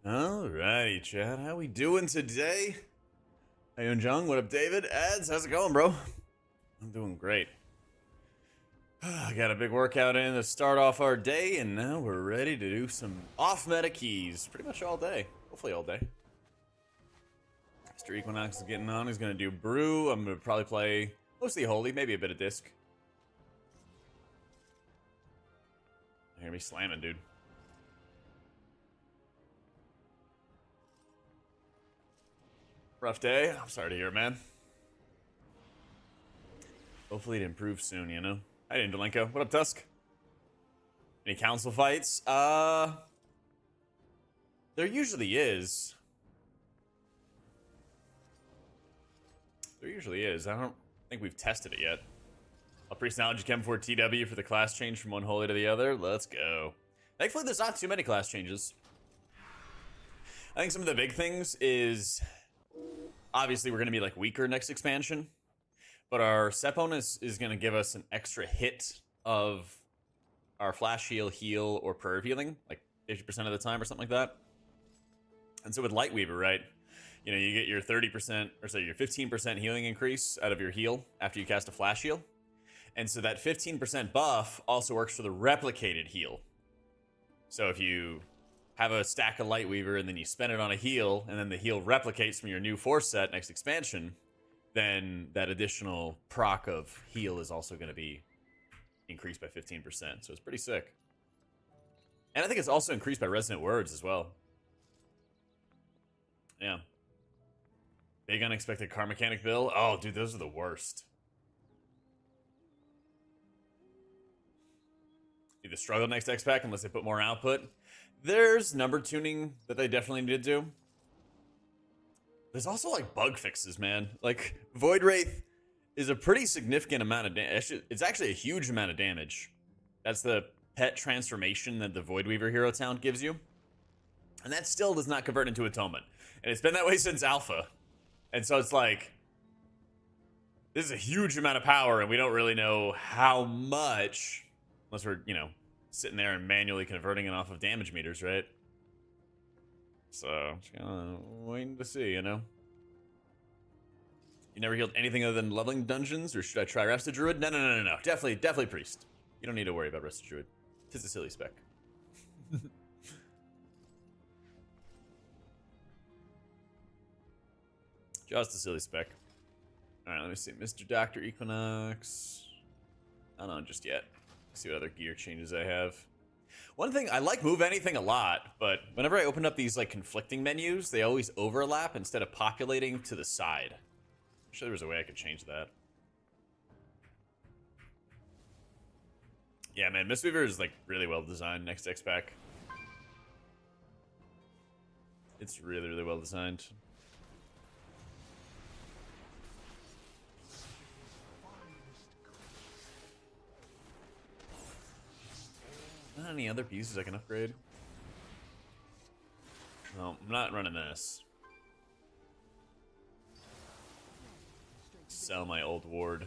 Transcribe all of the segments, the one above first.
Alrighty, Chad. How we doing today? How you Jung? What up, David? Ads, how's it going, bro? I'm doing great. I got a big workout in to start off our day, and now we're ready to do some off-meta keys pretty much all day. Hopefully all day. Mr. Equinox is getting on. He's going to do Brew. I'm going to probably play mostly Holy, maybe a bit of Disc. You're going to be slamming, dude. Rough day. I'm sorry to hear, man. Hopefully it improves soon, you know? Hi, Indolenko. What up, Tusk? Any council fights? There usually is. There usually is. I don't think we've tested it yet. I'll pre-knowledge Chem 4 TW for the class change from one holy to the other. Let's go. Thankfully, there's not too many class changes. I think some of the big things is... Obviously, we're going to be like weaker next expansion, but our set bonus is going to give us an extra hit of our flash heal, or perv healing, like 50% of the time or something like that. And so with Lightweaver, right, you know, you get your 30%, or sorry, your 15% healing increase out of your heal after you cast a flash heal. And so that 15% buff also works for the replicated heal. So if you have a stack of Lightweaver and then you spend it on a heal, and then the heal replicates from your new force set next expansion, then that additional proc of heal is also going to be increased by 15%. So it's pretty sick. And I think it's also increased by Resonant Words as well. Yeah. Big unexpected car mechanic bill. Oh, dude, those are the worst. Either struggle next X pack unless they put more output. There's number tuning that they definitely need to do. There's also like bug fixes, man. Like Void Wraith is a pretty significant amount of damage. It's actually a huge amount of damage. That's the pet transformation that the Void Weaver hero talent gives you. And that still does not convert into Atonement. And it's been that way since Alpha. And so it's like, this is a huge amount of power, and we don't really know how much, unless we're, you know, sitting there and manually converting it off of damage meters, right? So, just kind of waiting to see, you know? You never healed anything other than leveling dungeons, or should I try Rested Druid? No. Definitely Priest. You don't need to worry about Rested Druid. Tis a silly spec. Just a silly spec. Alright, let me see. Mr. Dr. Equinox. I don't know just yet. See what other gear changes I have. One thing, I like Move Anything a lot, but whenever I open up these like conflicting menus, they always overlap instead of populating to the side. I'm sure there was a way I could change that. Yeah, man, Mistweaver is like really well designed next X pack. It's really well designed. Not any other pieces I can upgrade? No, I'm not running this. Sell my old ward.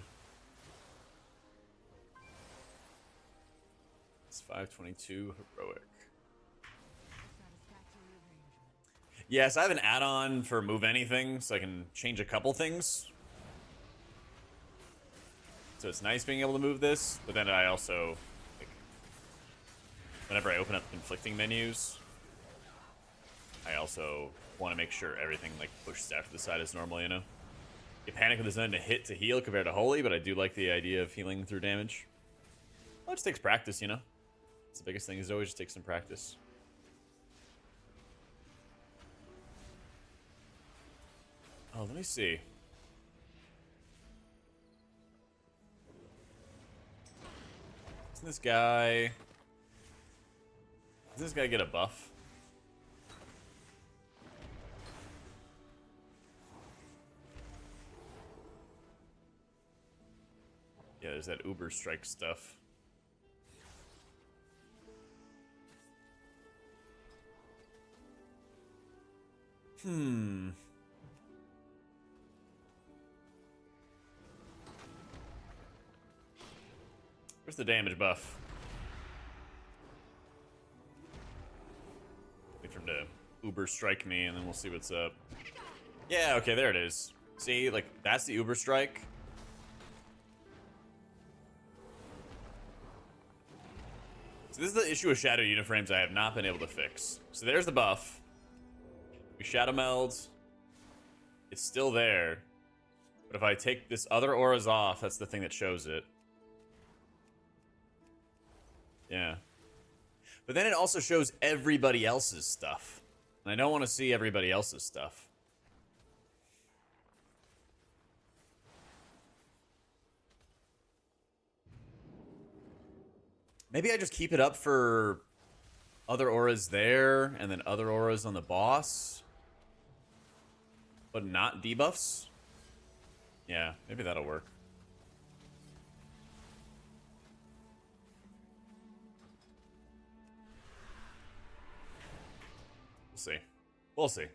It's 522 heroic. Yes, I have an add-on for Move Anything, so I can change a couple things. So it's nice being able to move this, but then I also, like, whenever I open up conflicting menus, I also want to make sure everything like pushes out to the side as normal, you know? You panic when there's nothing to hit to heal compared to Holy, but I do like the idea of healing through damage. Well, it just takes practice, you know? It's the biggest thing, is always just take some practice. Oh, let me see. Doesn't this guy... Does this guy get a buff? Yeah, there's that Uber Strike stuff. Where's the damage buff? Wait for him to Uber strike me, and then we'll see what's up. Yeah, okay, there it is. See, like, that's the Uber strike. So this is the issue with Shadow Uniframes I have not been able to fix. So there's the buff. We Shadow Meld. It's still there. But if I take this other auras off, that's the thing that shows it. Yeah. But then it also shows everybody else's stuff. And I don't want to see everybody else's stuff. Maybe I just keep it up for other auras there, and then other auras on the boss. But not debuffs? Yeah, maybe that'll work. We'll see. We'll see.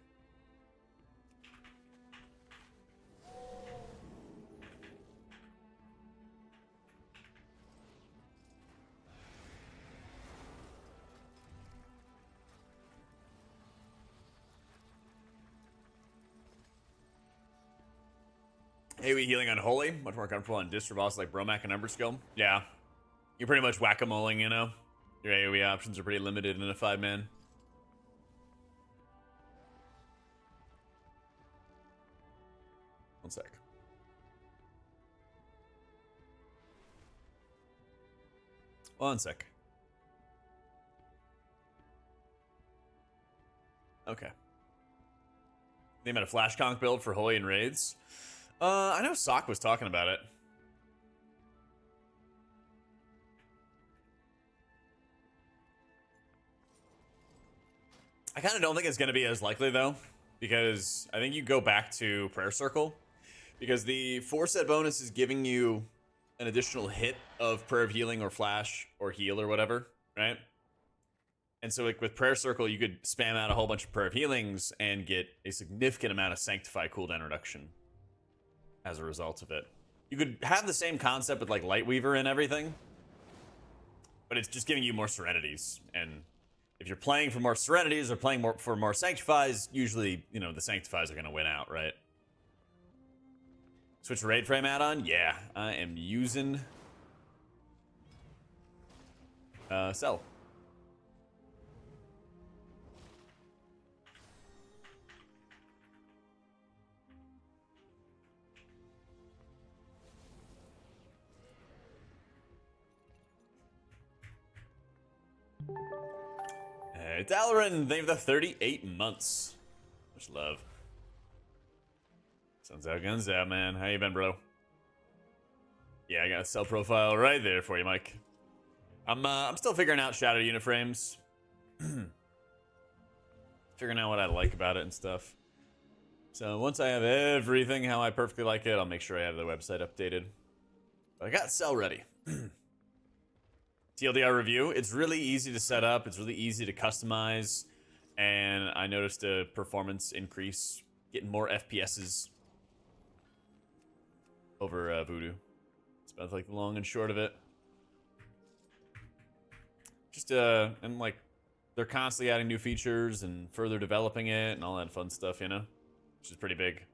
AoE healing on Holy, much more comfortable on Distro boss like Bromac and Umberskill. Yeah. You're pretty much whack-a-moling, you know? Your AoE options are pretty limited in a 5-man. One sec. One sec. Okay. They made a Flash Conk build for Holy and Raids. I know Sock was talking about it. I kind of don't think it's going to be as likely, though, because I think you go back to Prayer Circle, because the 4-set bonus is giving you an additional hit of Prayer of Healing or Flash or Heal or whatever, right? And so like with Prayer Circle, you could spam out a whole bunch of Prayer of Healings and get a significant amount of Sanctify cooldown reduction as a result of it. You could have the same concept with like Lightweaver and everything, but it's just giving you more Serenities. And if you're playing for more Serenities or playing for more Sanctifies, usually, you know, the Sanctifies are going to win out, right? Switch Raid Frame add-on? Yeah, I am using Cell. Dalaran, thank you for the 38 months. Much love. Sounds out, guns out, man. How you been, bro? Yeah, I got a Cell profile right there for you, Mike. I'm still figuring out Shadow Uniframes. Figuring out what I like about it and stuff. So once I have everything how I perfectly like it, I'll make sure I have the website updated. But I got Cell ready. TLDR review, it's really easy to set up, it's really easy to customize, and I noticed a performance increase, getting more FPSs over Voodoo. It's about like the long and short of it. Just, and like, they're constantly adding new features and further developing it and all that fun stuff, you know? Which is pretty big.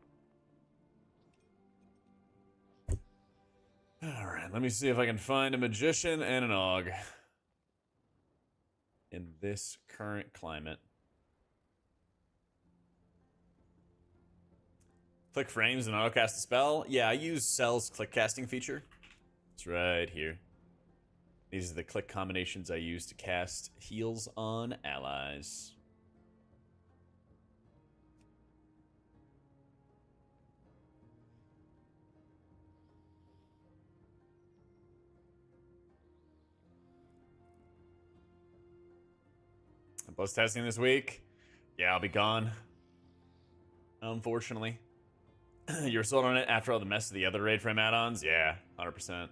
Alright, let me see if I can find a Magician and an Aug in this current climate. Click frames and autocast a spell? Yeah, I use Cell's click casting feature. It's right here. These are the click combinations I use to cast heals on allies. Post testing this week? Yeah, I'll be gone. Unfortunately. You were sold on it after all the mess of the other raid frame add-ons? Yeah, 100%.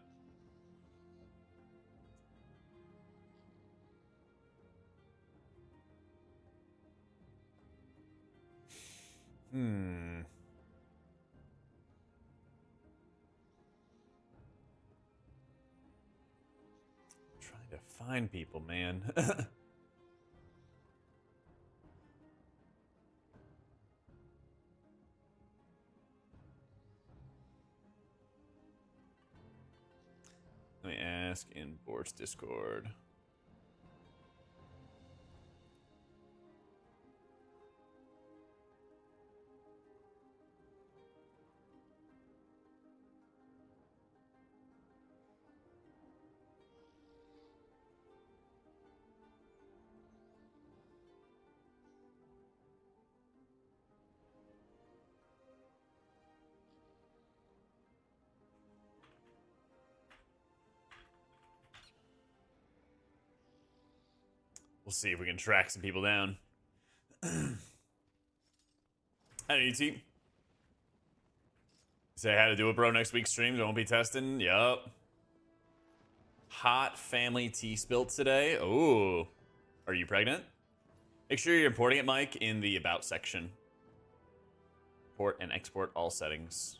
Trying to find people, man. Ask in Bort's Discord. We'll see if we can track some people down. Hi, ET. Say how to do it, bro. Next week's streams, I won't be testing. Yup. Hot family tea spilt today. Oh, are you pregnant? Make sure you're importing it, Mike, in the About section. Import and export all settings.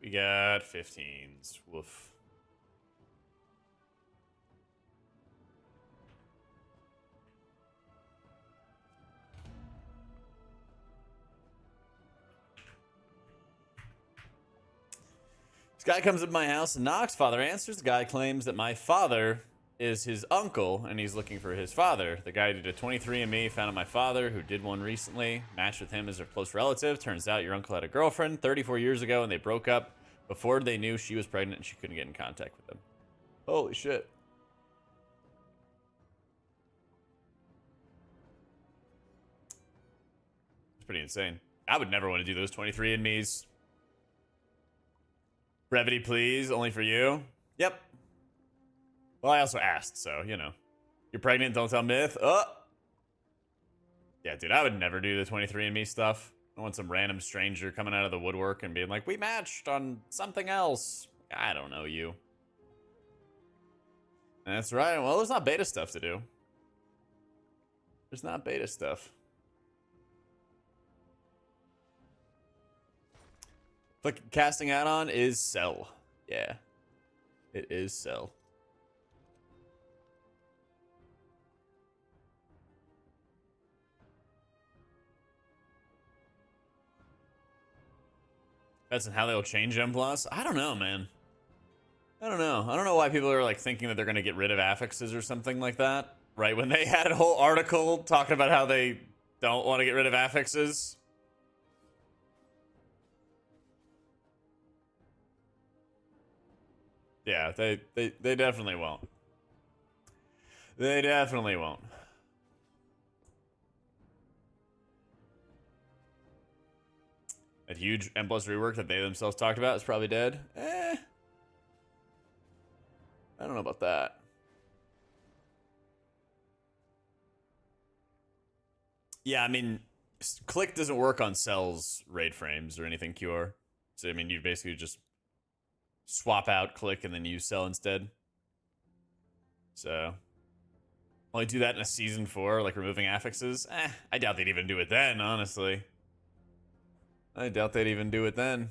We got 15s. Woof. This guy comes up to my house and knocks. Father answers. The guy claims that my father is his uncle and he's looking for his father. The guy did a 23andMe, found out my father, who did one recently, matched with him as a close relative. Turns out your uncle had a girlfriend 34 years ago and they broke up before they knew she was pregnant and she couldn't get in contact with them. Holy shit. It's pretty insane. I would never want to do those 23andMes. Brevity, please. Only for you. Yep. Well, I also asked, so, you know. You're pregnant, don't tell myth. Oh! Yeah, dude, I would never do the 23andMe stuff. I want some random stranger coming out of the woodwork and being like, we matched on something else. I don't know you. That's right. Well, there's not beta stuff to do. There's not beta stuff. But casting add-on is Cell. Yeah. It is Cell. That's how they'll change M+. I don't know, man. I don't know. I don't know why people are like thinking that they're going to get rid of affixes or something like that. Right when they had a whole article talking about how they don't want to get rid of affixes. Yeah, they definitely won't. They definitely won't. That huge M+ rework that they themselves talked about is probably dead. I don't know about that. Yeah, I mean, click doesn't work on Cell's RAID frames or anything QR. So, I mean, you basically just swap out click and then use Cell instead. So, only do that in a season 4, like removing affixes. I doubt they'd even do it then, honestly. I doubt they'd even do it then.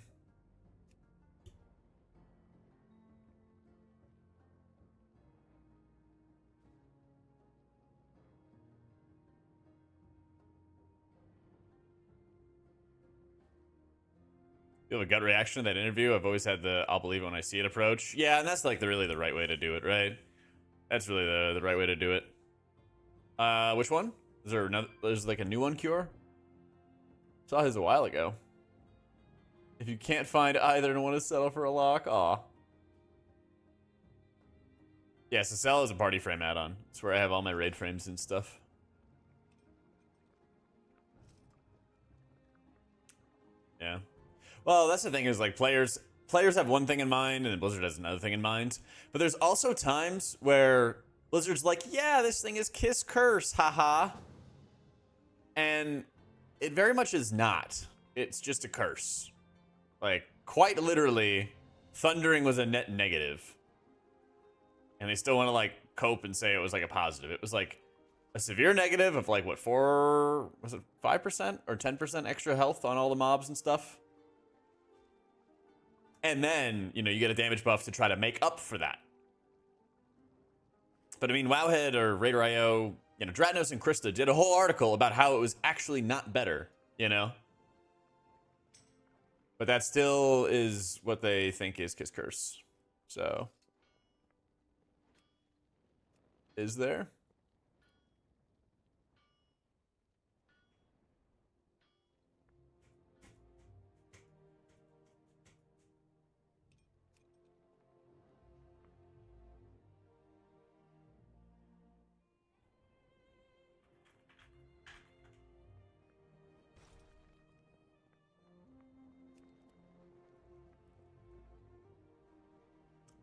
You have a gut reaction to that interview? I've always had the I'll believe it when I see it approach. Yeah, and that's like really the right way to do it, right? That's really the right way to do it. Which one? Is there another? There's like a new one, Cure? Saw his a while ago. If you can't find either and want to settle for a lock, aw. Yeah, so Cell is a party frame add-on. It's where I have all my raid frames and stuff. Yeah. Well, that's the thing is like players have one thing in mind and Blizzard has another thing in mind. But there's also times where Blizzard's like, yeah, this thing is kiss curse, haha. And it very much is not. It's just a curse. Like, quite literally, thundering was a net negative. And they still want to, like, cope and say it was, like, a positive. It was, like, a severe negative of, like, what, 5% or 10% extra health on all the mobs and stuff? And then, you know, you get a damage buff to try to make up for that. But I mean, Wowhead or Raider.io, you know, Dratnos and Krista did a whole article about how it was actually not better, you know? But that still is what they think is Kiss Curse. So, is there?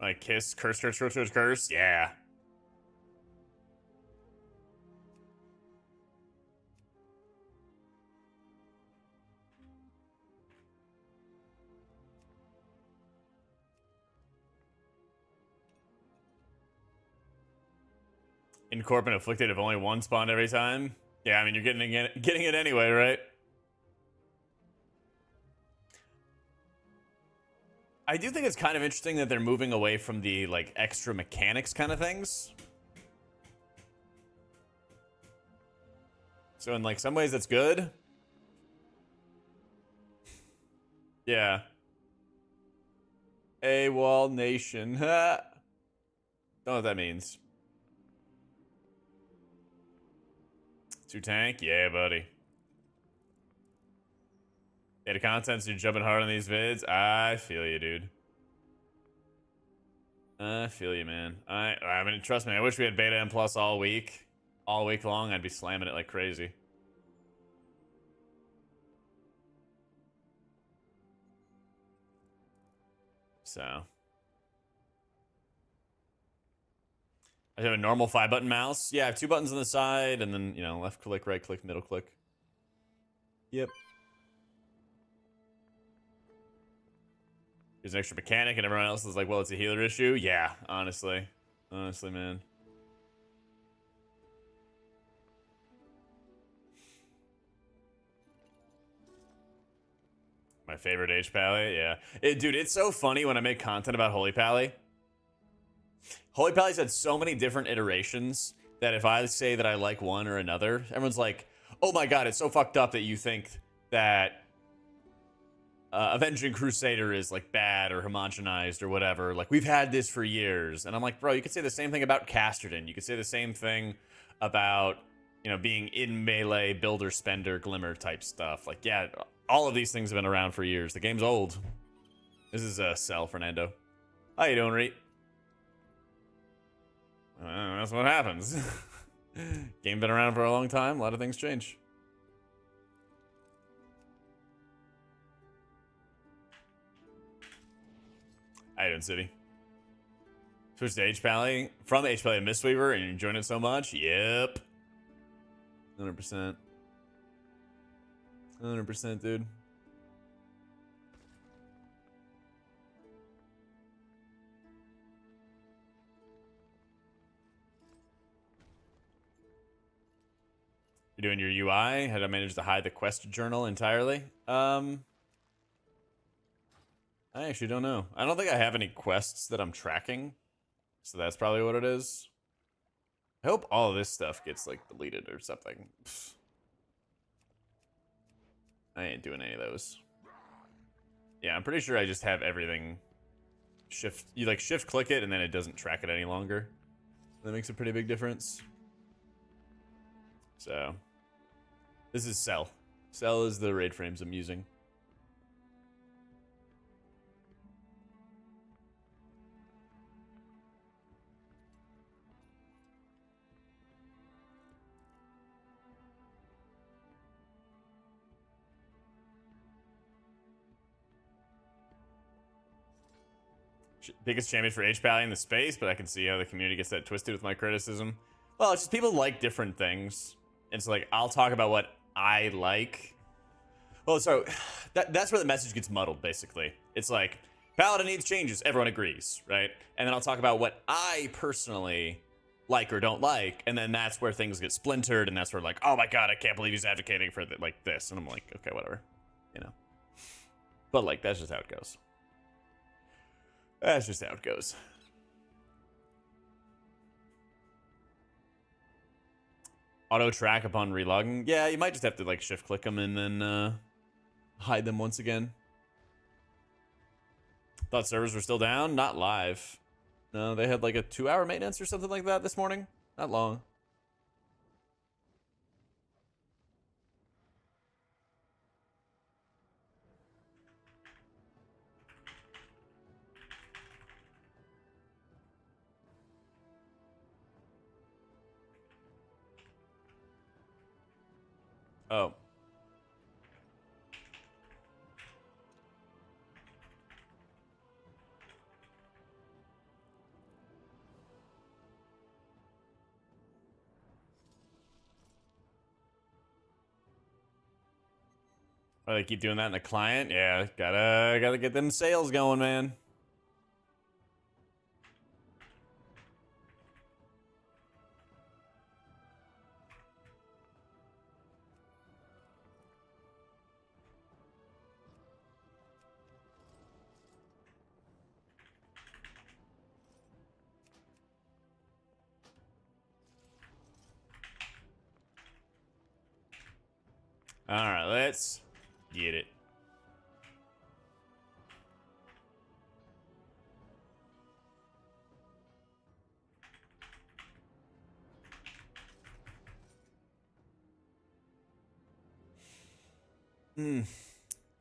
Like Kiss, curse. Yeah. Incorp and Afflicted if only one spawned every time. Yeah, I mean, you're getting it anyway, right? I do think it's kind of interesting that they're moving away from the, like, extra mechanics kind of things. So in, like, some ways that's good. Yeah. AWOL Nation. Don't know what that means. 2 tank? Yeah, buddy. Data contents, you're jumping hard on these vids. I feel you, dude. I feel you, man. I mean, trust me, I wish we had beta and plus all week long. I'd be slamming it like crazy. So I have a normal 5-button mouse. Yeah, I have 2 buttons on the side, and then, you know, left click, right click, middle click. Yep. There's an extra mechanic, and everyone else is like, well, it's a healer issue. Yeah, honestly. Honestly, man. My favorite H Pally, yeah. Dude, it's so funny when I make content about Holy Pally. Holy Pally's had so many different iterations that if I say that I like one or another, everyone's like, oh my god, it's so fucked up that you think that Avenging Crusader is like bad or homogenized or whatever. Like, we've had this for years. And I'm like, bro, you could say the same thing about Casterton. You could say the same thing about, you know, being in melee, builder, spender, glimmer type stuff. Like, yeah, all of these things have been around for years. The game's old. This is Cell, Fernando. How you doing, Reet? That's what happens. Game been around for a long time. A lot of things change. How you doing, City? Switch to H-Pally. From H-Pally to Mistweaver, and you're enjoying it so much? Yep. 100%. 100%, dude. You're doing your UI? How did I manage to hide the quest journal entirely? I actually don't know. I don't think I have any quests that I'm tracking. So that's probably what it is. I hope all of this stuff gets, like, deleted or something. Pfft. I ain't doing any of those. Yeah, I'm pretty sure I just have everything you like shift click it and then it doesn't track it any longer. That makes a pretty big difference. So this is Cell. Cell is the raid frames I'm using. Biggest champion for H-Pally in the space, but I can see how the community gets that twisted with my criticism. Well, it's just people like different things. And so, like, I'll talk about what I like. Well, so that's where the message gets muddled, basically. It's like, Paladin needs changes. Everyone agrees, right? And then I'll talk about what I personally like or don't like. And then that's where things get splintered. And that's where, like, oh my god, I can't believe he's advocating for like this. And I'm like, okay, whatever. You know. But, like, that's just how it goes. That's just how it goes. Auto track upon relogging. Yeah, you might just have to like shift click them and then hide them once again. Thought servers were still down. Not live. No, they had like a 2-hour maintenance or something like that this morning. Not long. Oh. Oh, they keep doing that in the client? Yeah, gotta get them sales going, man. All right, let's get it.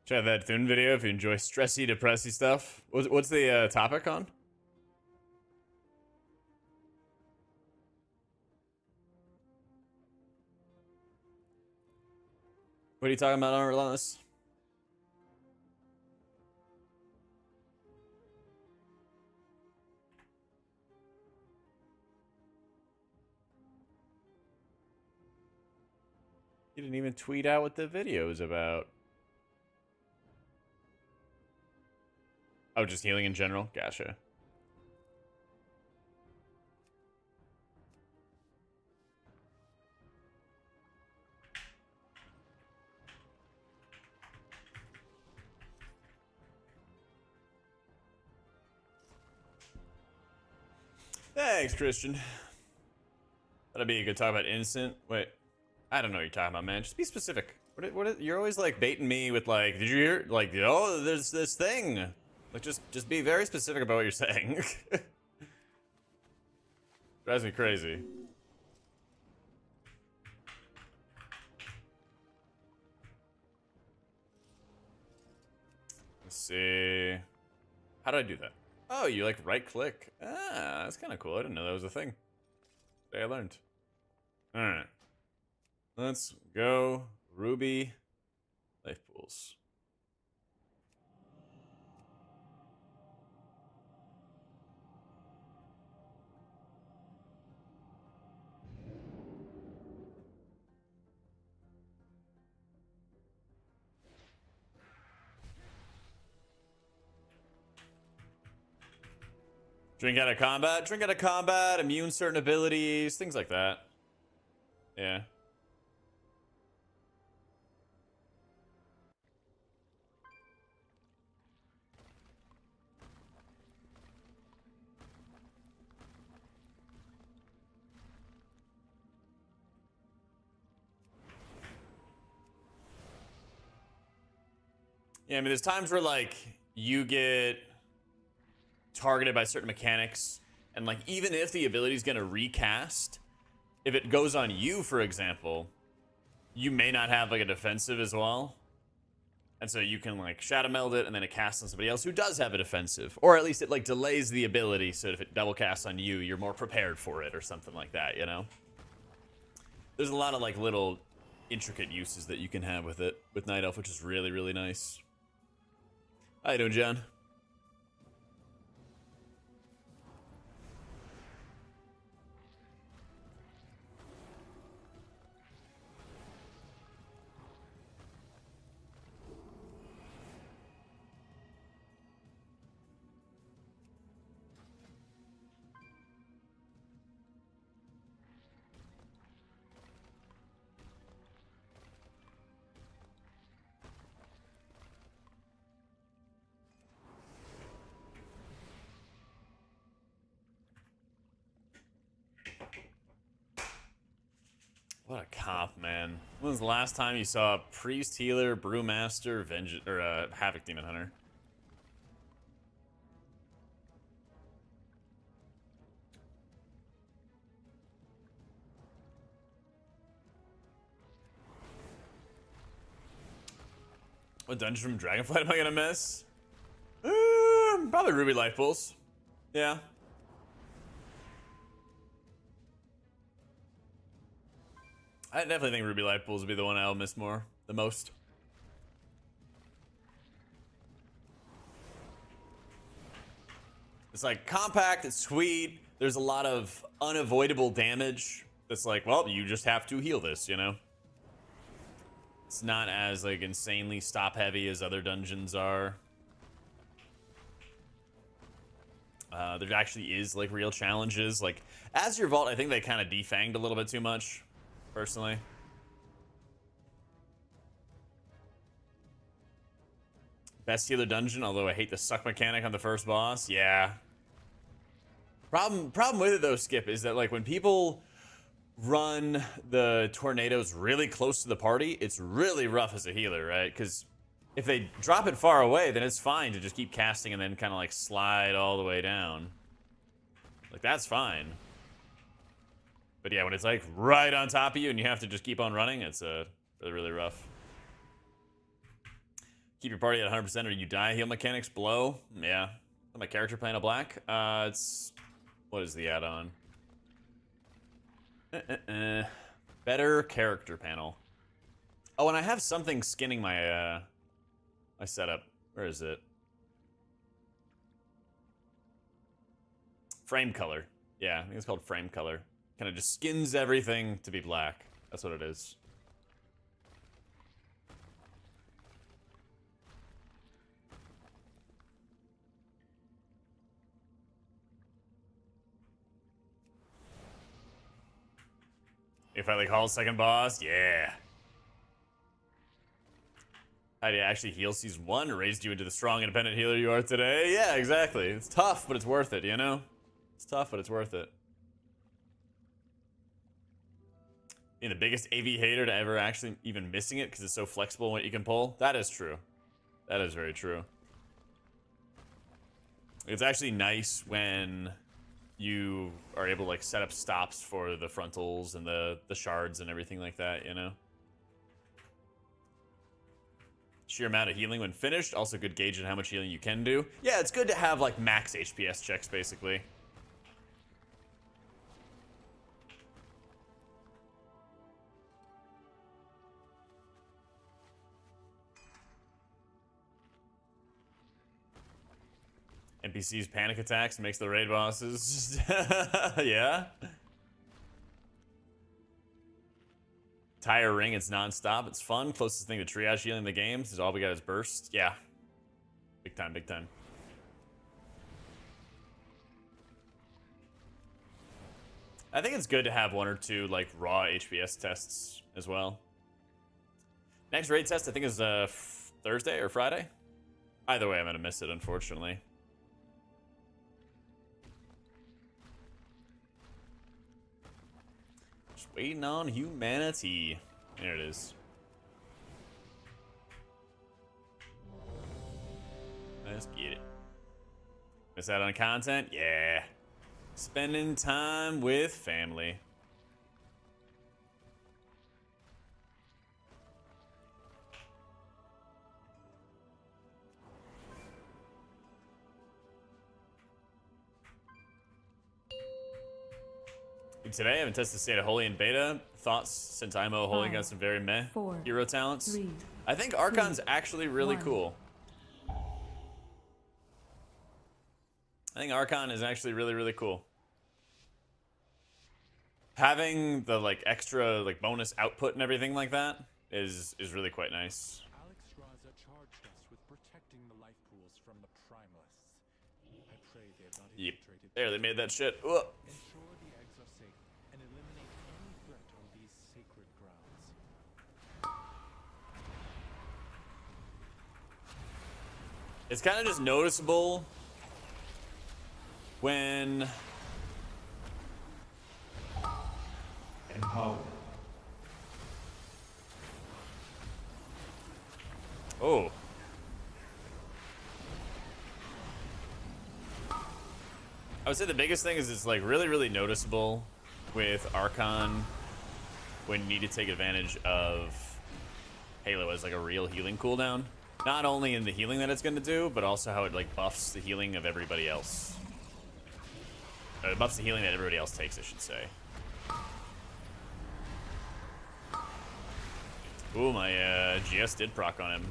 Check out that Thune video if you enjoy stressy, depressy stuff. What's the topic on? What are you talking about on Relentless? You didn't even tweet out what the video is about. Oh, just healing in general? Gotcha. Thanks, Christian. That'd be a good talk about innocent. Wait, I don't know what you're talking about, man. Just be specific. You're always like baiting me with like, did you hear? Like, oh, there's this thing. Like, just be very specific about what you're saying. Drives me crazy. Let's see. How do I do that? Oh, you like right click. Ah, that's kind of cool. I didn't know that was a thing. Today I learned. All right. Let's go Ruby life pools. Drink out of combat, immune certain abilities, things like that. Yeah. Yeah, I mean, there's times where, like, you get targeted by certain mechanics, and, like, even if the ability's gonna recast, if it goes on you, for example, you may not have, like, a defensive as well. And so you can, like, shadow meld it, and then it casts on somebody else who does have a defensive. Or at least it, like, delays the ability, so if it double casts on you, you're more prepared for it, or something like that, you know? There's a lot of, like, little intricate uses that you can have with it, with Night Elf, which is really, really nice. How you doing, John? What a comp, man. When was the last time you saw a Priest Healer, Brewmaster, Vengeance, or Havoc Demon Hunter? What dungeon from Dragonflight am I gonna miss? Probably Ruby Life Pools. Yeah. I definitely think Ruby Life Pools will be the one I'll miss the most. It's like compact, it's sweet. There's a lot of unavoidable damage. It's like, well, you just have to heal this, you know? It's not as like insanely stop heavy as other dungeons are. There actually is like real challenges. Like Azure Vault, I think they kind of defanged a little bit too much, personally. Best healer dungeon, although I hate the suck mechanic on the first boss. Yeah. Problem with it though, Skip, is that like when people run the tornadoes really close to the party, it's really rough as a healer, right? Because if they drop it far away, then it's fine to just keep casting and then kind of like slide all the way down. Like that's fine. But yeah, when it's like right on top of you and you have to just keep on running, it's really, really rough. Keep your party at 100% or you die. Heal mechanics blow. Yeah. My character panel black. It's what is the add-on? Better character panel. Oh, and I have something skinning my my setup. Where is it? Frame color. Yeah, I think it's called frame color. Kind of just skins everything to be black. That's what it is. If I like haul second boss, yeah. How do you actually heal season 1? Raised you into the strong, independent healer you are today? Yeah, exactly. It's tough, but it's worth it, you know? It's tough, but it's worth it. Being the biggest AV hater to ever actually even missing it because it's so flexible what you can pull. That is true. That is very true. It's actually nice when you are able to like set up stops for the frontals and the shards and everything like that, you know? Sheer amount of healing when finished. Also good gauge on how much healing you can do. Yeah, it's good to have like max HPS checks, basically. NPCs panic attacks makes the raid bosses just yeah. Tire ring, it's non-stop, it's fun. Closest thing to triage healing in the game is all we got is burst. Yeah. Big time, big time. I think it's good to have 1 or 2 like raw HPS tests as well. Next raid test I think is Thursday or Friday. Either way, I'm gonna miss it, unfortunately. Waiting on humanity. There it is. Let's get it. Miss out on content? Yeah. Spending time with family. Today I haven't tested State of Holy in beta. Thoughts since IMO Holy got some very meh hero talents. I think Archon's actually really cool. I think Archon is actually really, really cool. Having the like extra like bonus output and everything like that is really quite nice. Alex Raza charged us with protecting the life pools from the primalists. I pray they have not infiltrated. There, they made that shit. Ugh. Ensure the eggs are safe and eliminate any threat on these sacred grounds. It's kind of just noticeable when empowered. Oh. I would say the biggest thing is it's like really, really noticeable with Archon when you need to take advantage of Halo as like a real healing cooldown. Not only in the healing that it's going to do, but also how it like buffs the healing of everybody else. It buffs the healing that everybody else takes, I should say. Ooh, my GS did proc on him.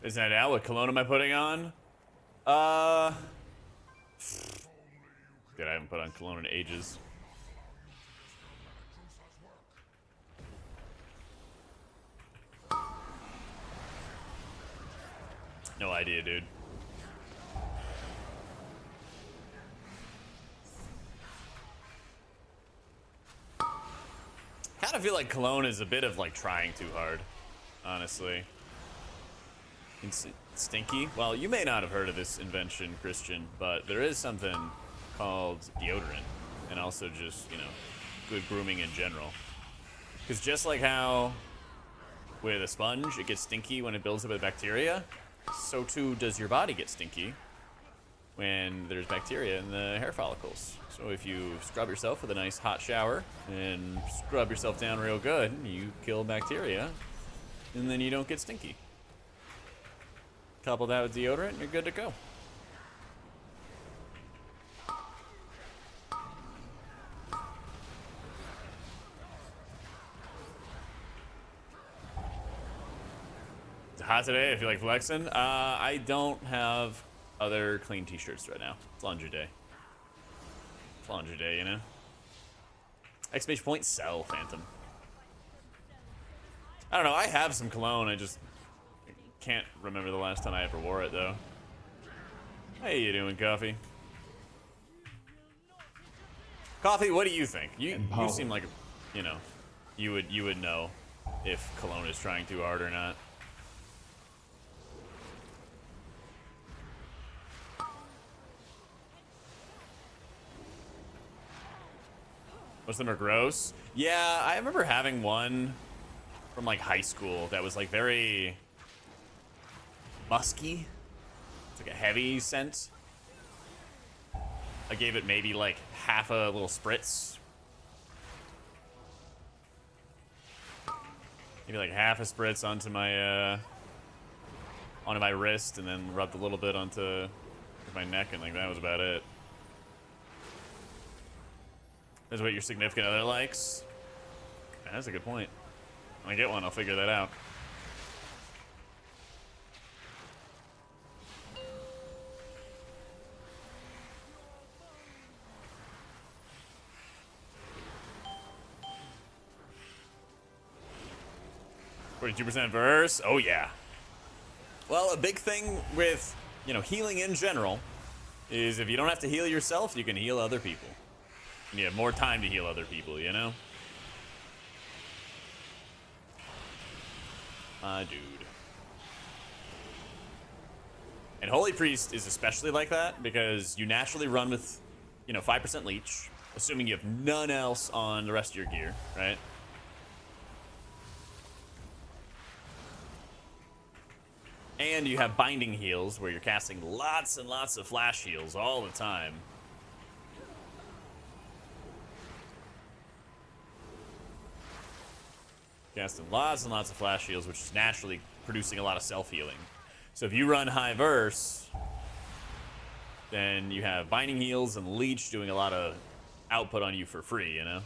Isn't that out? What cologne am I putting on? Dude, I haven't put on cologne in ages. No idea, dude. Kind of feel like cologne is a bit of like trying too hard, honestly. It's stinky. Well, you may not have heard of this invention, Christian, but there is something called deodorant, and also just, you know, good grooming in general. Because just like how with a sponge it gets stinky when it builds up with bacteria, so too does your body get stinky when there's bacteria in the hair follicles. So if you scrub yourself with a nice hot shower and scrub yourself down real good, you kill bacteria, and then you don't get stinky. Couple that with deodorant, and you're good to go. It's hot today. I feel like flexing. I don't have other clean t-shirts right now. It's laundry day. It's laundry day, you know? Exclamation point, sell, Phantom. I don't know. I have some cologne. I just can't remember the last time I ever wore it, though. How you doing, Coffee? Coffee, what do you think? You seem like, you know, you would know if cologne is trying too hard or not. Most of them are gross. Yeah, I remember having one from like high school that was like very musky. It's like a heavy scent. I gave it maybe like half a little spritz. Maybe like half a spritz onto my wrist, and then rubbed a little bit onto my neck, and like that was about it. That's what your significant other likes? That's a good point. When I get one, I'll figure that out. "42% verse." Oh yeah. Well, a big thing with, you know, healing in general is if you don't have to heal yourself, you can heal other people. And you have more time to heal other people, you know? Dude. And Holy Priest is especially like that because you naturally run with, you know, 5% leech, assuming you have none else on the rest of your gear, right? And you have binding heals where you're casting lots and lots of flash heals all the time. Casting lots and lots of flash heals, which is naturally producing a lot of self-healing. So if you run high verse, then you have binding heals and leech doing a lot of output on you for free, you know?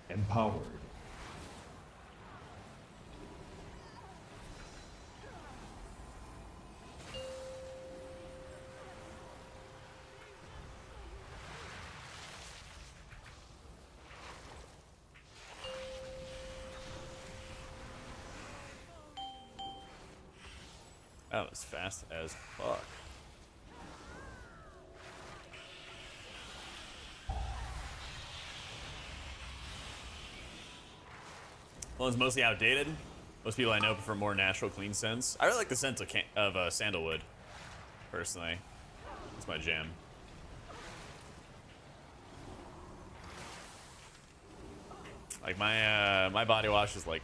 Empowered. That was fast as fuck. One's mostly outdated. Most people I know prefer more natural, clean scents. I really like the scent of sandalwood, personally. It's my jam. Like my body wash is like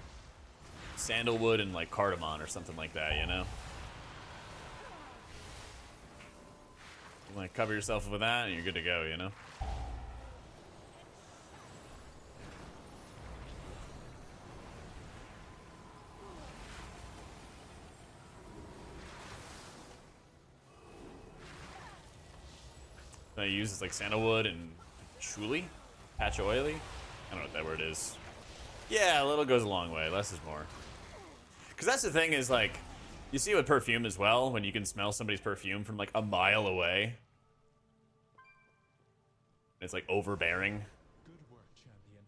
sandalwood and like cardamom or something like that, you know? You like cover yourself with that and you're good to go, you know? I use is like sandalwood and patch oily. I don't know what that word is. Yeah, a little goes a long way. Less is more. Because that's the thing is like, you see with perfume as well, when you can smell somebody's perfume from like a mile away. It's like overbearing. Good work, champion.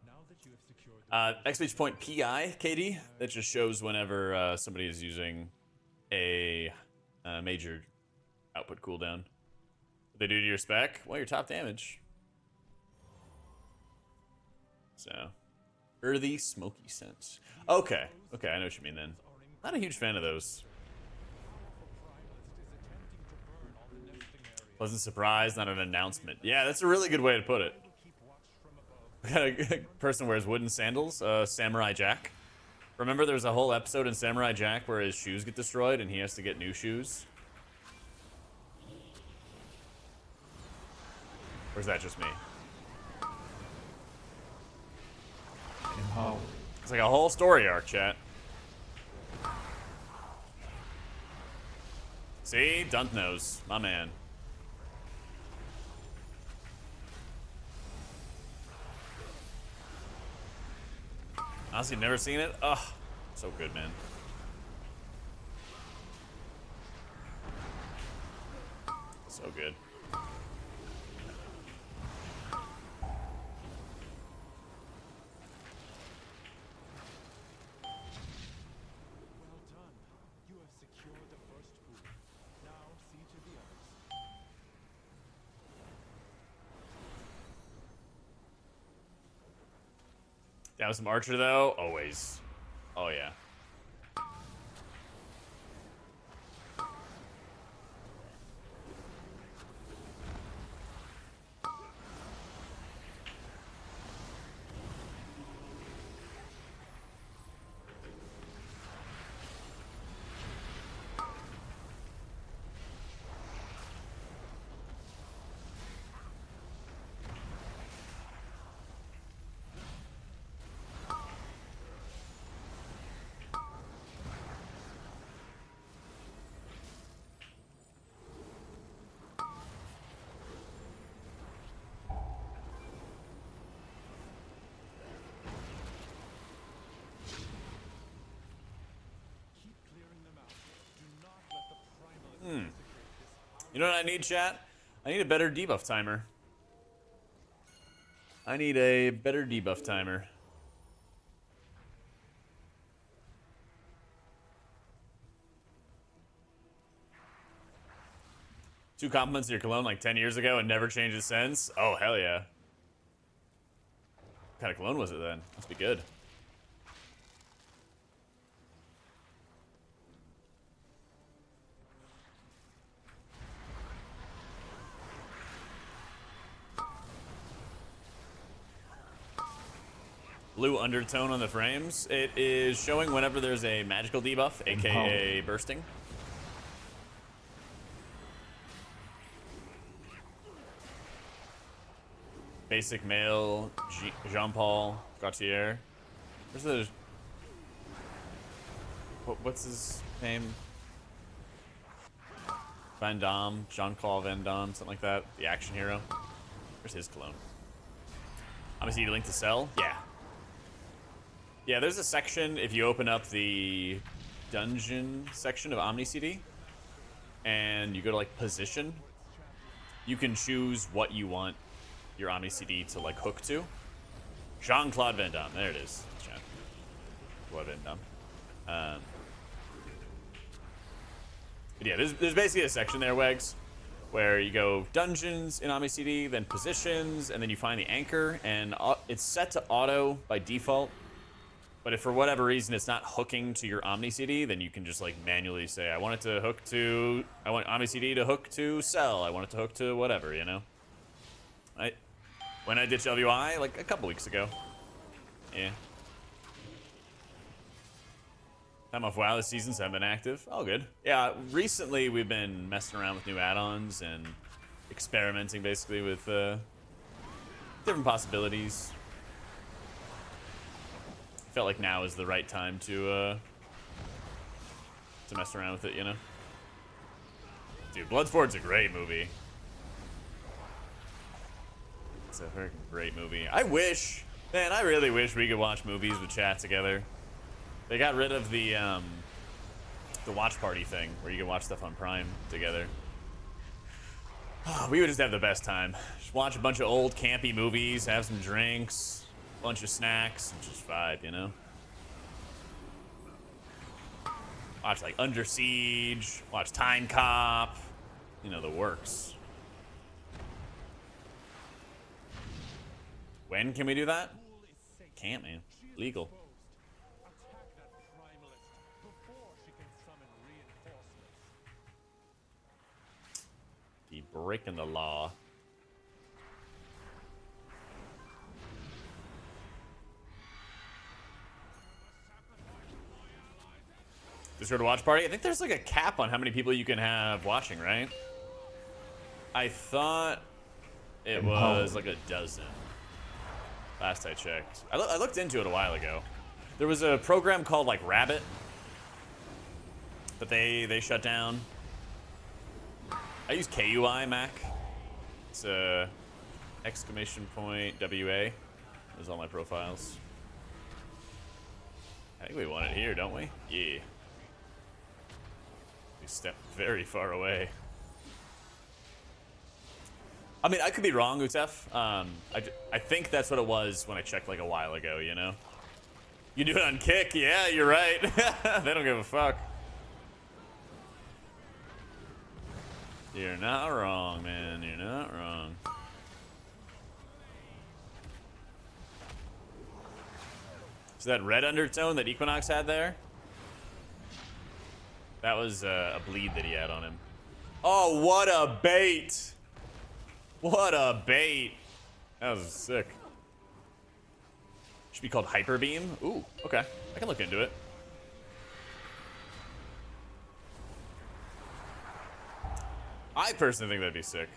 Now that you have secured the Exclamation point PI, KD. That just shows whenever somebody is using a major output cooldown. What they do to your spec? Well, your top damage. So, earthy, smoky scent. Okay, okay, I know what you mean then. Not a huge fan of those. Pleasant surprise, not an announcement. Yeah, that's a really good way to put it. We got a person wears wooden sandals, Samurai Jack. Remember there's a whole episode in Samurai Jack where his shoes get destroyed and he has to get new shoes? Or is that just me? Empowered. It's like a whole story arc, chat. See? Dunk knows. My man. Honestly, never seen it? Ugh. So good, man. So good. well done. You have secured the first pool. Now see to the others. Down with some Archer, though? Always. Oh, yeah. Keep clearing them out. Do not let the primal desecrate this. You know what I need, chat? I need a better debuff timer. I need a better debuff timer. Two compliments to your cologne like 10 years ago and never changes since? Oh, hell yeah. What kind of cologne was it then? Must be good. Blue undertone on the frames. It is showing whenever there's a magical debuff, aka bursting. Basic male, Jean-Paul Gaultier. Where's the... What's his name? Van Damme, Jean-Claude Van Damme, something like that. The action hero. Where's his cologne? I'm gonna see link to sell? Yeah. Yeah, there's a section if you open up the dungeon section of Omni CD and you go to like position, you can choose what you want your Omni CD to like hook to. Jean-Claude Van Damme, there it is. Jean-Claude Van Damme. But yeah, there's basically a section there, Wegs, where you go dungeons in Omni CD, then positions, and then you find the anchor, and it's set to auto by default. But if for whatever reason it's not hooking to your Omni CD, then you can just like manually say, I want Omni CD to hook to cell. I want it to hook to whatever, you know? When I ditched LVI, like a couple weeks ago. Yeah. Time off WoW this season, so I've been active. All good. Yeah, recently we've been messing around with new add-ons and experimenting basically with different possibilities. Felt like now is the right time to mess around with it, you know? Dude, Bloodsport's a great movie. It's a freaking great movie. I really wish we could watch movies with chat together. They got rid of the watch party thing where you can watch stuff on Prime together. We would just have the best time. Just watch a bunch of old campy movies, have some drinks, bunch of snacks, and just vibe, you know? Watch like Under Siege, watch Time Cop, you know, the works. When can we do that? Can't, man. Legal. Be breaking the law. Discord watch party? I think there's like a cap on how many people you can have watching, right? I thought it was like a dozen. Last I checked. I looked into it a while ago. There was a program called like Rabbit, but they shut down. I use KUI Mac. It's exclamation point WA. There's all my profiles. I think we want it here, don't we? Yeah. We stepped very far away. I mean, I could be wrong, Utef. I think that's what it was when I checked like a while ago, you know? You do it on Kick? Yeah, you're right. They don't give a fuck. You're not wrong, man. You're not wrong. So that red undertone that Equinox had there? That was a bleed that he had on him. Oh, what a bait! What a bait! That was sick. Should be called Hyper Beam. Ooh, okay. I can look into it. I personally think that'd be sick.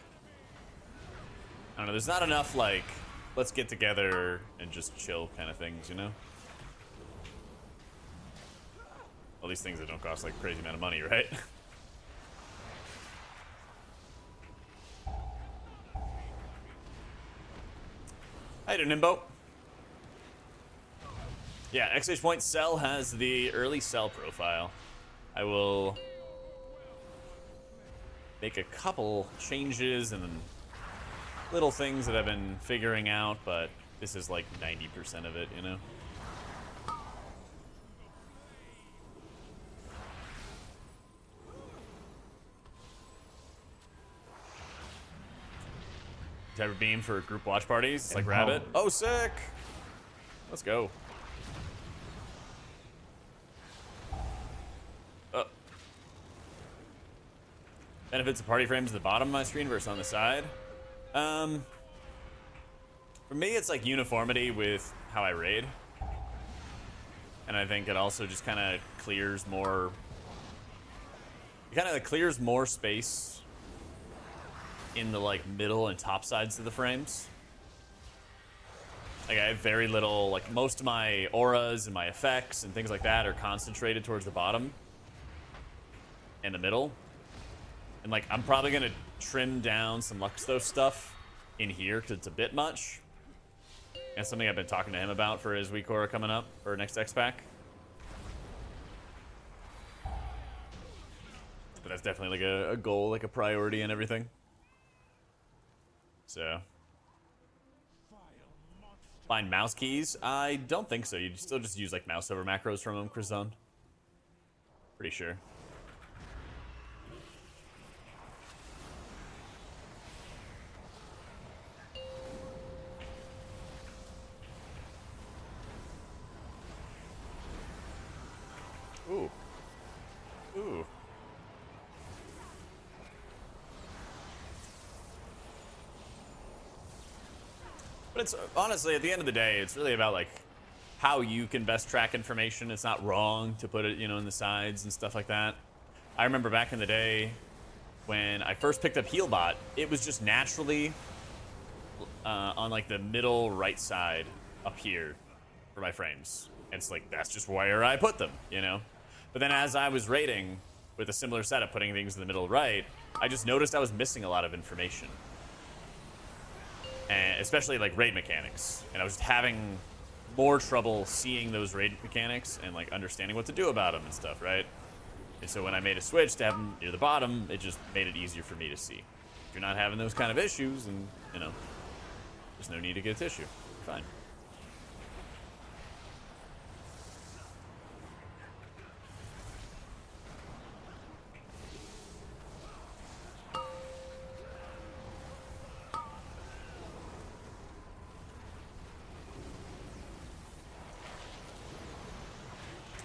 I don't know, there's not enough, like, let's get together and just chill kind of things, you know? All these things that don't cost, like, a crazy amount of money, right? Hi there, Nimbo. Yeah, XH Point Cell has the early cell profile. I will make a couple changes and little things that I've been figuring out, but this is like 90% of it, you know? Cyber Beam for group watch parties. It's like Rabbit. Oh, sick! Let's go. Benefits of party frames at the bottom of my screen versus on the side. For me, it's like uniformity with how I raid. And I think it also just kind of clears more... It kind of like clears more space in the like middle and top sides of the frames. Like I have very little, like most of my auras and my effects and things like that are concentrated towards the bottom and the middle. And like I'm probably gonna trim down some Luxthos stuff in here because it's a bit much. That's something I've been talking to him about for his week aura coming up for next X-Pack. But that's definitely like a goal, like a priority and everything. So, find mouse keys? I don't think so. You still just use like mouse over macros from them, Chris Zone. Pretty sure. Ooh. Ooh. But it's honestly, at the end of the day, it's really about like how you can best track information. It's not wrong to put it, you know, in the sides and stuff like that. I remember back in the day when I first picked up Healbot, it was just naturally on like the middle right side up here for my frames. And it's like, that's just where I put them, you know? But then as I was raiding with a similar setup, putting things in the middle right, I just noticed I was missing a lot of information. And especially like raid mechanics. And I was just having more trouble seeing those raid mechanics and like understanding what to do about them and stuff, right? And so when I made a switch to have them near the bottom, it just made it easier for me to see. If you're not having those kind of issues, and you know, there's no need to get a tissue. You're fine.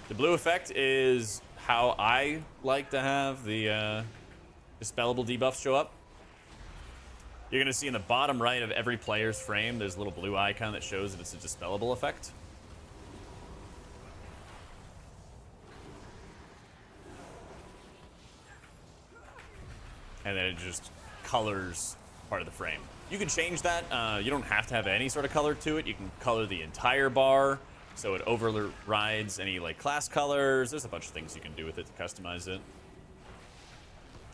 The blue effect is how I like to have the dispellable debuffs show up. You're going to see in the bottom right of every player's frame, there's a little blue icon that shows that it's a dispellable effect. And then it just colors part of the frame. You can change that. You don't have to have any sort of color to it. You can color the entire bar, so it overrides any like class colors. There's a bunch of things you can do with it to customize it.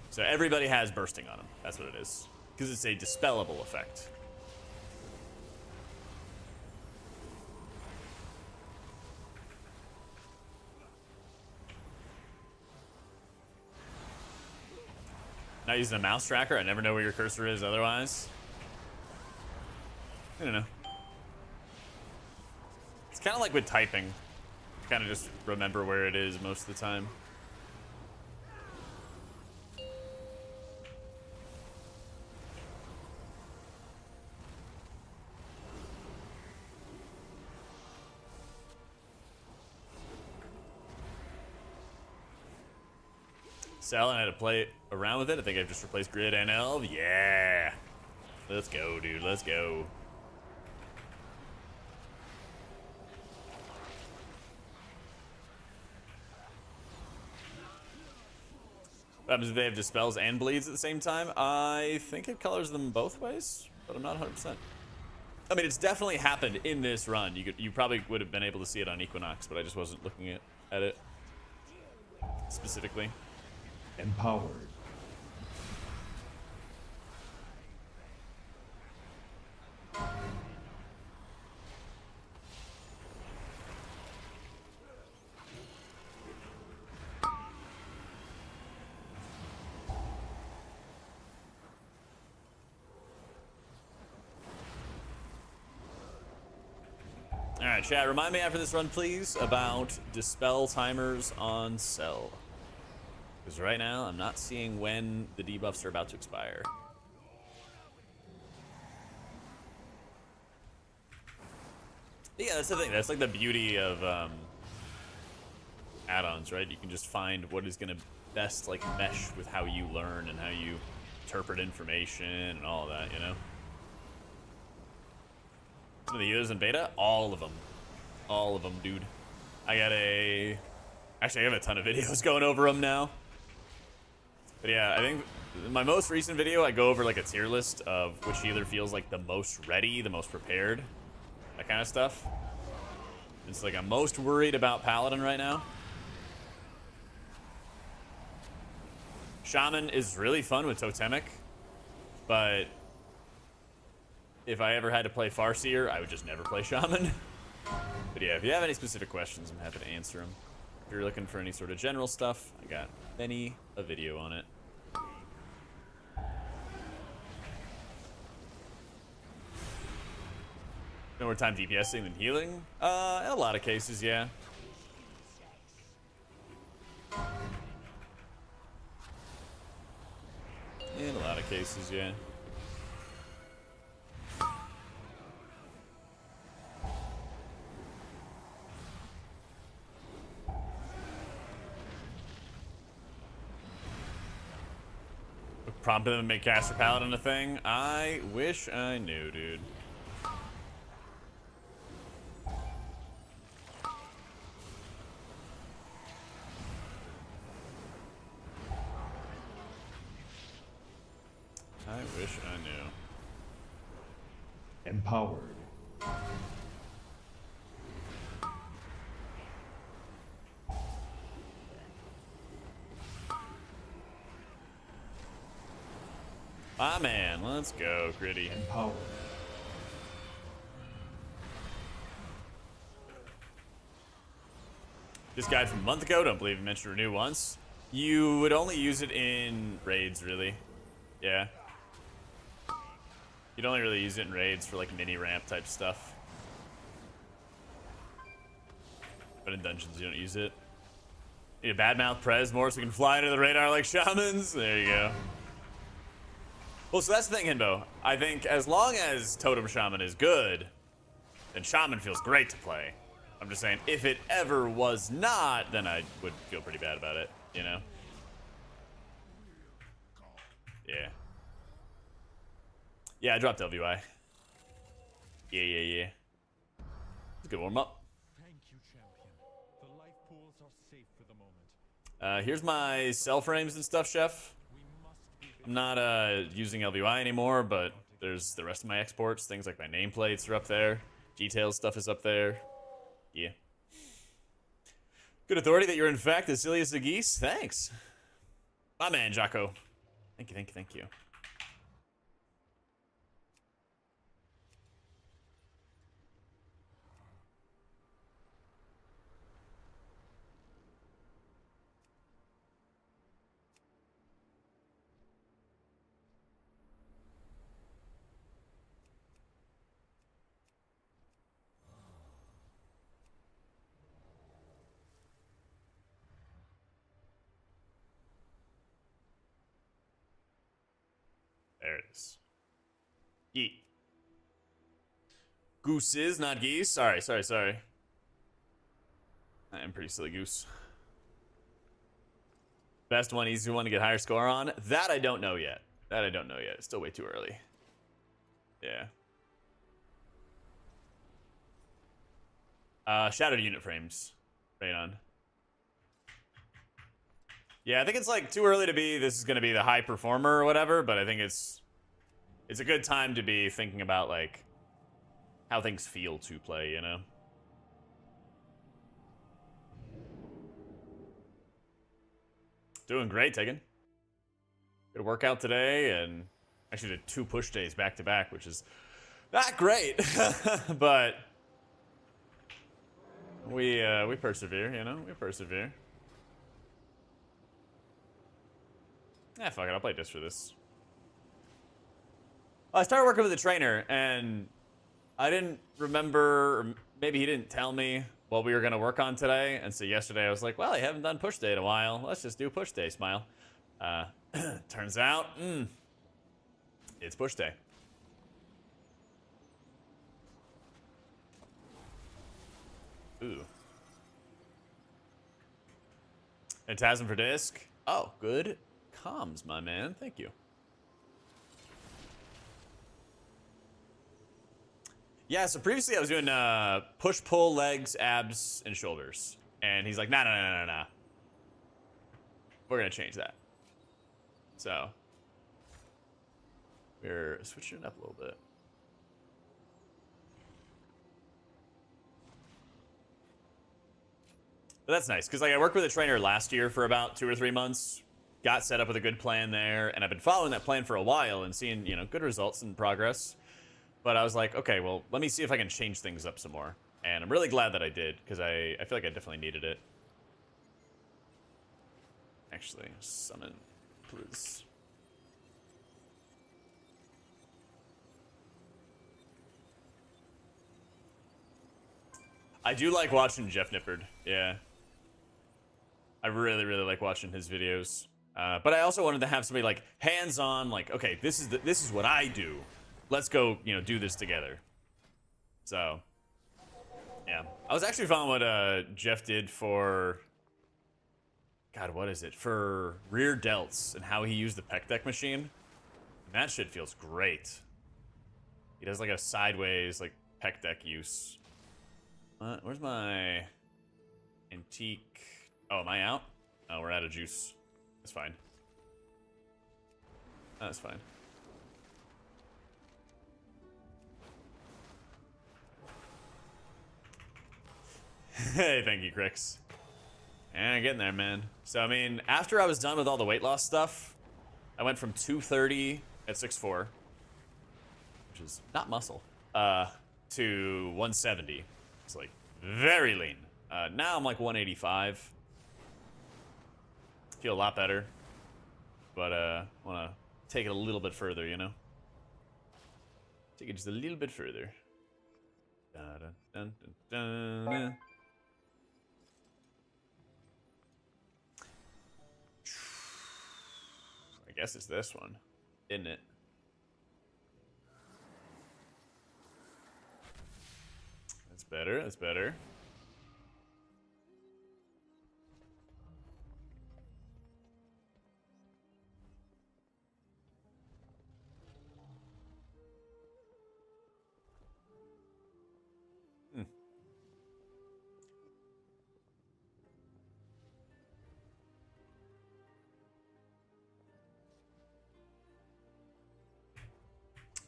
So everybody has bursting on them. That's what it is. Because it's a dispellable effect. Not using a mouse tracker. I never know where your cursor is otherwise. I don't know. It's kind of like with typing. Kind of just remember where it is most of the time. Sell and I had to play around with it. I think I've just replaced Grid and Elv. Yeah. Let's go, dude. Let's go. What happens if they have dispels and bleeds at the same time? I think it colors them both ways, but I'm not 100%. I mean, it's definitely happened in this run. You probably would have been able to see it on Equinox, but I just wasn't looking at it specifically. Empowered. All right, chat, remind me after this run, please, about dispel timers on Cell. Because right now, I'm not seeing when the debuffs are about to expire. Yeah, that's the thing. That's like the beauty of add-ons, right? You can just find what is going to best like mesh with how you learn and how you interpret information and all of that, you know? Some of the users in beta, all of them. All of them, dude. Actually, I have a ton of videos going over them now. But yeah, I think in my most recent video, I go over like a tier list of which healer feels like the most ready, the most prepared, that kind of stuff. It's like I'm most worried about Paladin right now. Shaman is really fun with Totemic, but if I ever had to play Farseer, I would just never play Shaman. But yeah, if you have any specific questions, I'm happy to answer them. If you're looking for any sort of general stuff, I got many a video on it. Spend more time DPSing than healing? In a lot of cases, yeah. In a lot of cases, yeah. prompted them to make Caster Paladin a thing? I wish I knew, dude. I wish I knew. Empowered. Ah, man, let's go, Gritty. Empowered. This guide from a month ago, don't believe you mentioned renew once. You would only use it in raids, really. Yeah. You'd only really use it in raids for like mini ramp type stuff. But in dungeons, you don't use it. Need a badmouth prez more so we can fly under the radar like shamans. There you go. Well, so that's the thing, Hinbo. I think as long as Totem Shaman is good, then Shaman feels great to play. I'm just saying, if it ever was not, then I would feel pretty bad about it, you know? Yeah. Yeah, I dropped LVY. Yeah. It's a good warm-up. Thank you, champion. The life pools are safe for the moment. Here's my cell frames and stuff, Chef. We must be I'm not using LVY anymore, but there's the rest of my exports. Things like my nameplates are up there. Details stuff is up there. Yeah. Good authority that you're in fact as silly as the geese. Thanks. My man, Jocko. Thank you. There it is. Yeet. Gooses, not geese. Sorry. I am pretty silly goose. Best one, easy one to get higher score on? That I don't know yet. It's still way too early. Yeah. Shattered unit frames. Right on. Yeah, I think it's like too early to be this is gonna be the high performer or whatever, but I think it's a good time to be thinking about like how things feel to play, you know? Doing great, Tegan. Good workout today, and actually did 2 push days back to back, which is not great, but we persevere, you know? We persevere. Fuck it, I'll play just for this. I started working with a trainer, and I didn't remember, or maybe he didn't tell me what we were going to work on today. And so yesterday I was like, well, I haven't done push day in a while. Let's just do push day, smile. Turns out, it's push day. Ooh. Phantasm for disc. Oh, good comms, my man. Thank you. Yeah, so previously I was doing push, pull, legs, abs, and shoulders. And he's like, nah. We're going to change that. So we're switching it up a little bit. But that's nice, because like I worked with a trainer last year for about 2 or 3 months. Got set up with a good plan there, and I've been following that plan for a while and seeing, you know, good results and progress. But I was like, okay, well, let me see if I can change things up some more. And I'm really glad that I did, because I feel like I definitely needed it. Actually, summon, please. I do like watching Jeff Nippard, yeah. I really like watching his videos. But I also wanted to have somebody like hands-on, like, okay, this is what I do. Let's go, you know, do this together. So, yeah. I was actually following what Jeff did for God, what is it? For rear delts and how he used the pec deck machine. That shit feels great. He does like a sideways, like, pec deck use. Where's my antique? Oh, am I out? Oh, we're out of juice. That's fine. That's fine. Hey, thank you, Crix. And getting there, man. So, I mean, after I was done with all the weight loss stuff, I went from 230 at 6'4", which is not muscle, to 170. It's like very lean. Now I'm like 185. Feel a lot better, but want to take it a little bit further, you know? Take it just a little bit further. Dun, dun, dun, dun, dun. I guess it's this one, isn't it? That's better, that's better.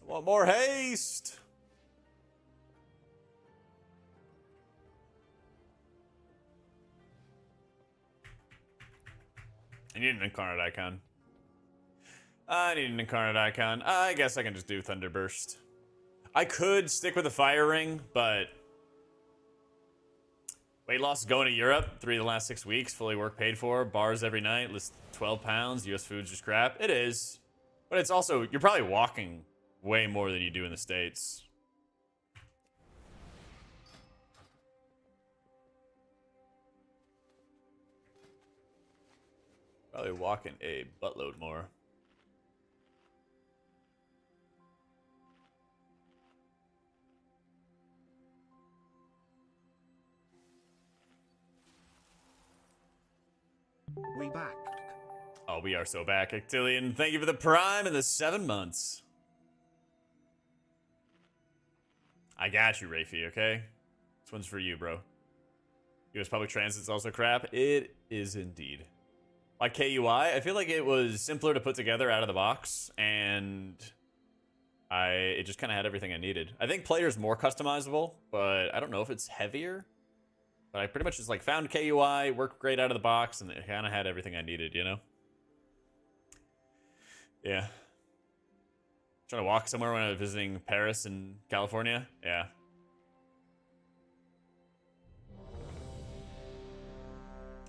Want more haste? I need an incarnate icon. I need an incarnate icon. I guess I can just do Thunderburst. I could stick with the Fire Ring, but weight loss is going to Europe 3 of the last 6 weeks, fully work paid for, bars every night, list 12 pounds, US food's just crap. It is. But it's also, you're probably walking way more than you do in the States. Probably walking a buttload more. We back. Oh, we are so back, Actilian. Thank you for the Prime and the 7 months. I got you, Rafi, okay? This one's for you, bro. US public transit's also crap. It is indeed. Like KUI, I feel like it was simpler to put together out of the box, and it just kind of had everything I needed. I think Player's more customizable, but I don't know if it's heavier. But I pretty much just like found KUI, worked great out of the box, and it kind of had everything I needed, you know? Yeah. Trying to walk somewhere when I was visiting Paris and California. Yeah.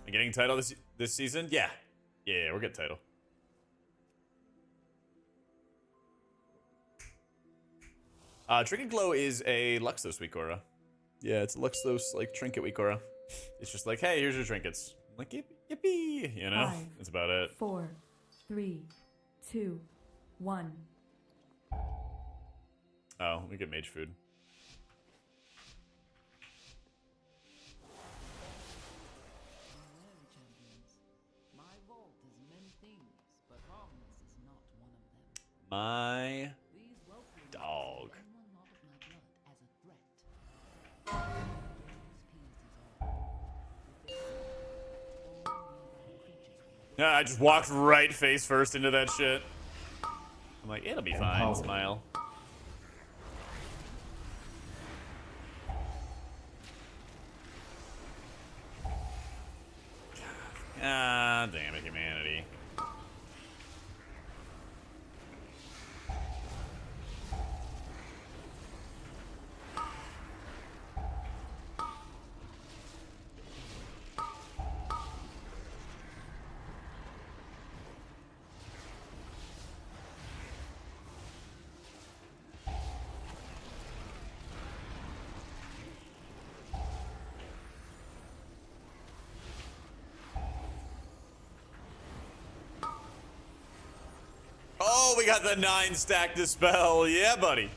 And getting title this season? Yeah. Yeah, we're getting title. Trinket Glow is a Luxos week aura. Yeah, it's a Luxos like trinket week aura. It's just like, hey, here's your trinkets. I'm like, yippee, you know? 5, That's about it. 4, 3, 2, 1. Oh, we get mage food. My dog. Yeah, I just walked right face first into that shit. I'm like, it'll be fine, smile. Ah, damn it, humanity. Oh, we got the 9-stack Dispel. Yeah, buddy.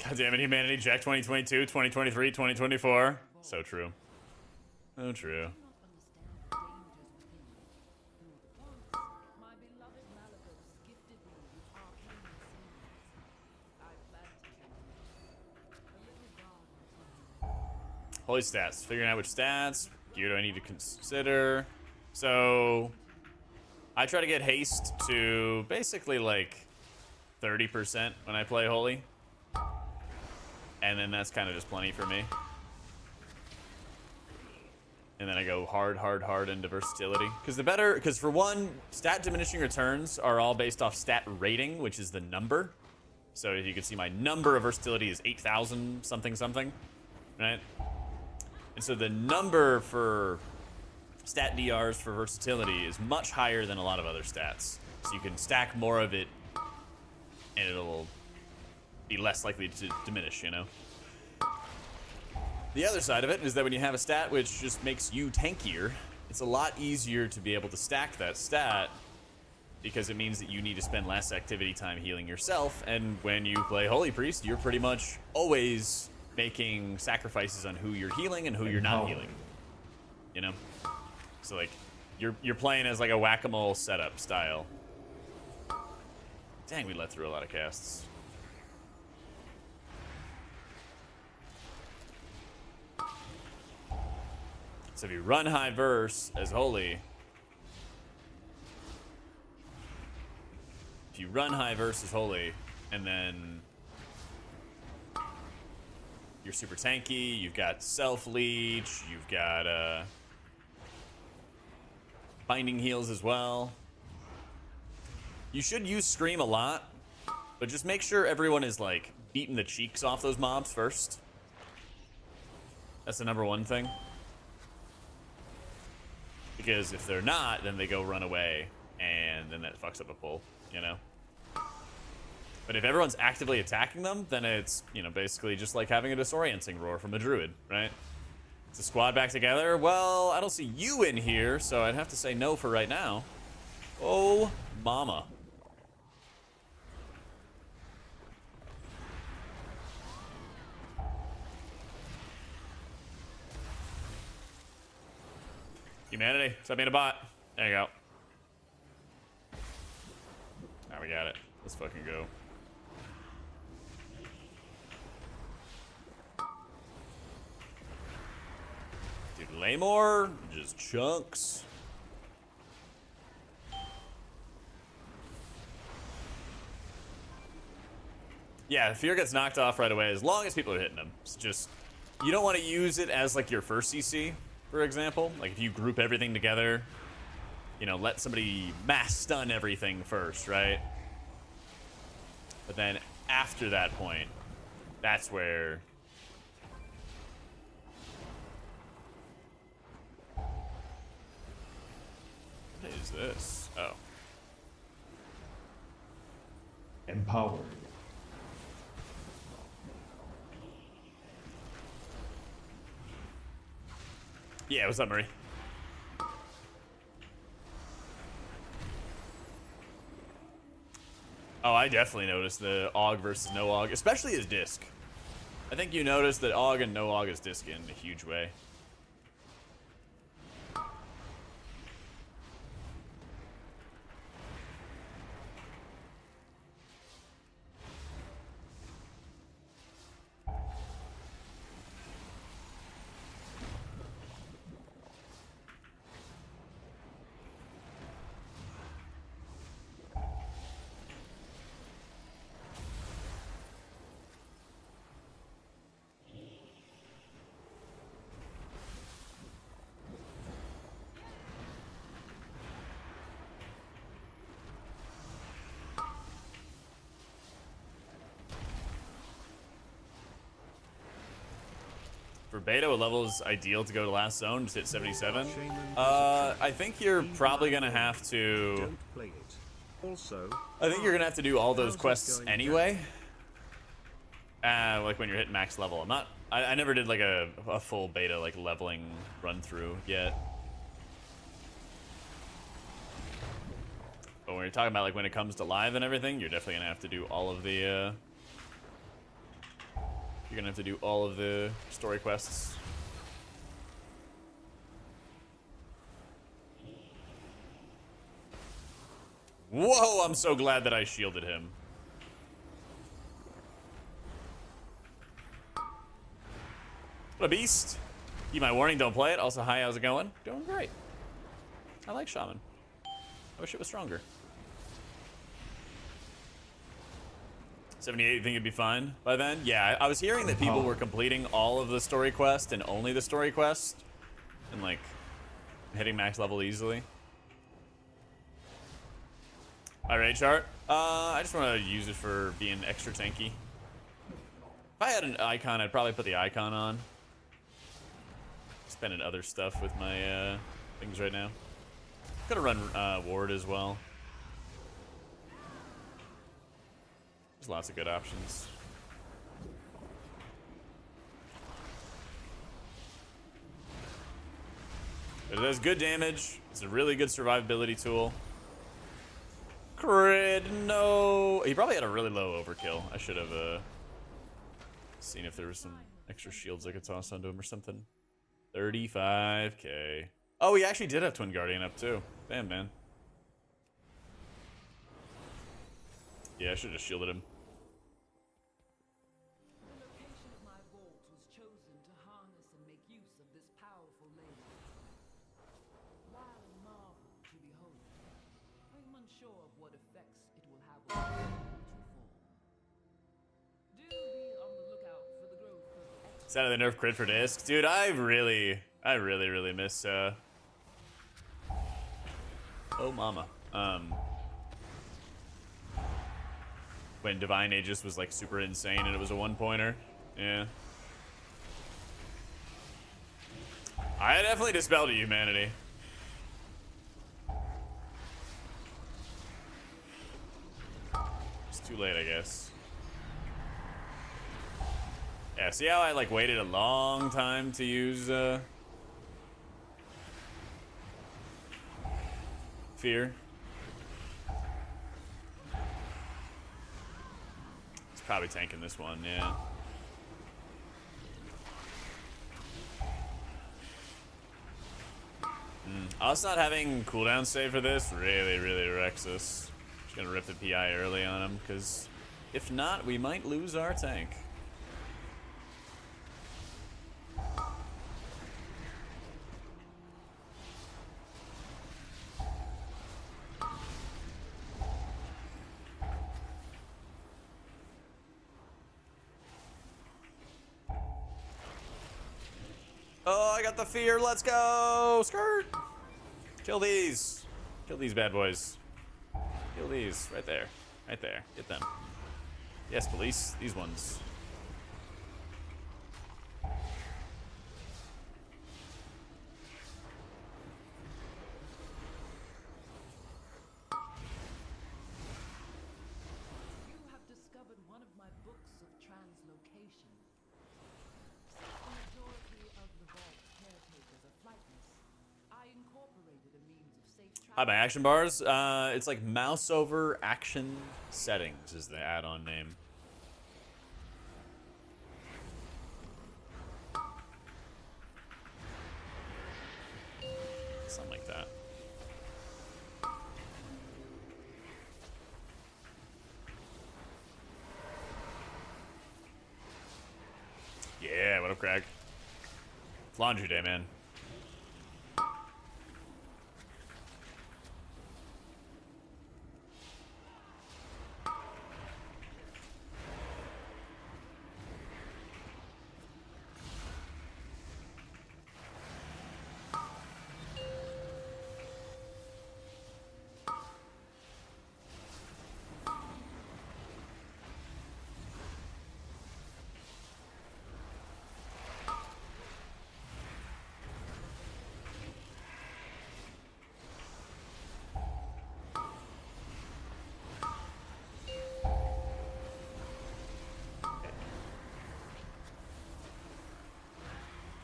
God damn it, humanity. Jack 2022, 2023, 2024. So true. So true. Holy stats. Figuring out which stats. Gear do I need to consider? So I try to get haste to basically like 30% when I play Holy. And then that's kind of just plenty for me. And then I go hard, hard, hard into versatility. Because for one, stat diminishing returns are all based off stat rating, which is the number. So as you can see, my number of versatility is 8,000 something something, right? And so the number for stat DRs for versatility is much higher than a lot of other stats. So you can stack more of it and it'll be less likely to diminish, you know? The other side of it is that when you have a stat which just makes you tankier, it's a lot easier to be able to stack that stat because it means that you need to spend less activity time healing yourself. And when you play Holy Priest, you're pretty much always making sacrifices on who you're healing and who you're not healing, you know? So like you're playing as like a whack-a-mole setup style. Dang, we let through a lot of casts. So if you run high verse as Holy, and then you're super tanky, you've got self-leech, you've got binding heals as well. You should use Scream a lot, but just make sure everyone is like beating the cheeks off those mobs first. That's the number one thing. Because if they're not, then they go run away, and then that fucks up a pull, you know? But if everyone's actively attacking them, then it's, you know, basically just like having a disorienting roar from a druid, right? Is the squad back together? Well, I don't see you in here, so I'd have to say no for right now. Oh, mama. Humanity, stop being a bot. There you go. Now we got it. Let's fucking go. Dude, Laymore, just chunks. Yeah, Fear gets knocked off right away as long as people are hitting him. It's just, you don't want to use it as like your first CC, for example. Like if you group everything together, you know, let somebody mass stun everything first, right? But then after that point, that's where... What is this? Oh. Empowered. Yeah, what's up, Murray? Oh, I definitely noticed the AUG versus no AUG, especially his disc. I think you noticed that AUG and no AUG is disc in a huge way. For beta, what level is ideal to go to last zone? Just hit 77? I think you're probably gonna have to... I think you're gonna have to do all those quests anyway. Like when you're hitting max level. I'm not... I never did like a full beta like leveling run through yet. But when you're talking about like when it comes to live and everything, you're definitely gonna have to do all of the You're gonna have to do all of the story quests. Whoa, I'm so glad that I shielded him. What a beast. Keep my warning, don't play it. Also, hi, how's it going? Doing great. I like Shaman. I wish it was stronger. 78, you think it'd be fine by then? Yeah, I was hearing that people were completing all of the story quest and only the story quest. And like, hitting max level easily. My raid chart? I just want to use it for being extra tanky. If I had an icon, I'd probably put the icon on. Spending other stuff with my things right now. Could have run ward as well. There's lots of good options. But it does good damage. It's a really good survivability tool. Crit, no. He probably had a really low overkill. I should have seen if there was some extra shields I could toss onto him or something. 35k. Oh, he actually did have Twin Guardian up too. Damn, man. Yeah, I should have just shielded him. The location of my vault was chosen to harness and make use of this powerful laser. While a marvel to behold, I'm unsure of what effects it will have on the form. Do be on the lookout for the growth of Is that the nerf crit for disc? Dude, I really miss oh mama. When Divine Aegis was like super insane and it was a one-pointer. Yeah. I definitely dispelled humanity. It's too late, I guess. Yeah, see how I like waited a long time to use fear? It's probably tanking this one, yeah. Us not having cooldown save for this really wrecks us. Just gonna rip the PI early on him, because if not, we might lose our tank. Oh, I got the fear. Let's go. Skirt. Kill these. Kill these bad boys. Kill these. Right there. Right there. Get them. Yes, police. These ones. You have discovered one of my books of translocation. The majority of the vault caretakers are flightless. I incorporated a means of safe Hi, travel. my action bars. It's like mouse over action settings is the add-on name. Something like that. Yeah, what up, Craig? It's laundry day, man.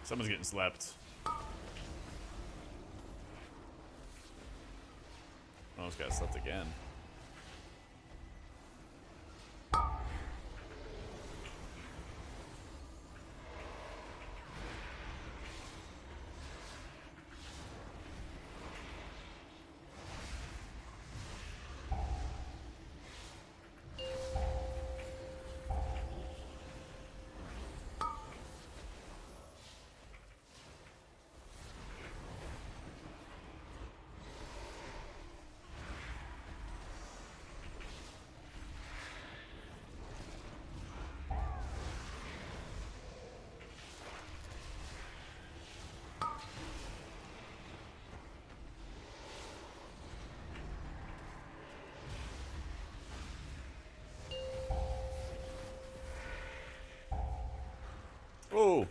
Someone's getting slept. Almost got slept again. Oh,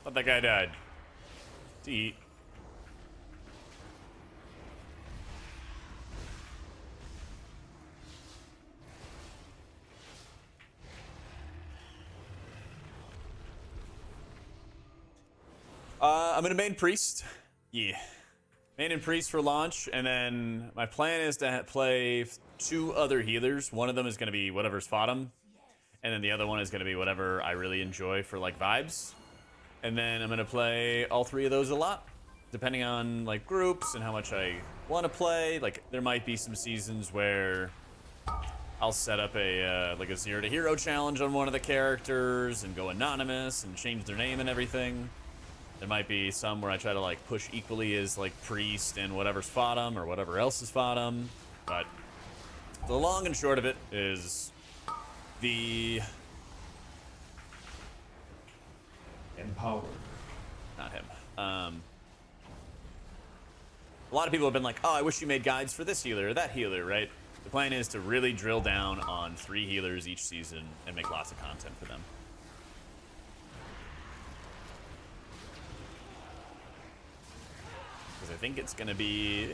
thought that guy died. To eat. I'm gonna main priest. Yeah. Main and priest for launch, and then my plan is to play 2 other healers. One of them is gonna be whatever's fought him, and then the other one is gonna be whatever I really enjoy for like vibes. And then I'm gonna play all 3 of those a lot, depending on like groups and how much I want to play. Like there might be some seasons where I'll set up a like a 0 to hero challenge on one of the characters and go anonymous and change their name and everything. There might be some where I try to like push equally as like priest and whatever's fought him or whatever else is fought him. But the long and short of it is the Empowered. not him. A lot of people have been like, oh, I wish you made guides for this healer or that healer, right? The plan is to really drill down on 3 healers each season and make lots of content for them. Because I think it's going to be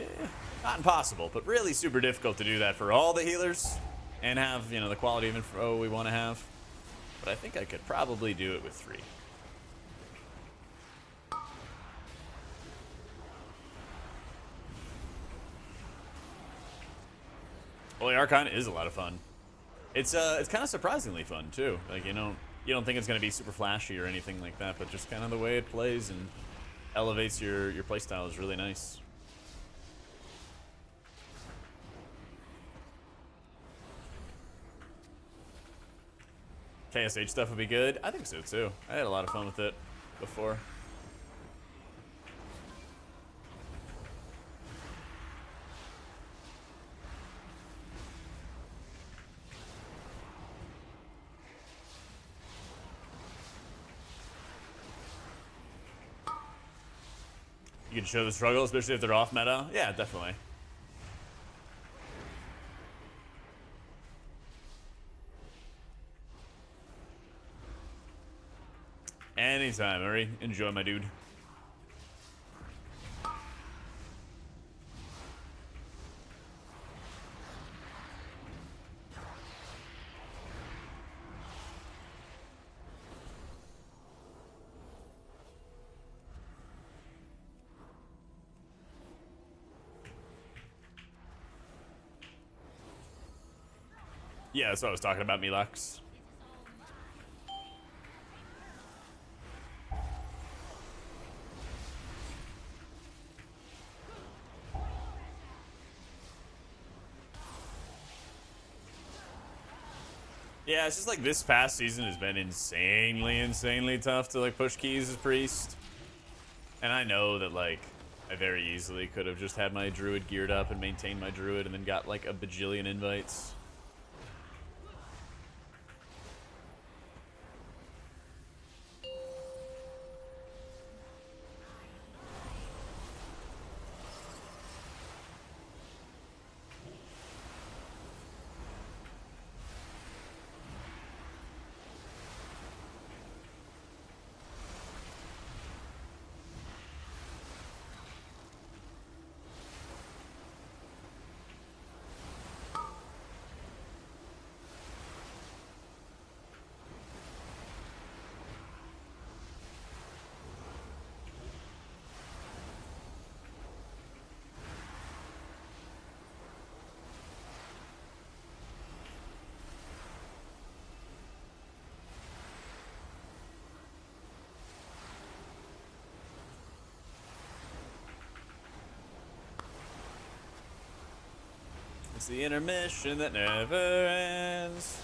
not impossible, but really super difficult to do that for all the healers and have, you know, the quality of info we want to have. But I think I could probably do it with 3. Holy Archon is a lot of fun. It's kind of surprisingly fun too. Like you don't think it's gonna be super flashy or anything like that, but just kind of the way it plays and elevates your playstyle is really nice. KSH stuff would be good. I think so too. I had a lot of fun with it before. You can show the struggle, especially if they're off meta. Yeah, definitely. Anytime, Murray. Enjoy, my dude. Yeah, that's what I was talking about, Milax. Yeah, it's just like this past season has been insanely tough to like push keys as priest. And I know that like I very easily could have just had my druid geared up and maintained my druid and then got like a bajillion invites. It's the intermission that never ends.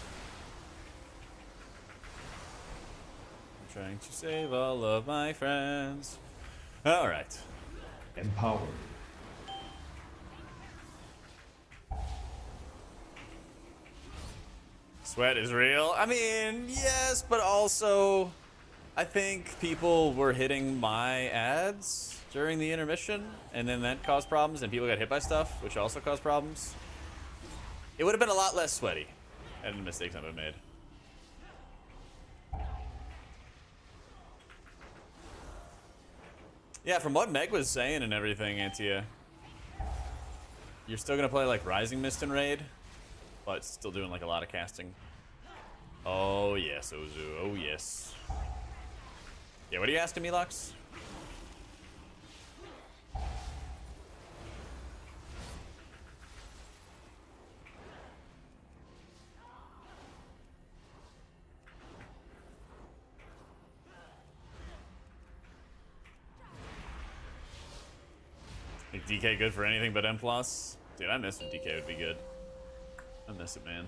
I'm trying to save all of my friends. All right. Empowered. Sweat is real. I mean, yes, but also I think people were hitting my ads during the intermission, and then that caused problems, and people got hit by stuff, which also caused problems. It would have been a lot less sweaty, and the mistakes I've made. Yeah, from what Meg was saying and everything, Antia, you're still gonna play like Rising Mist and Raid, but still doing like a lot of casting. Oh yes, Ozu. Oh yes. Yeah, what are you asking me, Lux? Think DK good for anything but M+? Dude, I miss when DK would be good. I miss it, man.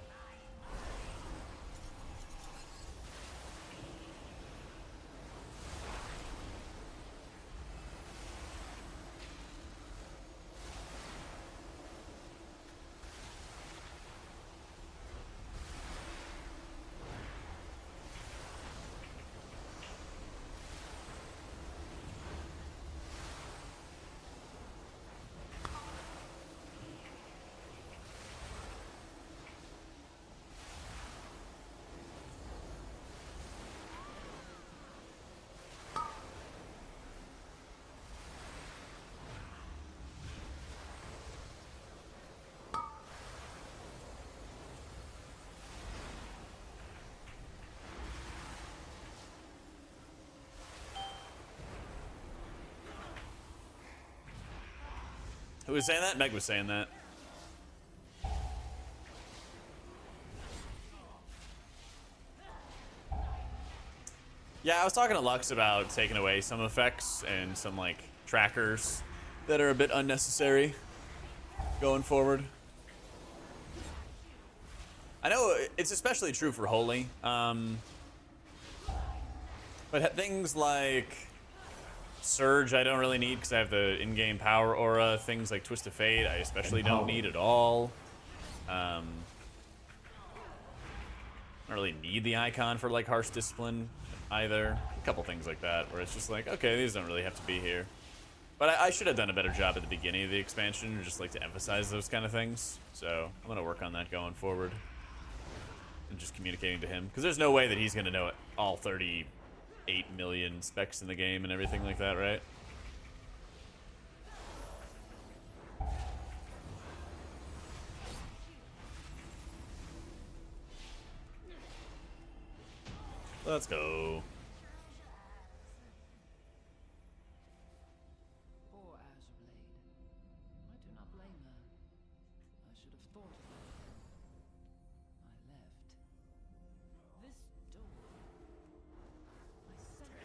Who was saying that? Meg was saying that. Yeah, I was talking to Lux about taking away some effects and some like trackers that are a bit unnecessary going forward. I know it's especially true for Holy, but things like Surge I don't really need because I have the in-game power aura. Things like Twist of Fate I especially don't need at all. I don't really need the icon for like Harsh Discipline either. A couple things like that where it's just like, okay, these don't really have to be here. But I should have done a better job at the beginning of the expansion, just like to emphasize those kind of things. So I'm gonna work on that going forward and just communicating to him, because there's no way that he's gonna know all 38 million specs in the game and everything like that, right? Let's go. Poor Azurblade. I do not blame her. I should have thought of that. I left. This door. I sent this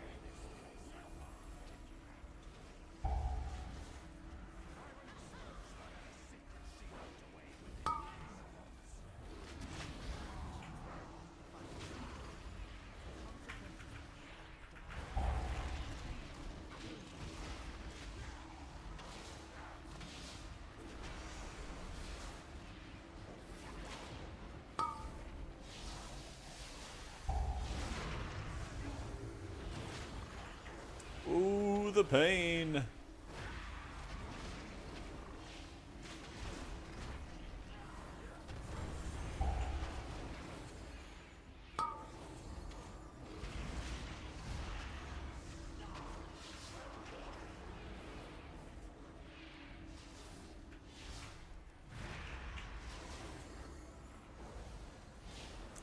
Ooh, the pain.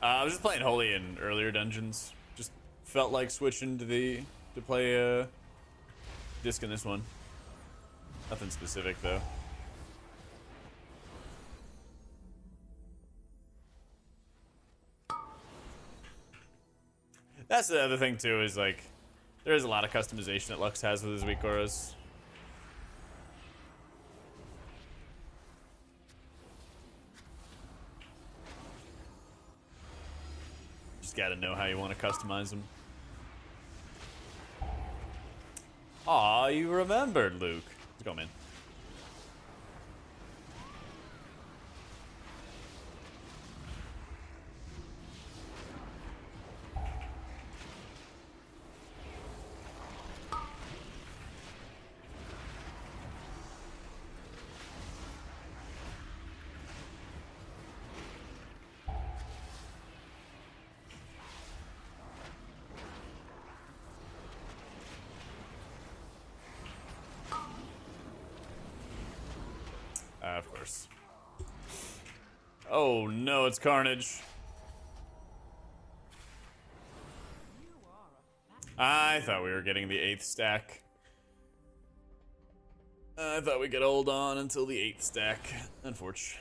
I was just playing Holy in earlier dungeons. Just felt like switching to play disc in this one. Nothing specific though. That's the other thing too, is like there is a lot of customization that Lux has with his weak auras. Just gotta know how you want to customize them. Aw, you remembered, Luke. Let's go, man. of course. Oh no, it's Carnage. I thought we were getting the 8th stack. I thought we could hold on until the 8th stack. Unfortunately.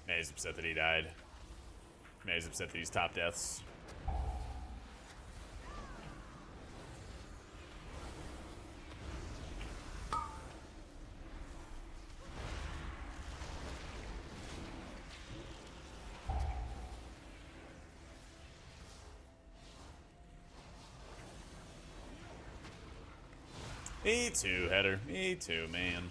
May's upset that he died. May's upset that he's top deaths. Me too, Header. Me too, man.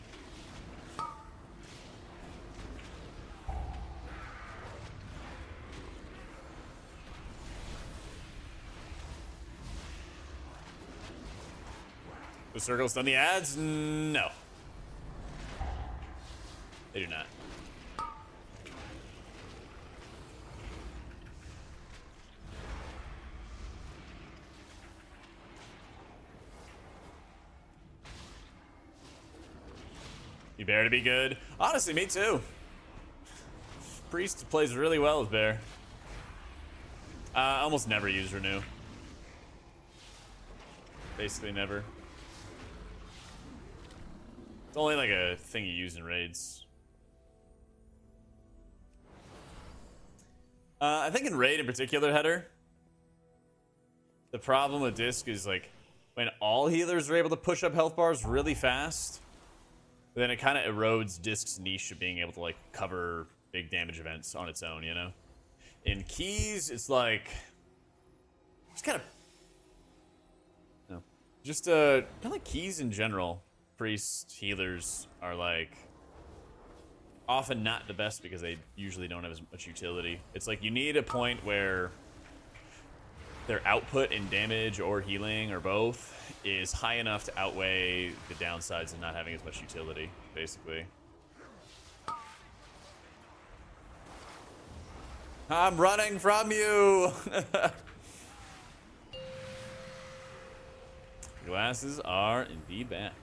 The circles done the ads? No. They do not. You Bear to be good? Honestly, me too. Priest plays really well with Bear. Almost never use Renew. Basically never. It's only like a thing you use in raids. I think in raid in particular, Header, the problem with disc is like when all healers are able to push up health bars really fast, then it kind of erodes disc's niche of being able to like cover big damage events on its own, you know? In keys, it's like just kind of kind of like keys in general. Priest healers are like often not the best because they usually don't have as much utility. It's like you need a point where their output in damage or healing or both is high enough to outweigh the downsides of not having as much utility, basically. I'm running from you! Glasses are indeed back.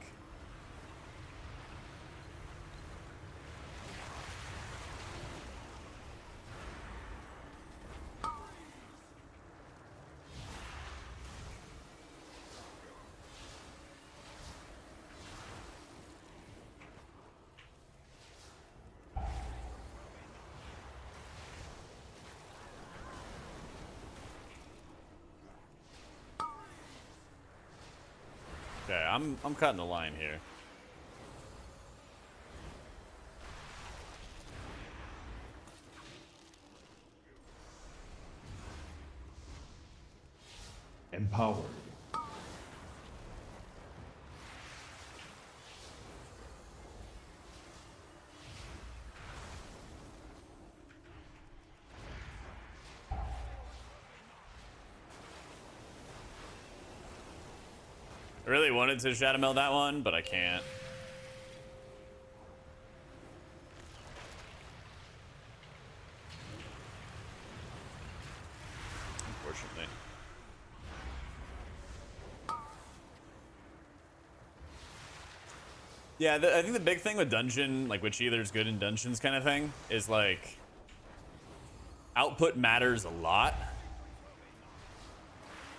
Okay, I'm cutting the line here. Empowered. I really wanted to Shadow Meld that one, but I can't. Unfortunately. Yeah, I think the big thing with dungeon, like which either is good in dungeons kind of thing, is like output matters a lot,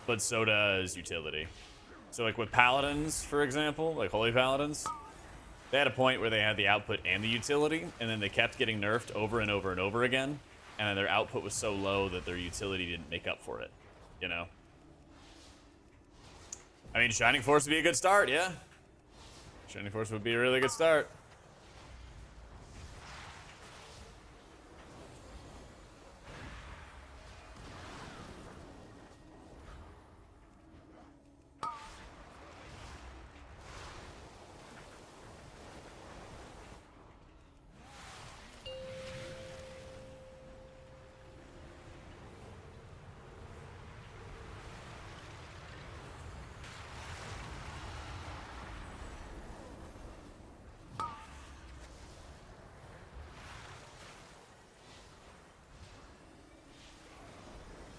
but so does utility. So like with paladins, for example, like holy paladins, they had a point where they had the output and the utility, and then they kept getting nerfed over and over and over again, and then their output was so low that their utility didn't make up for it, you know? I mean, Shining Force would be a good start, yeah? Shining Force would be a really good start.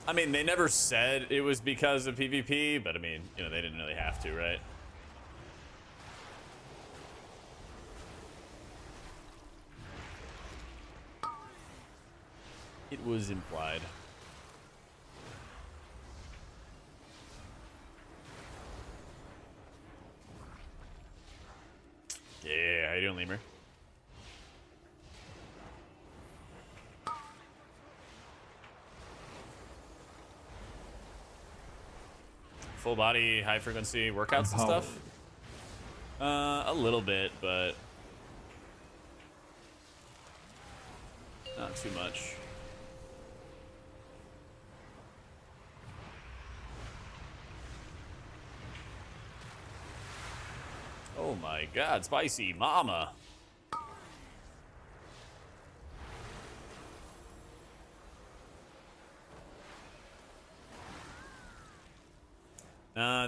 I mean, they never said it was because of PvP, but I mean, you know, they didn't really have to, right? It was implied. Yeah, how you doing, Lemur? Full body, high frequency workouts and stuff? A little bit, but not too much. Oh my god, spicy mama.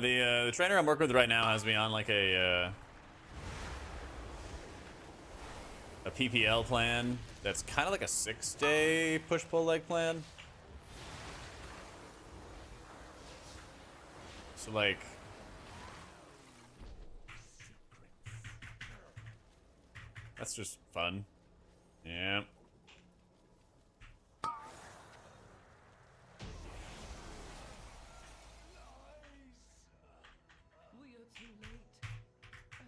The trainer I'm working with right now has me on like a PPL plan that's kind of like a 6-day push-pull leg plan. So like, that's just fun. Yeah. We are too late. Oh.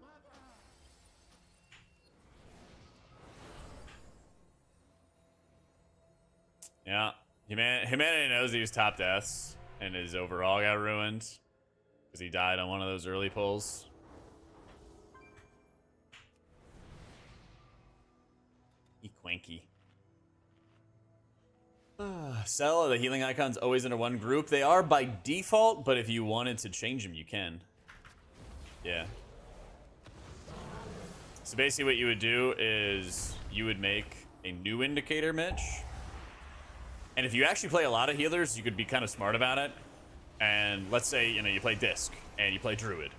Oh no. Yeah. Humanity knows he was top deaths, and his overall got ruined because he died on one of those early pulls. Equanky. Sell the healing icons always under one group. They are by default, but if you wanted to change them, you can. Yeah. So basically what you would do is you would make a new indicator, Mitch. And if you actually play a lot of healers, you could be kind of smart about it. And let's say, you know, you play Disc and you play Druid.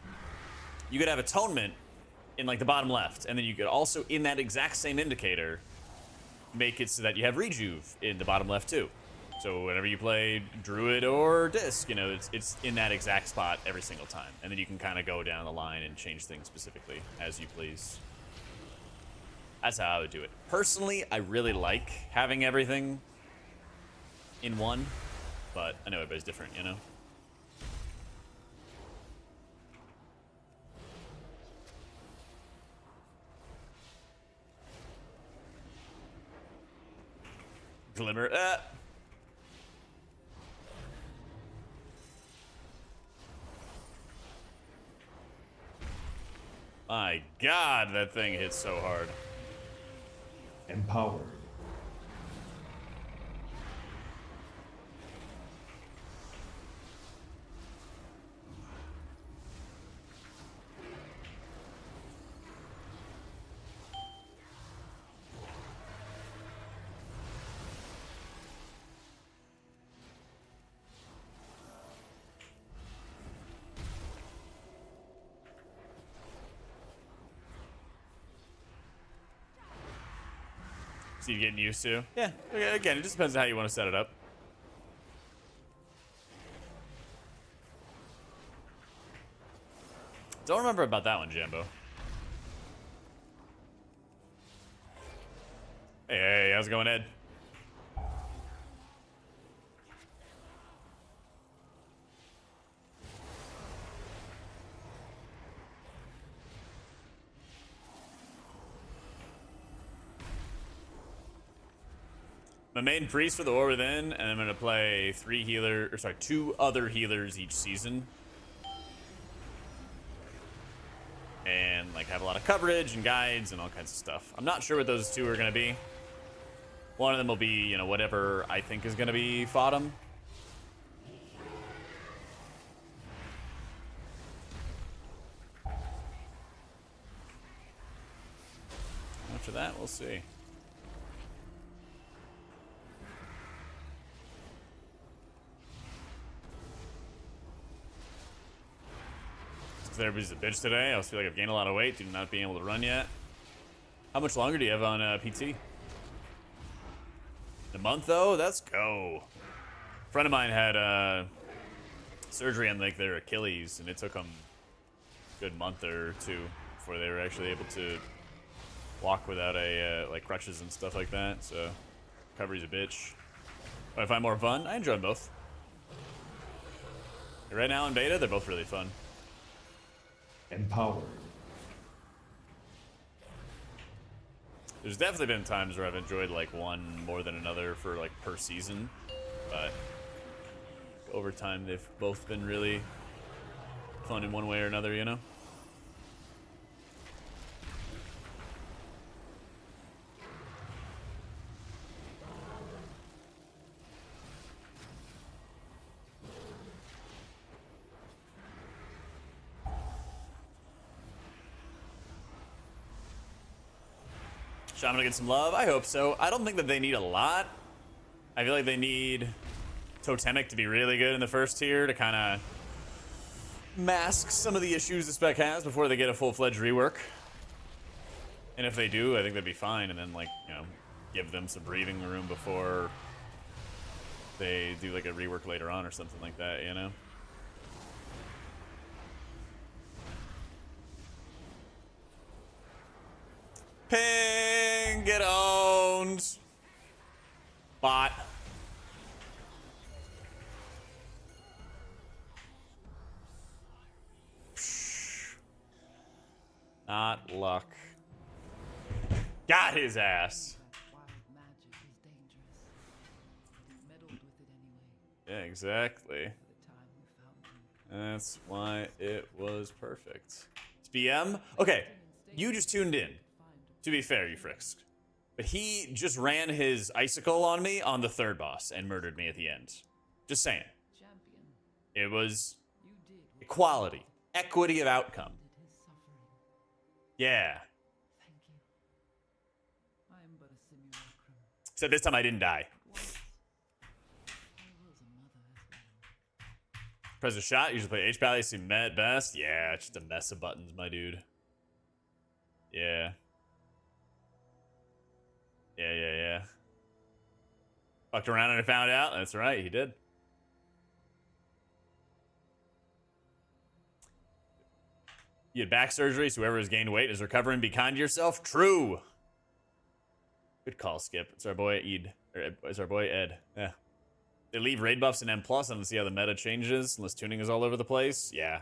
You could have Atonement in like the bottom left. And then you could also, in that exact same indicator, make it so that you have Rejuve in the bottom left too. So whenever you play Druid or Disc, you know, it's in that exact spot every single time. And then you can kind of go down the line and change things specifically as you please. That's how I would do it. Personally, I really like having everything in one, but I know everybody's different, you know? Glimmer. My god, that thing hits so hard. Empowered. So you're getting used to? Yeah, again, it just depends on how you want to set it up. Don't remember about that one, Jambo. Hey, how's it going, Ed? My main priest for the War Within, and I'm gonna play 2 other healers each season. And like have a lot of coverage and guides and all kinds of stuff. I'm not sure what those 2 are gonna be. One of them will be, you know, whatever I think is gonna be Fodom. After that, we'll see. Everybody's a bitch today. I feel like I've gained a lot of weight due to not being able to run yet. How much longer do you have on PT? In a month though, let's go. A friend of mine had surgery on like their Achilles, and it took them a good month or two before they were actually able to walk without a like crutches and stuff like that. So recovery's a bitch. But I find more fun. I enjoy them both. Right now in beta, they're both really fun. Empower. There's definitely been times where I've enjoyed like one more than another for like per season, but over time they've both been really fun in one way or another, you know? Shaman will get some love? I hope so. I don't think that they need a lot. I feel like they need Totemic to be really good in the first tier to kind of mask some of the issues the spec has before they get a full-fledged rework. And if they do, I think they'd be fine. And then, like, you know, give them some breathing room before they do, like, a rework later on or something like that, you know? Ping! Get owned! Bot. Not luck. Got his ass. Wild magic is dangerous. He meddled with it anyway. Yeah, exactly. For the time we found him. That's why it was perfect. It's BM? Okay, you just tuned in. To be fair, you frisked. But he just ran his icicle on me on the third boss and murdered me at the end. Just saying. Champion, It was you did what equality, equity of outcome. ended his suffering. Yeah. Thank you. I am but a simulacrum. Except this time I didn't die. Once, I was a mother as well. Press a shot, usually play H-Pally, see met best. Yeah, it's just a mess of buttons, my dude. Yeah. Yeah. Fucked around and I found out. That's right, he did. You had back surgery, so whoever has gained weight is recovering. Be kind to yourself. True. Good call, Skip. It's our boy Ed. Or it's our boy Ed. Yeah. They leave raid buffs in M+, and see how the meta changes, unless tuning is all over the place. Yeah.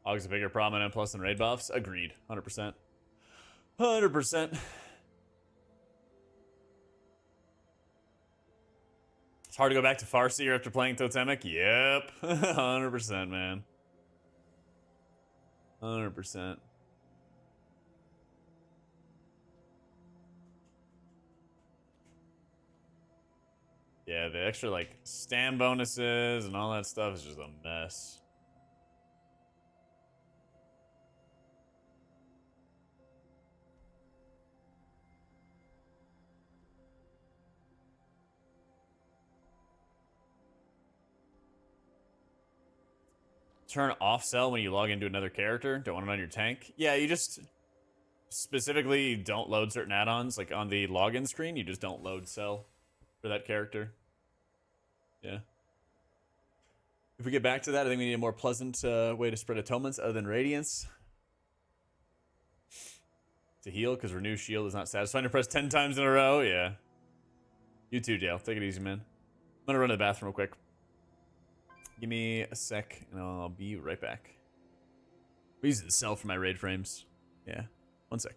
Aug's a bigger problem in M+ than raid buffs. Agreed. 100%. 100%. It's hard to go back to Farseer after playing Totemic. Yep. 100%, man. 100%. Yeah, the extra, like, stand bonuses and all that stuff is just a mess. Turn off cell when you log into another character. Don't want it on your tank. Yeah, you just specifically don't load certain add-ons. Like on the login screen, you just don't load cell for that character. Yeah. If we get back to that, I think we need a more pleasant way to spread atonements other than radiance. To heal, because renew shield is not satisfying to press 10 times in a row. Yeah. You too, Dale. Take it easy, man. I'm gonna run to the bathroom real quick. Give me a sec, and I'll be right back. I'm using the cell for my raid frames. Yeah, 1 sec.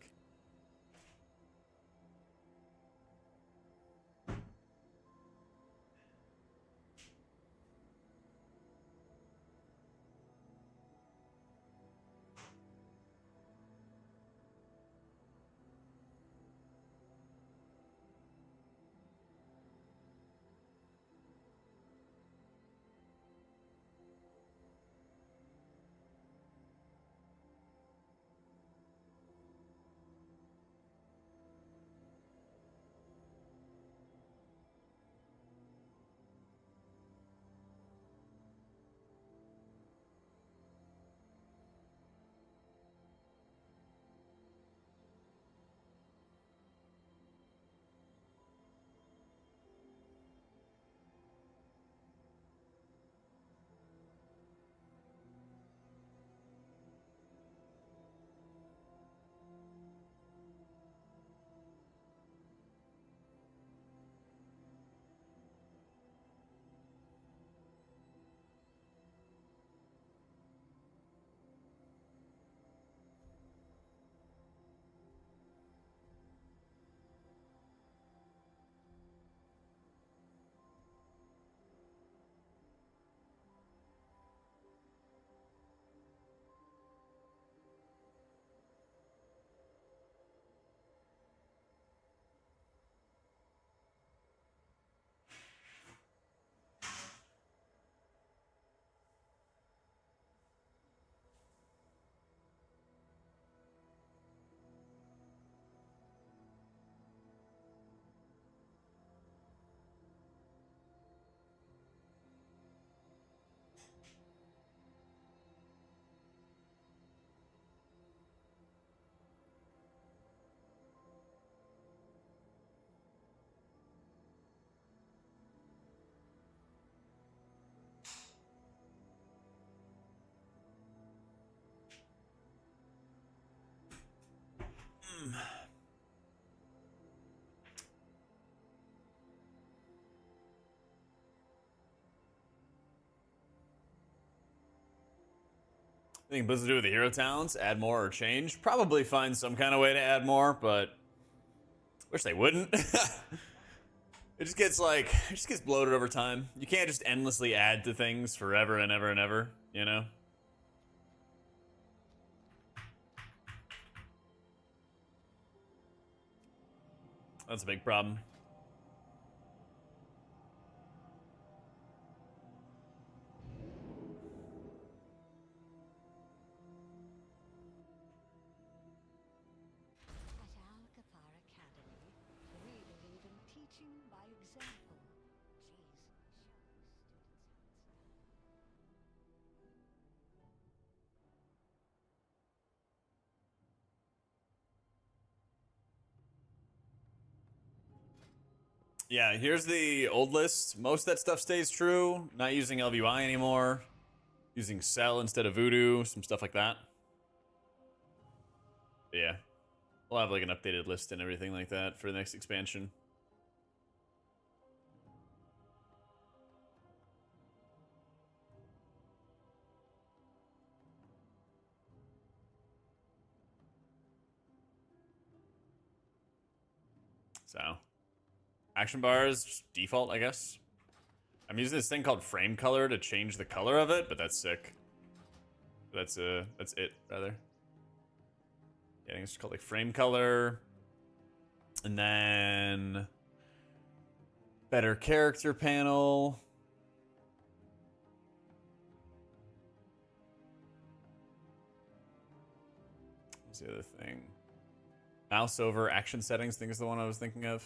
I think Blizzard do with the hero talents, add more or change. Probably find some kind of way to add more, but wish they wouldn't. It just gets bloated over time. You can't just endlessly add to things forever and ever and ever, you know? That's a big problem. Yeah, here's the old list. Most of that stuff stays true. Not using LVY anymore. Using Cell instead of Voodoo. Some stuff like that. But yeah. We'll have like an updated list and everything like that for the next expansion. So. Action bars, just default, I guess. I'm using this thing called frame color to change the color of it, but that's sick. That's it, rather. Yeah, I think it's called like frame color. And then better character panel. What's the other thing? Mouse over action settings, I think is the one I was thinking of.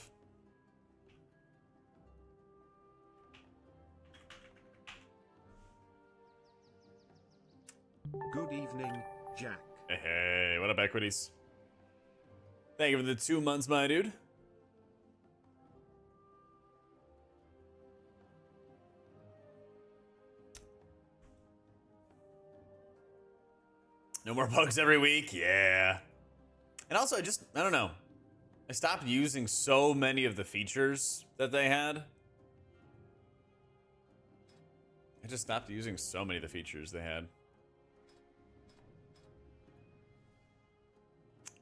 Good evening, Jack. Hey, what up, equities? Thank you for the 2 months, my dude. No more bugs every week, yeah. And also, I don't know. I stopped using so many of the features that they had. I just stopped using so many of the features they had.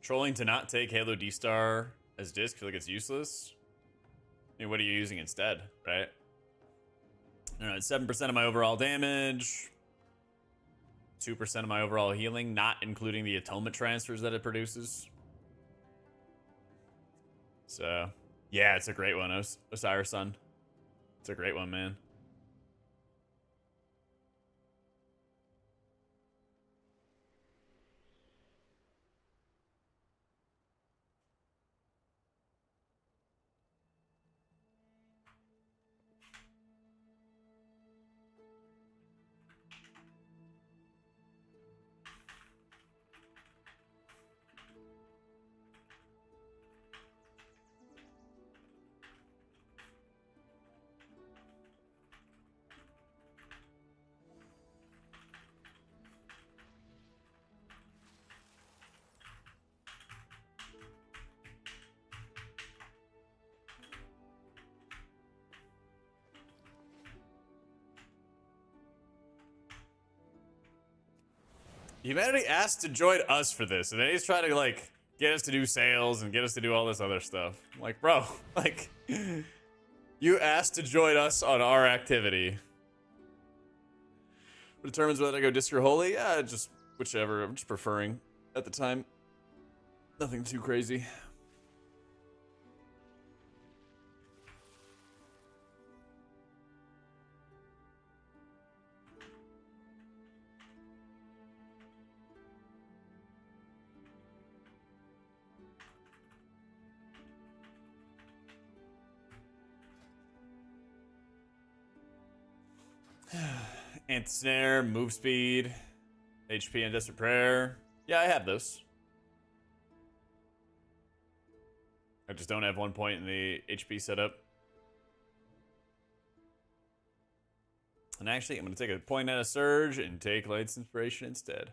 Trolling to not take Halo D-Star as disc, feel like it's useless. I mean, what are you using instead, right? Alright, 7% of my overall damage. 2% of my overall healing, not including the atonement transfers that it produces. So, yeah, it's a great one, Osiris Sun. It's a great one, man. Humanity asked to join us for this, and then he's trying to, like, get us to do sales and get us to do all this other stuff. I'm like, bro, like, you asked to join us on our activity. What determines whether I go disc or holy? Yeah, just whichever. I'm just preferring at the time. Nothing too crazy. Anti-snare, move speed, HP, and desperate prayer. Yeah, I have those. I just don't have 1 point in the HP setup. And actually, I'm going to take a point out of Surge and take Light's Inspiration instead.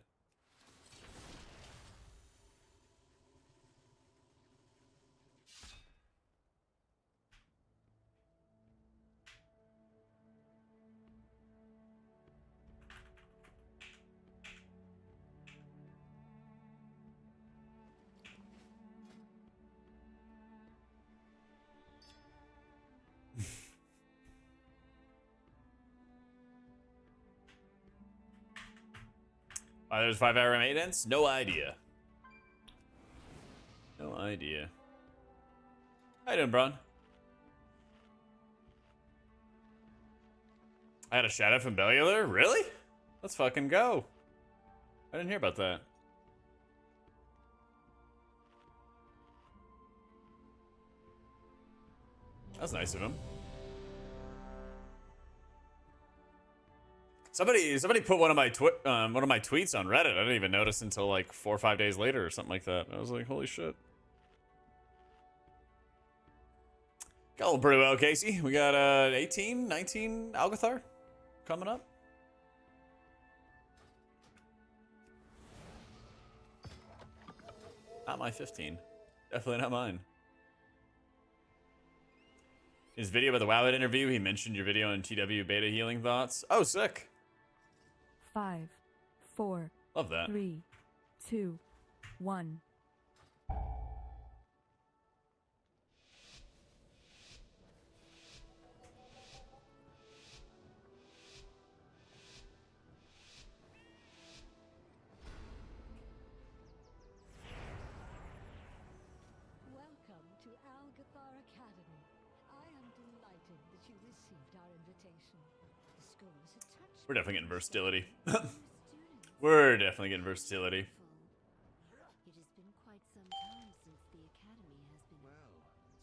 Why there's 5-hour maintenance? No idea. No idea. How you doing, Bron? I had a shadow from Bellular? Really? Let's fucking go. I didn't hear about that. That's nice of him. Somebody put one of my tweets on Reddit. I didn't even notice until like 4 or 5 days later or something like that. I was like, holy shit. Got a little pretty well, Casey. We got 18, 19 Algathar coming up. Not my 15. Definitely not mine. His video about the WoW interview, he mentioned your video on TW beta healing thoughts. Oh, sick. 5, 4, Love that. 3, 2, 1. Welcome to Algathar Academy. I am delighted that you received our invitation. The school is a touch. We're definitely getting versatility. Students. We're definitely getting versatility. It has been quite some time since the academy has been. Well,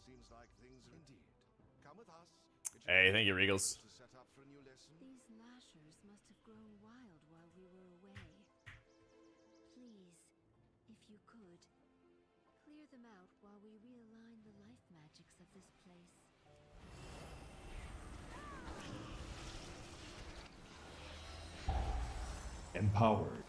seems like things are indeed. Come with us. Hey, thank you, Regals. To set up for a new lesson. These lashers must have grown wild while we were away. Please, if you could, clear them out while we realign the life magics of this place. Empowered.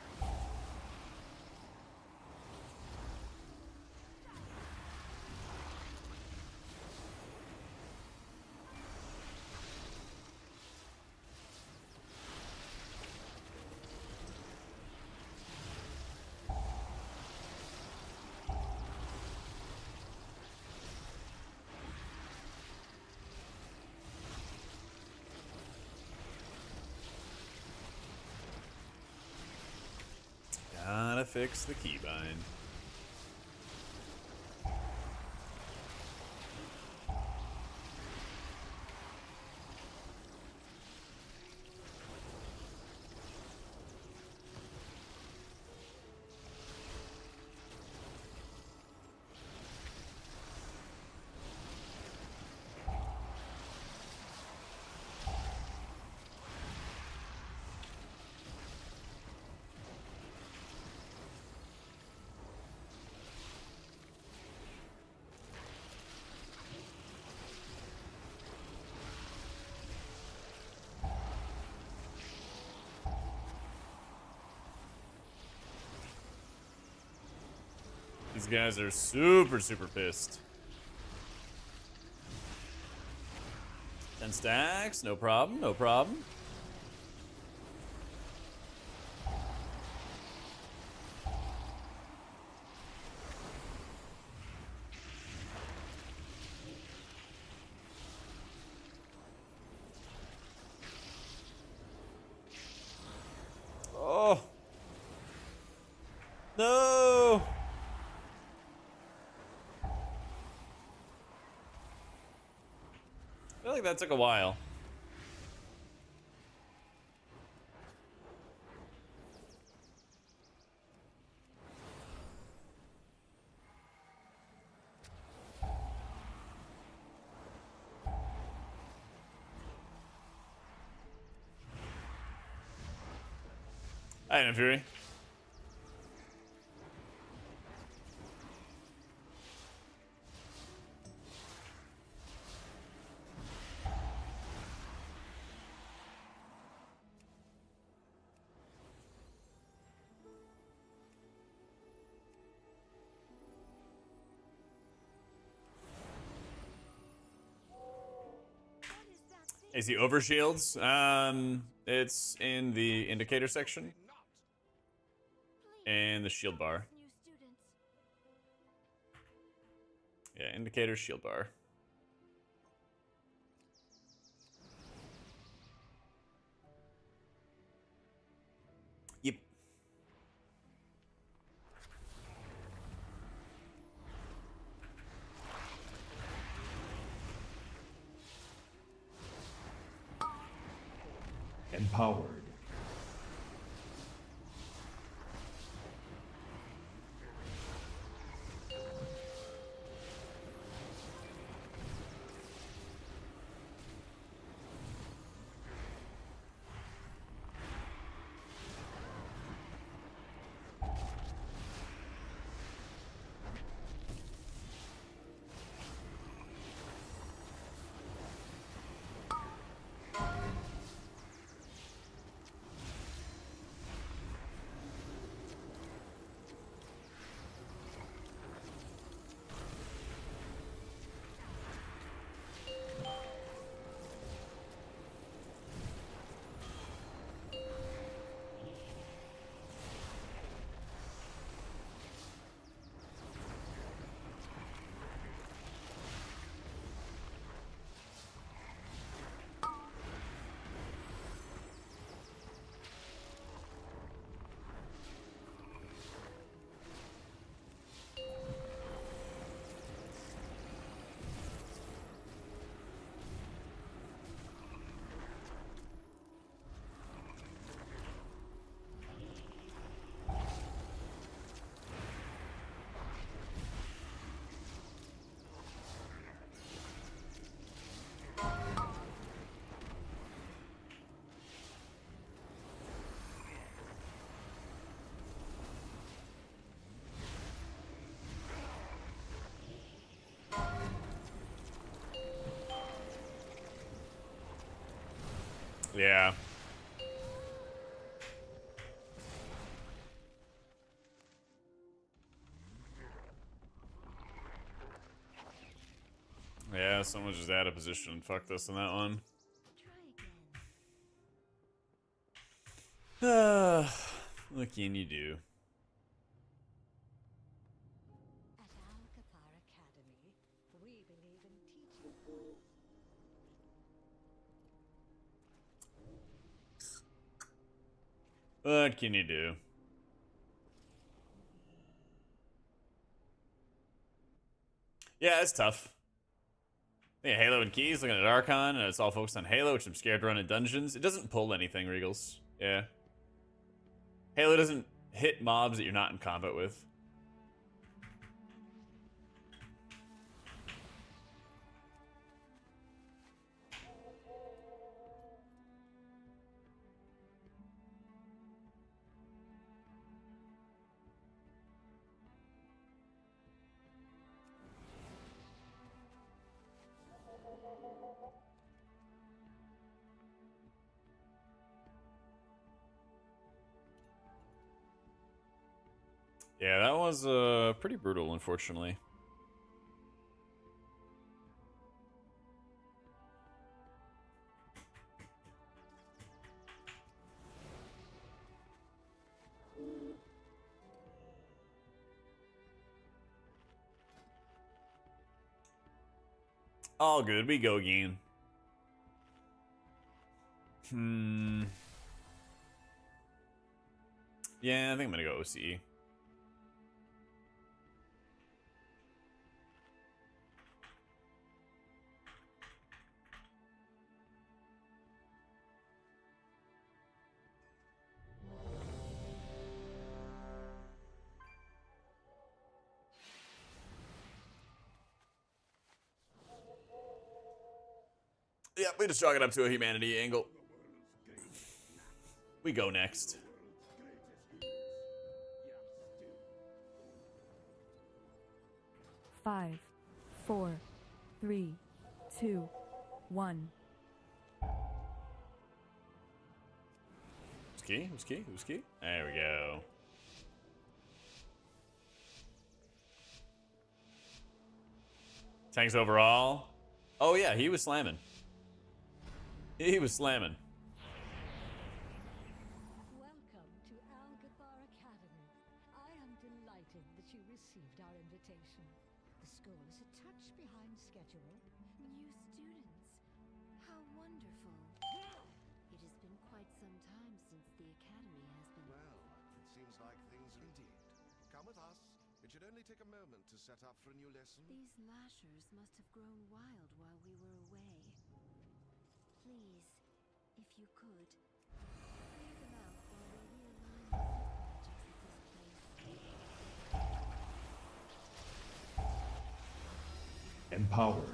Gotta fix the keybind. These guys are super, super pissed. 10 stacks, no problem, no problem. Oh. No. I feel like that took a while. I know, Fury. Is he overshields? It's in the indicator section and the shield bar. New students. Yeah, indicator, shield bar. Yep. Empowered. Yeah. Yeah, someone just out of position. Fuck this on that one. Try again. What can you do? At Alcathar Academy, we believe in teaching. What can you do? Yeah, it's tough. Yeah, Halo and Keys, looking at Archon, and it's all focused on Halo, which I'm scared to run in dungeons. It doesn't pull anything, Regals. Yeah. Halo doesn't hit mobs that you're not in combat with. Yeah, that was pretty brutal, unfortunately. All good, we go again. Yeah, I think I'm gonna go OCE. Yeah, we just chalk it up to a humanity angle. We go next. Five, 4, 3, 2, 1. Who's key? Who's key? Who's key? There we go. Tanks overall. Oh yeah, he was slamming. He was slamming. Welcome to Alcathar Academy. I am delighted that you received our invitation. The school is a touch behind schedule. New students. How wonderful. It has been quite some time since the academy has been... Well, it seems like things indeed. Come with us. It should only take a moment to set up for a new lesson. These lashers must have grown wild while we were away. Please, if if you could, clear them out while we realign the life magics of this place. Empowered.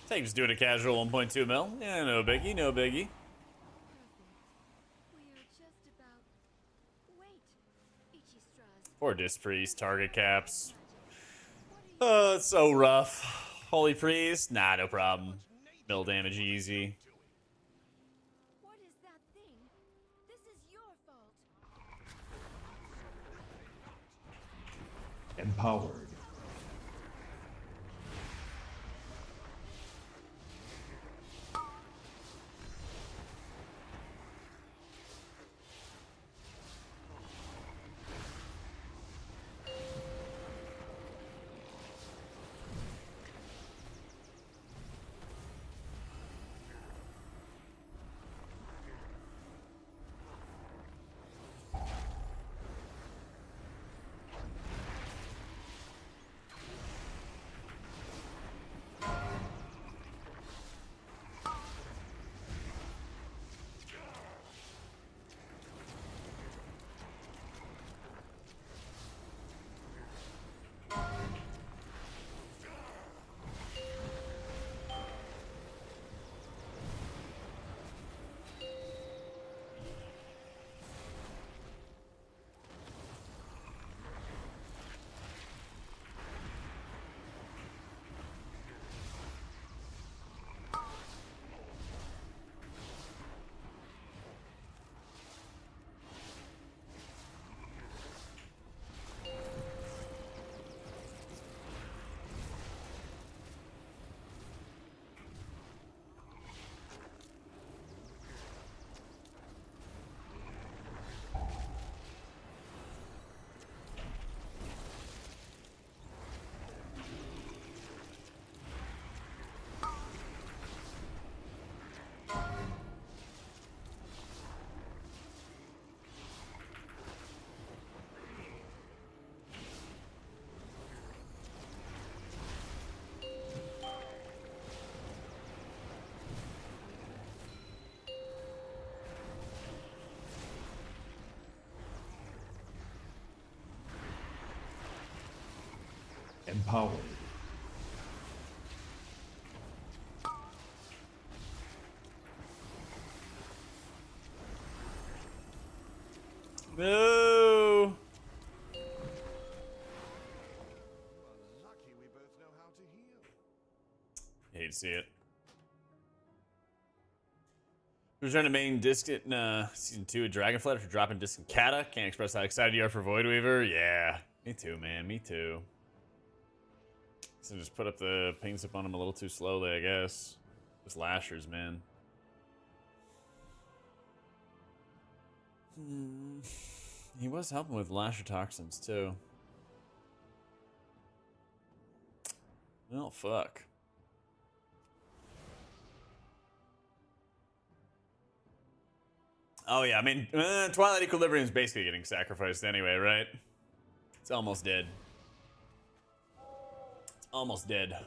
I think just doing a casual 1.2 mil. Yeah, no biggie, no biggie. Perfect. We are just about... Wait! Ichistra's... Poor Disc Priest, target caps. What are you... Oh, it's so rough. Holy Priest? Nah, no problem. Mill damage easy. What is that thing? This is your fault. Empowered. Empowered. No. Lucky we both know how to heal. Hate to see it. Return to main disc in season 2 of Dragonflight after dropping disc in Kata. Can't express how excited you are for Voidweaver. Yeah, me too, man. Me too. So just put up the paint up on him a little too slowly, I guess. Just lashers, man. He was helping with lasher toxins too. Well, fuck. Oh yeah, I mean, Twilight Equilibrium is basically getting sacrificed anyway, right? It's almost dead. It's almost dead. At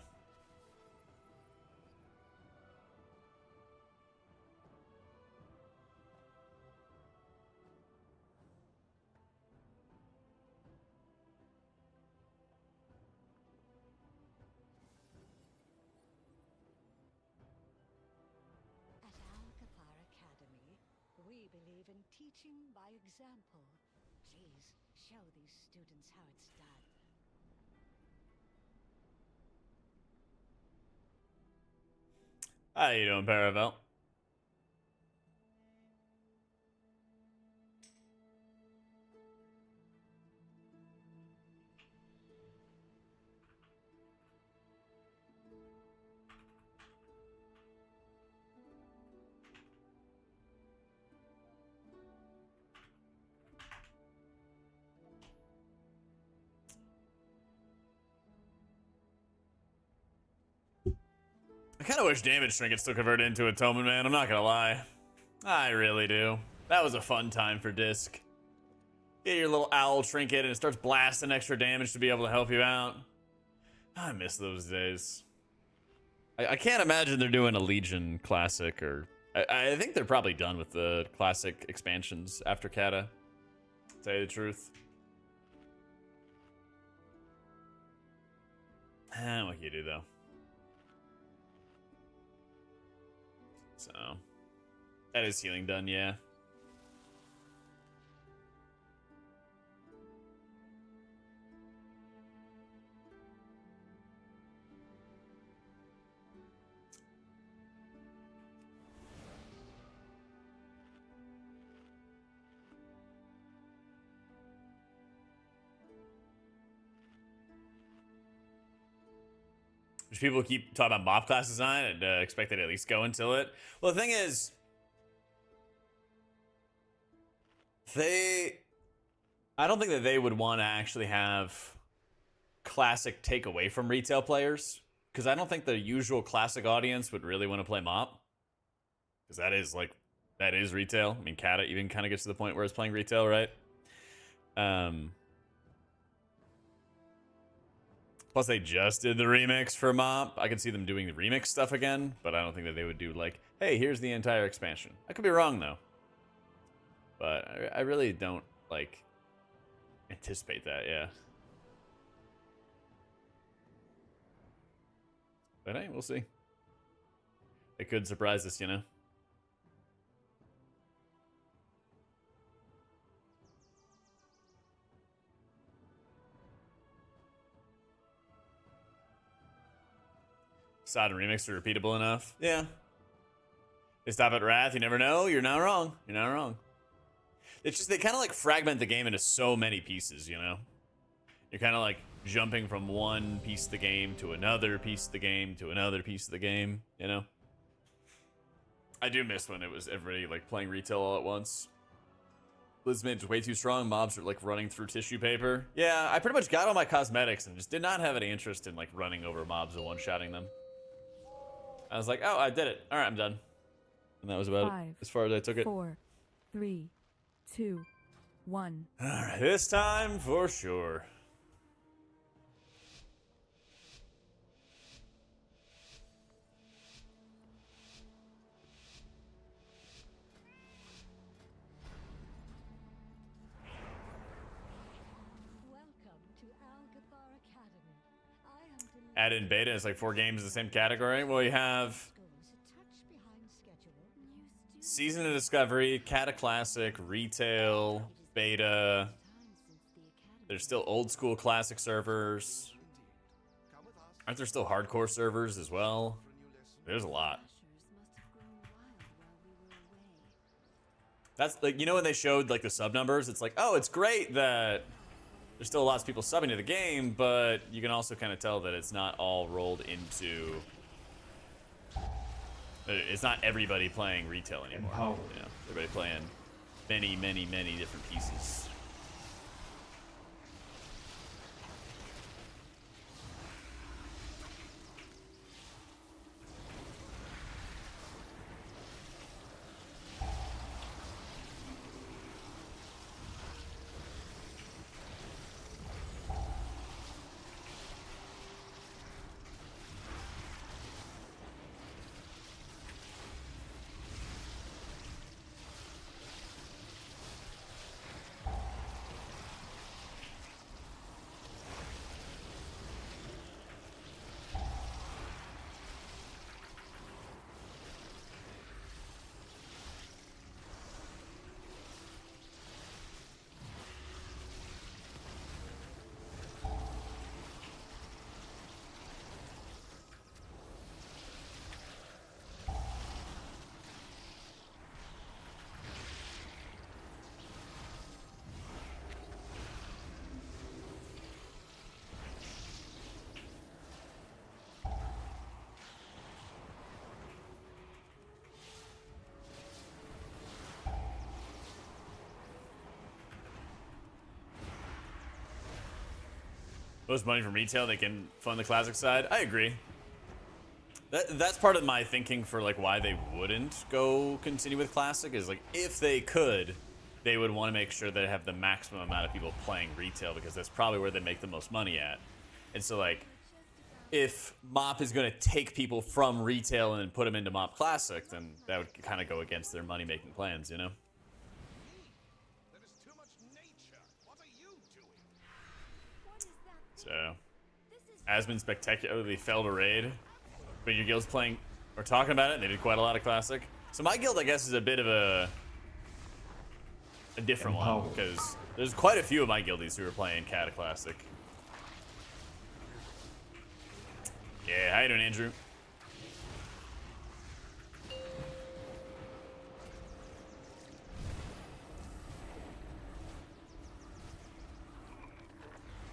Alcapar Academy, we believe in teaching by example. Please, show these students how it's done. How you doing, Paravel? I kind of wish damage trinket still converted into atonement, man. I'm not gonna lie. I really do. That was a fun time for disc. Get your little owl trinket and it starts blasting extra damage to be able to help you out. I miss those days. I can't imagine they're doing a Legion classic, or I think they're probably done with the classic expansions after Kata, to tell you the truth. What can you do though? So, that is healing done, yeah. People keep talking about mob class design and expect it to at least go until it. Well, the thing is, I don't think that they would want to actually have classic take away from retail players, because I don't think the usual classic audience would really want to play mob, because that is retail. I mean, Kata even kind of gets to the point where it's playing retail, right? Plus, they just did the remix for MOP. I could see them doing the remix stuff again, but I don't think that they would do like, hey, here's the entire expansion. I could be wrong, though. But I really don't, like, anticipate that, yeah. But hey, we'll see. It could surprise us, you know? Sodden remix are repeatable enough. Yeah. They stop at Wrath, you never know. You're not wrong. You're not wrong. It's just they kind of like fragment the game into so many pieces, you know? You're kind of like jumping from one piece of the game to another piece of the game to another piece of the game, you know? I do miss when it was everybody like playing retail all at once. Blizzmage is way too strong. Mobs are like running through tissue paper. Yeah, I pretty much got all my cosmetics and just did not have any interest in like running over mobs and one-shotting them. I was like, oh, I did it. All right, I'm done. And that was about it, as far as I took it. 4, 3, 2, 1. All right, this time for sure. Welcome to Alcapar Academy. I am delighted. Add in beta, it's like 4 games in the same category. Well, you have School is a touch behind schedule. Season of Discovery, Kata Classic, Retail, Beta. There's still old school classic servers. Aren't there still hardcore servers as well? There's a lot. That's like, you know, when they showed like the sub numbers, it's like, oh, it's great that there's still lots of people subbing to the game, but you can also kind of tell that it's not all rolled into. It's not everybody playing retail anymore. You know, everybody playing many, many, many different pieces. Most money from retail, they can fund the classic side. I agree. That's part of my thinking for like why they wouldn't go continue with classic is like if they could, they would want to make sure they have the maximum amount of people playing retail because that's probably where they make the most money at. And so like if MOP is going to take people from retail and then put them into MOP classic, then that would kind of go against their money making plans, you know? There is too much nature. What are you doing? What is that? So, This is Asmon spectacularly failed a raid, but your guild's playing or talking about it, and they did quite a lot of classic. So my guild, I guess, is a bit of a different one, because there's quite a few of my guildies who are playing Cata Classic. Yeah, how you doing, Andrew?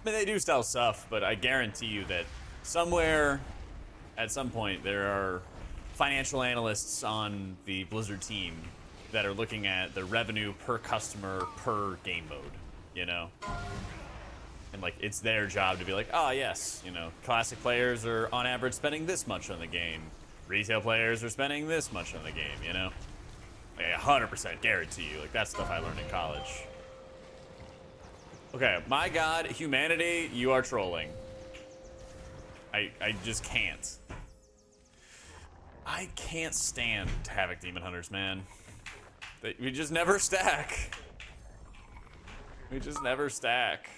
I mean, they do sell stuff, but I guarantee you that somewhere, at some point, there are financial analysts on the Blizzard team that are looking at the revenue per customer per game mode, you know? And, like, it's their job to be like, oh, yes, you know, classic players are, on average, spending this much on the game. Retail players are spending this much on the game, you know? Like, 100% guarantee you. Like, that's stuff I learned in college. Okay, my god, humanity, you are trolling. I just can't. I can't stand Havoc Demon Hunters, man. We just never stack. We just never stack.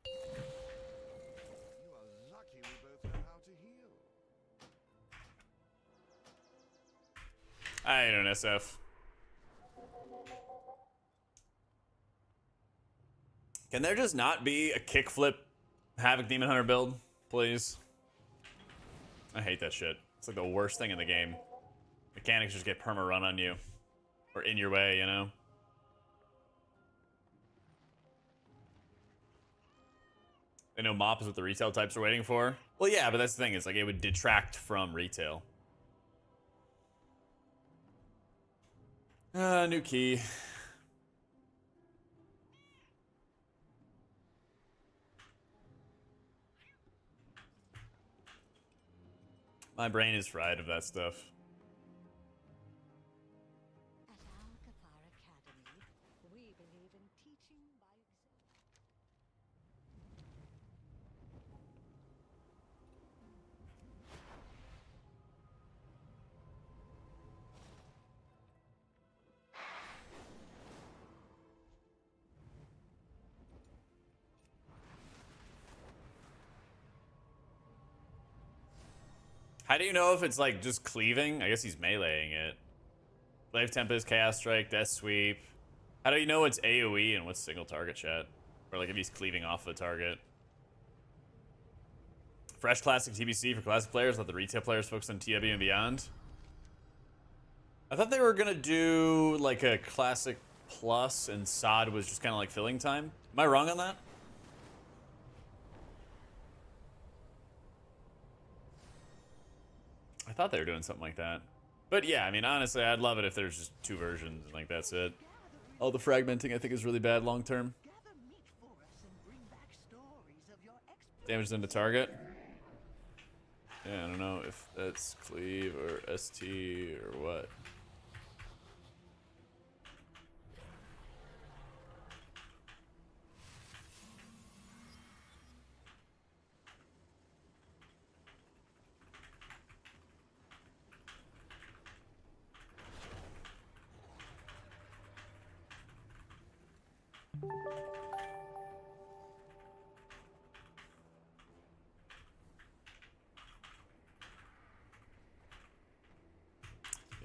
You are lucky we both know how to heal. I don't know, SF. Can there just not be a kickflip Havoc Demon Hunter build, please? I hate that shit. It's like the worst thing in the game. Mechanics just get perma run on you. Or in your way, you know? I know MOP is what the retail types are waiting for. Well, yeah, but that's the thing. It's like it would detract from retail. New key. My brain is fried of that stuff. At Alcazar Academy, we believe in teaching by example. How do you know if it's like just cleaving? I guess he's meleeing it. Glaive Tempest, Chaos Strike, Death Sweep. How do you know it's AoE and what's single target chat? Or like if he's cleaving off the target. Fresh Classic TBC for classic players. Let the retail players focus on TW and beyond. I thought they were gonna do like a Classic Plus and SOD was just kind of like filling time. Am I wrong on that? thought they were doing something like that. But yeah, I mean, honestly, I'd love it if there's just 2 versions and like that's it. All the fragmenting I think is really bad long term. Damage them to target. Yeah, I don't know if that's cleave or ST or what.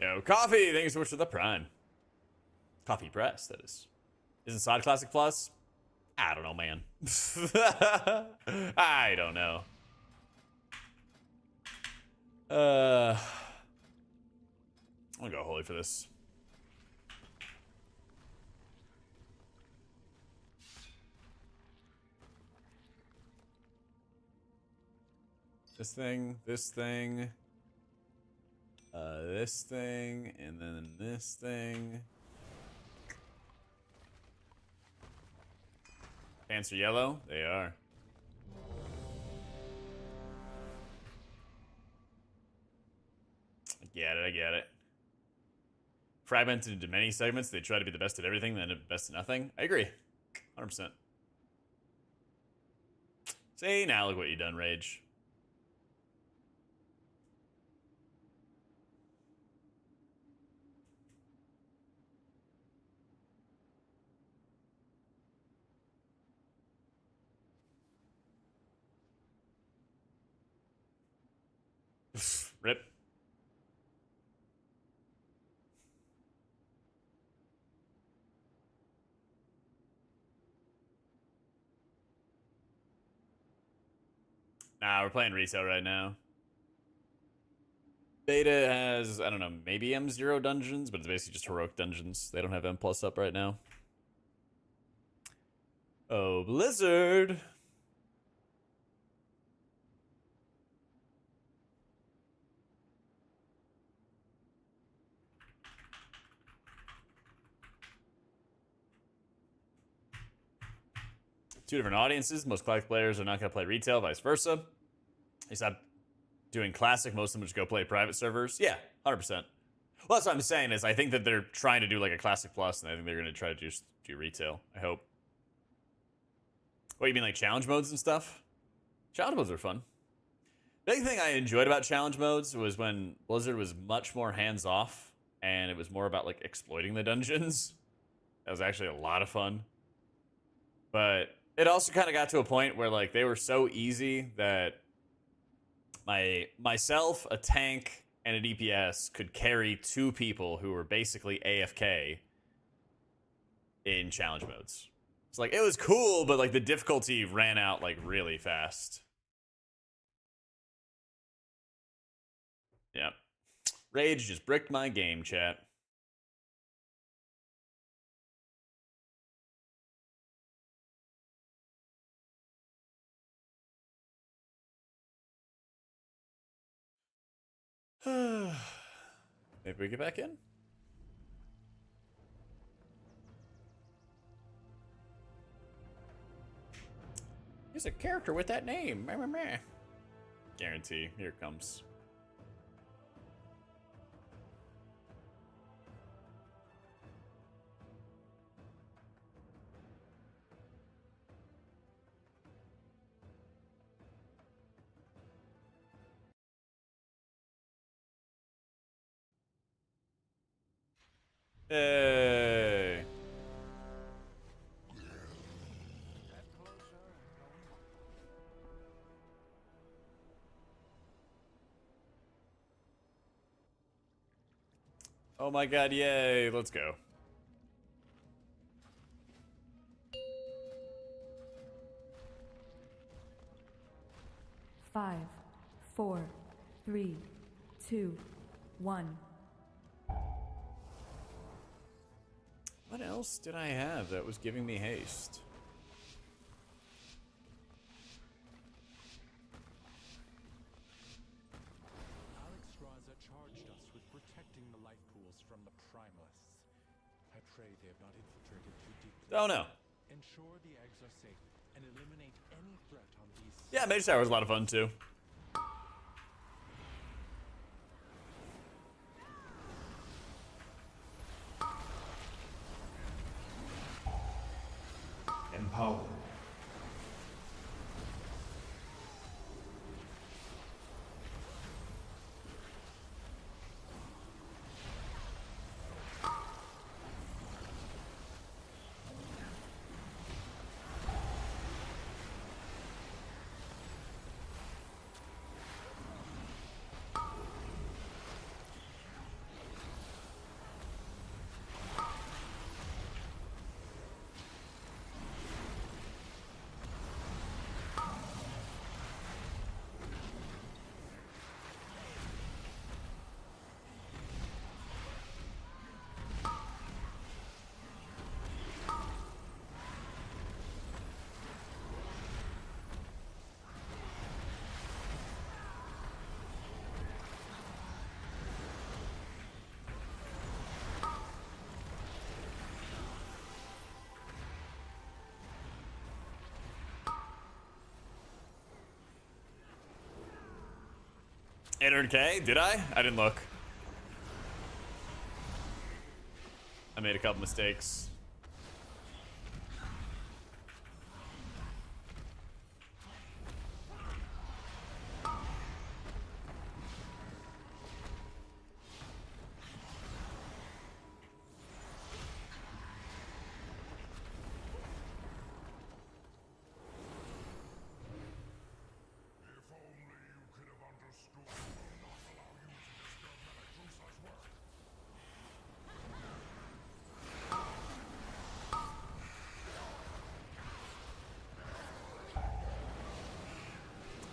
Yo, Coffee, thank you so much for the prime. Coffee Press, that is. Isn't Sod Classic Plus? I don't know, man. I don't know. I'm gonna go holy for this. This thing, this thing. This thing, and then this thing. Pants are yellow? They are. I get it, I get it. Fragmented into many segments, they try to be the best at everything, then the best at nothing. I agree. 100%. See, now look what you done, Rage. Rip. Nah, we're playing retail right now. Beta has, I don't know, maybe M0 dungeons, but it's basically just heroic dungeons. They don't have M+ up right now. Oh, Blizzard. Two different audiences. Most classic players are not going to play retail, vice versa. They stop doing classic. Most of them just go play private servers. Yeah, 100%. Well, that's what I'm saying is I think that they're trying to do like a classic plus, and I think they're going to try to just do retail. I hope. What, you mean like challenge modes and stuff? Challenge modes are fun. Big thing I enjoyed about challenge modes was when Blizzard was much more hands-off, and it was more about like exploiting the dungeons. That was actually a lot of fun. But it also kind of got to a point where like they were so easy that myself, a tank, and a DPS could carry 2 people who were basically AFK in challenge modes. It's like, it was cool, but like the difficulty ran out like really fast. Yeah. Rage just bricked my game, chat. Maybe we get back in? He's a character with that name. Meh, meh, meh. Guarantee. Here it comes. Hey. Oh my god, yay. Let's go. Five, four, three, two, one. What else did I have that was giving me haste? Alex draws charged us with protecting the life pools from the primalists. I pray they have not infiltrated too deeply. Oh no. Ensure the eggs are safe and eliminate any threat on these. Yeah, Mage Tower was a lot of fun too. Empowered. $800K? Did I? I didn't look. I made a couple mistakes.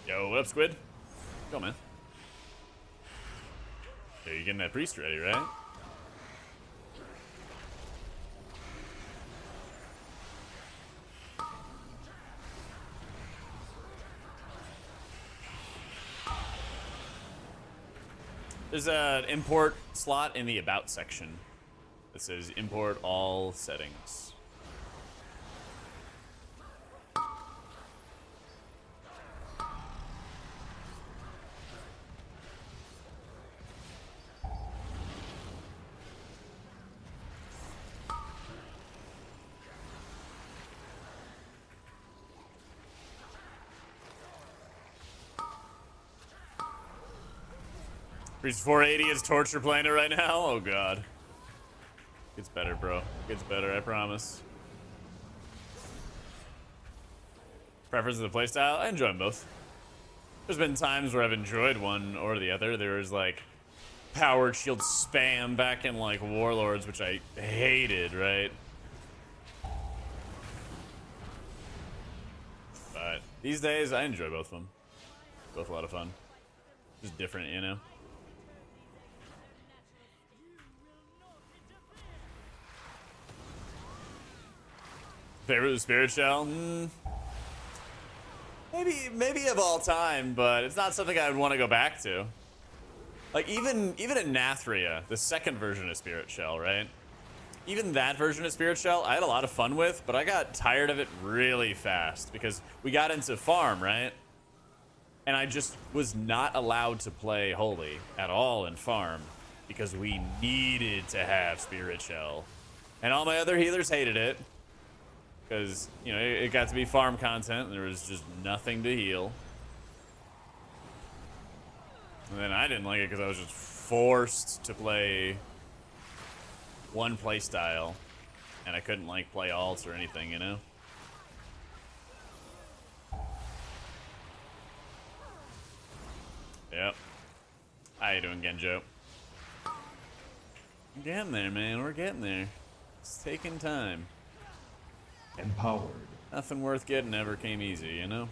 Yo, what up, Squid? Go, man. Yeah, you're getting that priest ready, right? There's an import slot in the About section that says import all settings. Priest 480 is torture planet right now. Oh god. Gets better, bro. Gets better, I promise. Preference of the playstyle? I enjoy them both. There's been times where I've enjoyed one or the other. There was like powered shield spam back in like Warlords, which I hated, right? But these days, I enjoy both of them. Both a lot of fun. Just different, you know? Favorite of the Spirit Shell? Maybe of all time, but it's not something I would want to go back to. Like even in Nathria, the second version of Spirit Shell, right? Even that version of Spirit Shell, I had a lot of fun with, but I got tired of it really fast because we got into farm, right? And I just was not allowed to play Holy at all in farm because we needed to have Spirit Shell. And all my other healers hated it. Because, you know, it got to be farm content, and there was just nothing to heal. And then I didn't like it because I was just forced to play one play style, and I couldn't, like, play alts or anything, you know? Yep. How you doing, Genjo? We're getting there, man. We're getting there. It's taking time. Empowered. Nothing worth getting ever came easy, you know?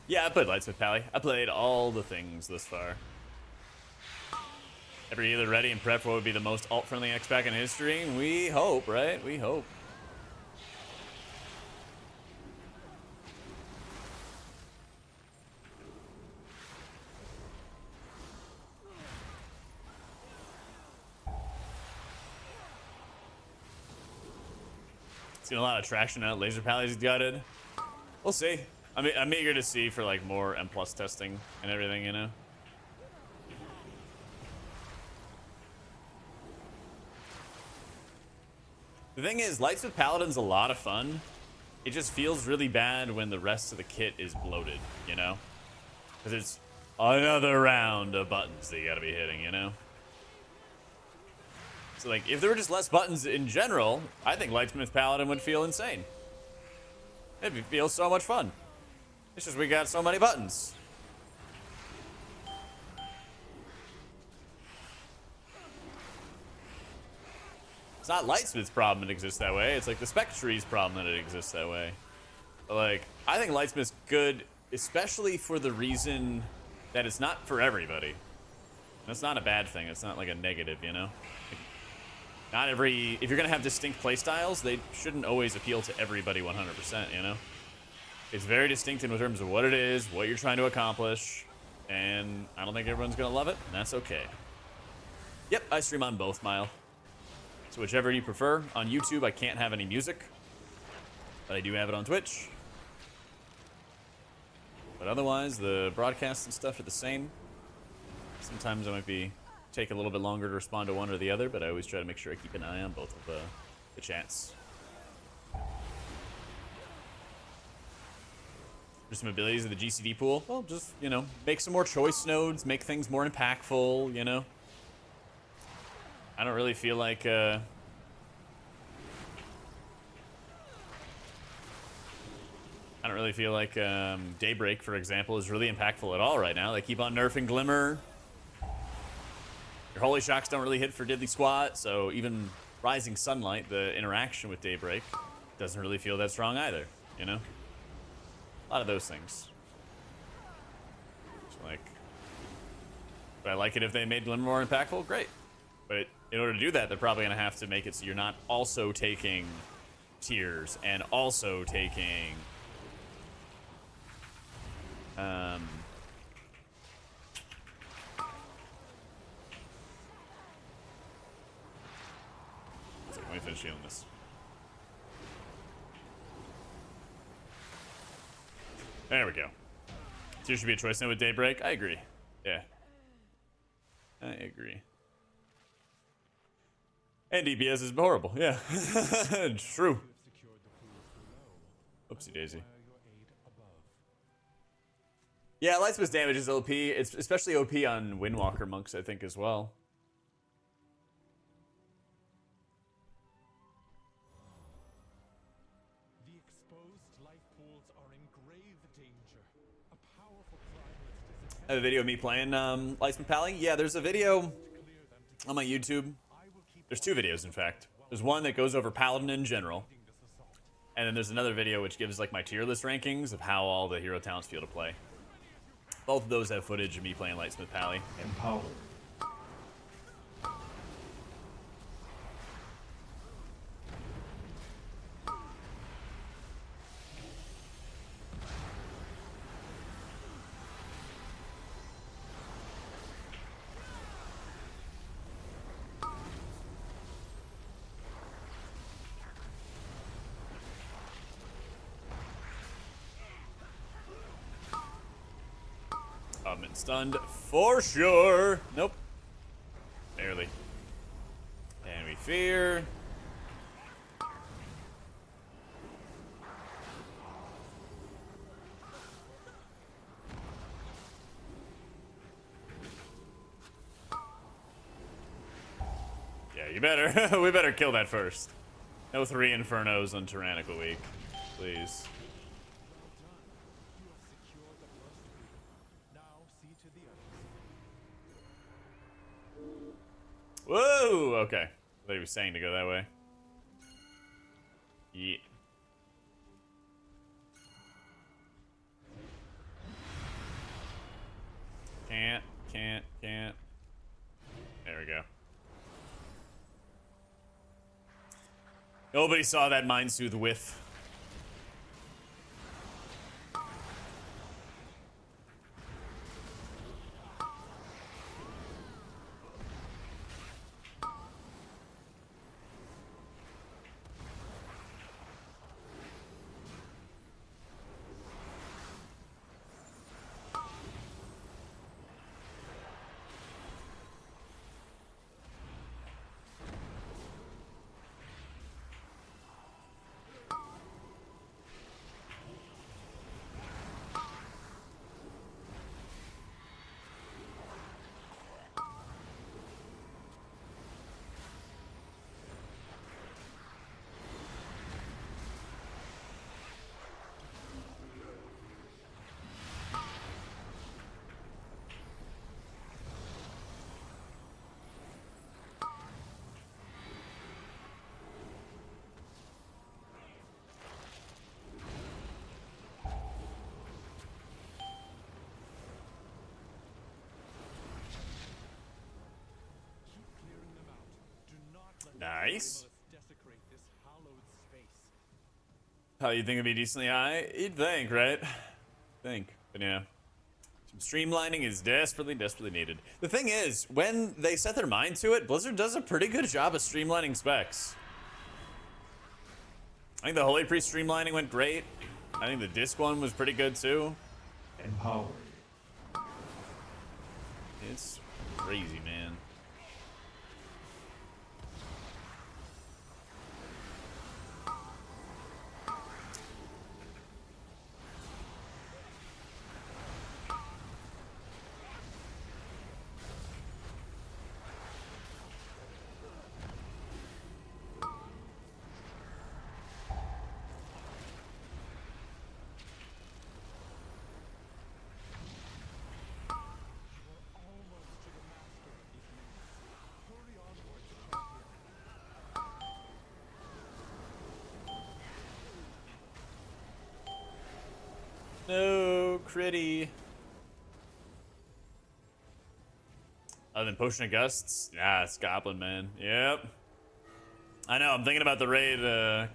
Yeah, I played Lightsmith Pally. I played all the things this far. Every either ready and prep for what would be the most alt-friendly X-Pack in history. We hope, right? We hope. Seen a lot of traction out. Laser Pally's gutted. We'll see. I'm eager to see for like more M+ testing and everything, you know. The thing is, Lightsmith Paladin's a lot of fun. It just feels really bad when the rest of the kit is bloated, you know? Because it's another round of buttons that you gotta be hitting, you know? So, like, if there were just less buttons in general, I think Lightsmith Paladin would feel insane. It'd feel so much fun. It's just we got so many buttons. It's not Lightsmith's problem it exists that way. It's like the Spec tree's problem that it exists that way. But like, I think Lightsmith's good, especially for the reason that it's not for everybody. And it's not a bad thing. It's not like a negative, you know? Like, not every... If you're going to have distinct playstyles, they shouldn't always appeal to everybody 100%, you know? It's very distinct in terms of what it is, what you're trying to accomplish, and I don't think everyone's going to love it, and that's okay. Yep, I stream on both, Mile. So whichever you prefer. On YouTube, I can't have any music, but I do have it on Twitch. But otherwise, the broadcasts and stuff are the same. Sometimes I might take a little bit longer to respond to one or the other, but I always try to make sure I keep an eye on both of the chats. There's some abilities of the GCD pool. Well, just, you know, make some more choice nodes, make things more impactful, you know? I don't really feel like, Daybreak, for example, is really impactful at all right now. They keep on nerfing Glimmer. Your Holy Shocks don't really hit for Diddly Squat, so even Rising Sunlight, the interaction with Daybreak, doesn't really feel that strong either, you know? A lot of those things. So like, would I like it if they made Glimmer more impactful? Great. But in order to do that, they're probably going to have to make it so you're not also taking Tears and also taking... Let me finish healing this. There we go. Tears should be a choice now with Daybreak. I agree. Yeah. I agree. And DPS is horrible. Yeah. True. Oopsie daisy. Yeah, Lightsmith's damage is OP. It's especially OP on Windwalker monks, I think, as well. The exposed life pools are in grave danger. A powerful primalist is I have a video of me playing Lightsmith Pally. Yeah, there's a video on my YouTube. There's two videos, in fact. There's one that goes over Paladin in general. And then there's another video which gives like my tier list rankings of how all the hero talents feel to play. Both of those have footage of me playing Lightsmith Pally. Empower. Been stunned for sure. Nope. Barely. And we fear. Yeah, you better. We better kill that first. No 3 Infernos on Tyrannical Week, please. Whoa! Okay. I thought he was saying to go that way. Yeah. Can't. There we go. Nobody saw that Mind Soothe whiff. Nice. How you think it'd be decently high? You'd think, right? But yeah. Some streamlining is desperately needed. The thing is, when they set their mind to it, Blizzard does a pretty good job of streamlining specs. I think the Holy Priest streamlining went great. I think the disc one was pretty good too. Empowered. It's crazy, man. No, critty. Other than Potion of Gusts? Nah, it's Goblin, man. Yep. I know, I'm thinking about the raid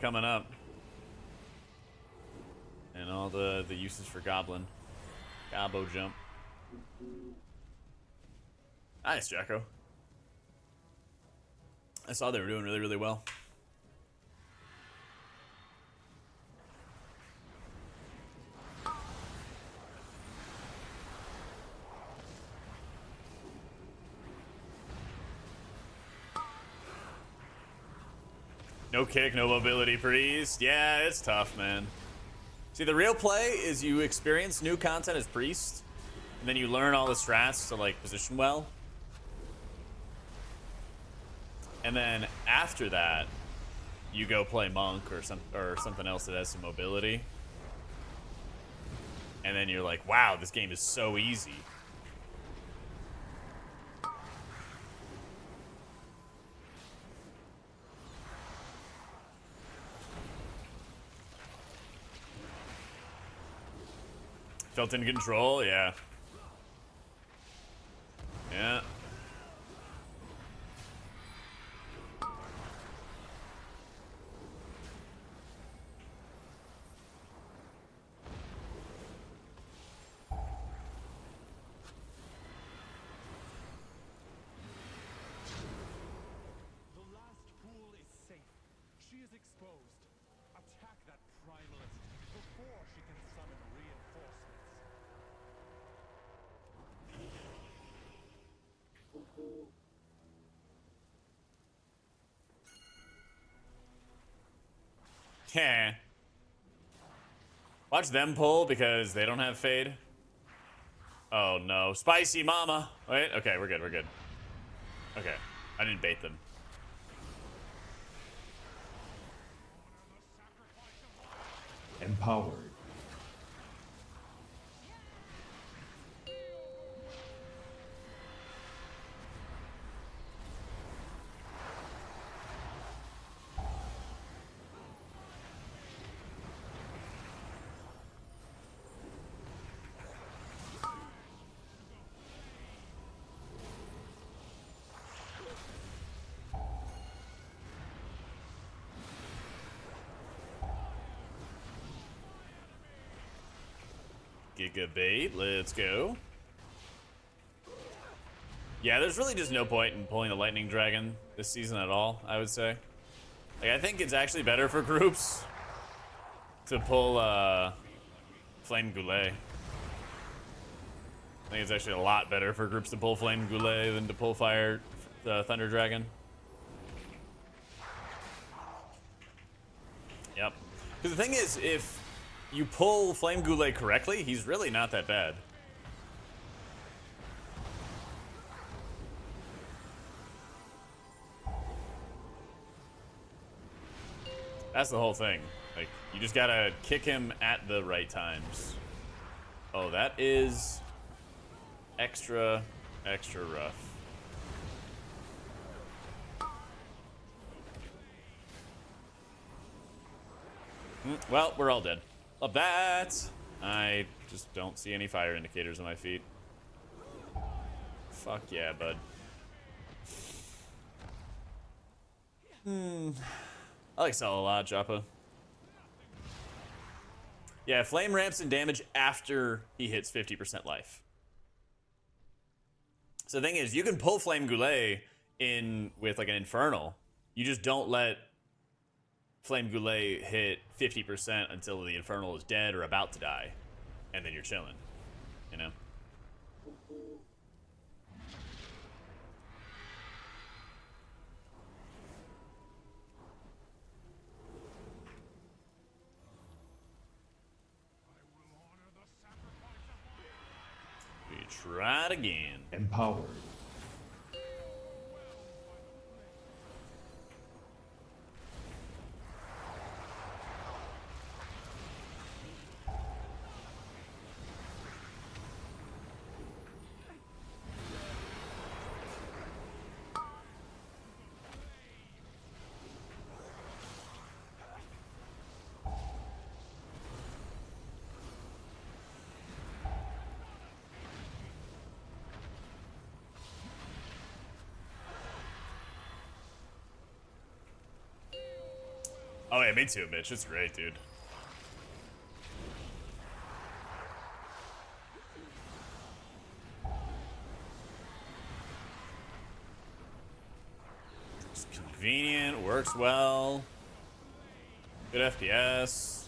coming up. And all the uses for Goblin. Gobbo jump. Nice, Jacko. I saw they were doing really well. No kick, no mobility priest. Yeah, it's tough, man. See, the real play is you experience new content as priest, and then you learn all the strats to like position well. And then after that, you go play monk or something else that has some mobility. And then you're like, wow, this game is so easy. Felt in control, yeah. Yeah. The last pool is safe. She is exposed. Attack that primalist before she can summon reinforcements. Yeah. Watch them pull because they don't have fade. Oh no. Spicy mama. Wait, okay, we're good. Okay. I didn't bait them. Empowered. Gigabait. Let's go. Yeah, there's really just no point in pulling the Lightning Dragon this season at all, I would say. Like, I think it's actually better for groups to pull Flame Goulet. I think it's actually a lot better for groups to pull Flame Goulet than to pull Fire Thunder Dragon. Yep. Because the thing is, if you pull Flame Goulet correctly, he's really not that bad. That's the whole thing. Like, you just gotta kick him at the right times. Oh, that is extra rough. Well, we're all dead. Love that. I just don't see any fire indicators on my feet. Fuck yeah, bud. I like Cell a lot, Joppa. Yeah, flame ramps in damage after he hits 50% life. So the thing is, you can pull Flame Goulet in with like an Infernal. You just don't let Flame Goulet hit 50% until the Infernal is dead or about to die. And then you're chilling, you know? We try it again. Empowered. Oh yeah, me too, Mitch. It's great, dude. It's convenient, works well. Good FPS.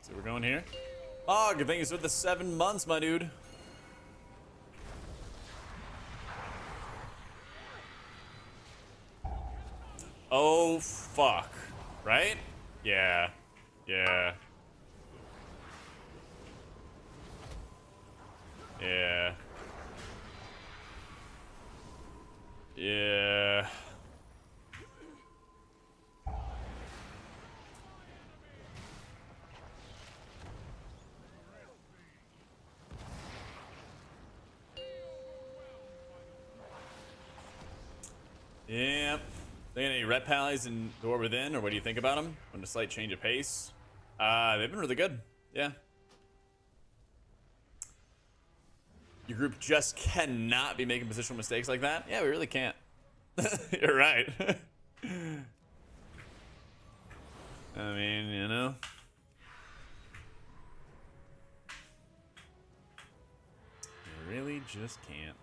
So we're going here. Oh, good thing it's with the 7 months, my dude. Oh, fuck. Right? Yeah. Yeah. Yeah. Yeah. Yep. They got any ret pallies in Door Within, or what do you think about them? On a slight change of pace? They've been really good. Yeah. Your group just cannot be making positional mistakes like that? Yeah, we really can't. You're right. I mean, you know. You really just can't.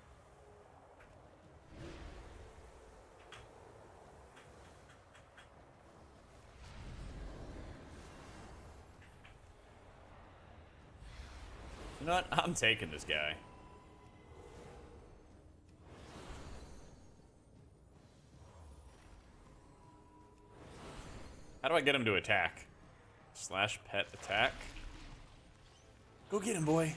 You know what? I'm taking this guy. How do I get him to attack? Slash pet attack. Go get him, boy.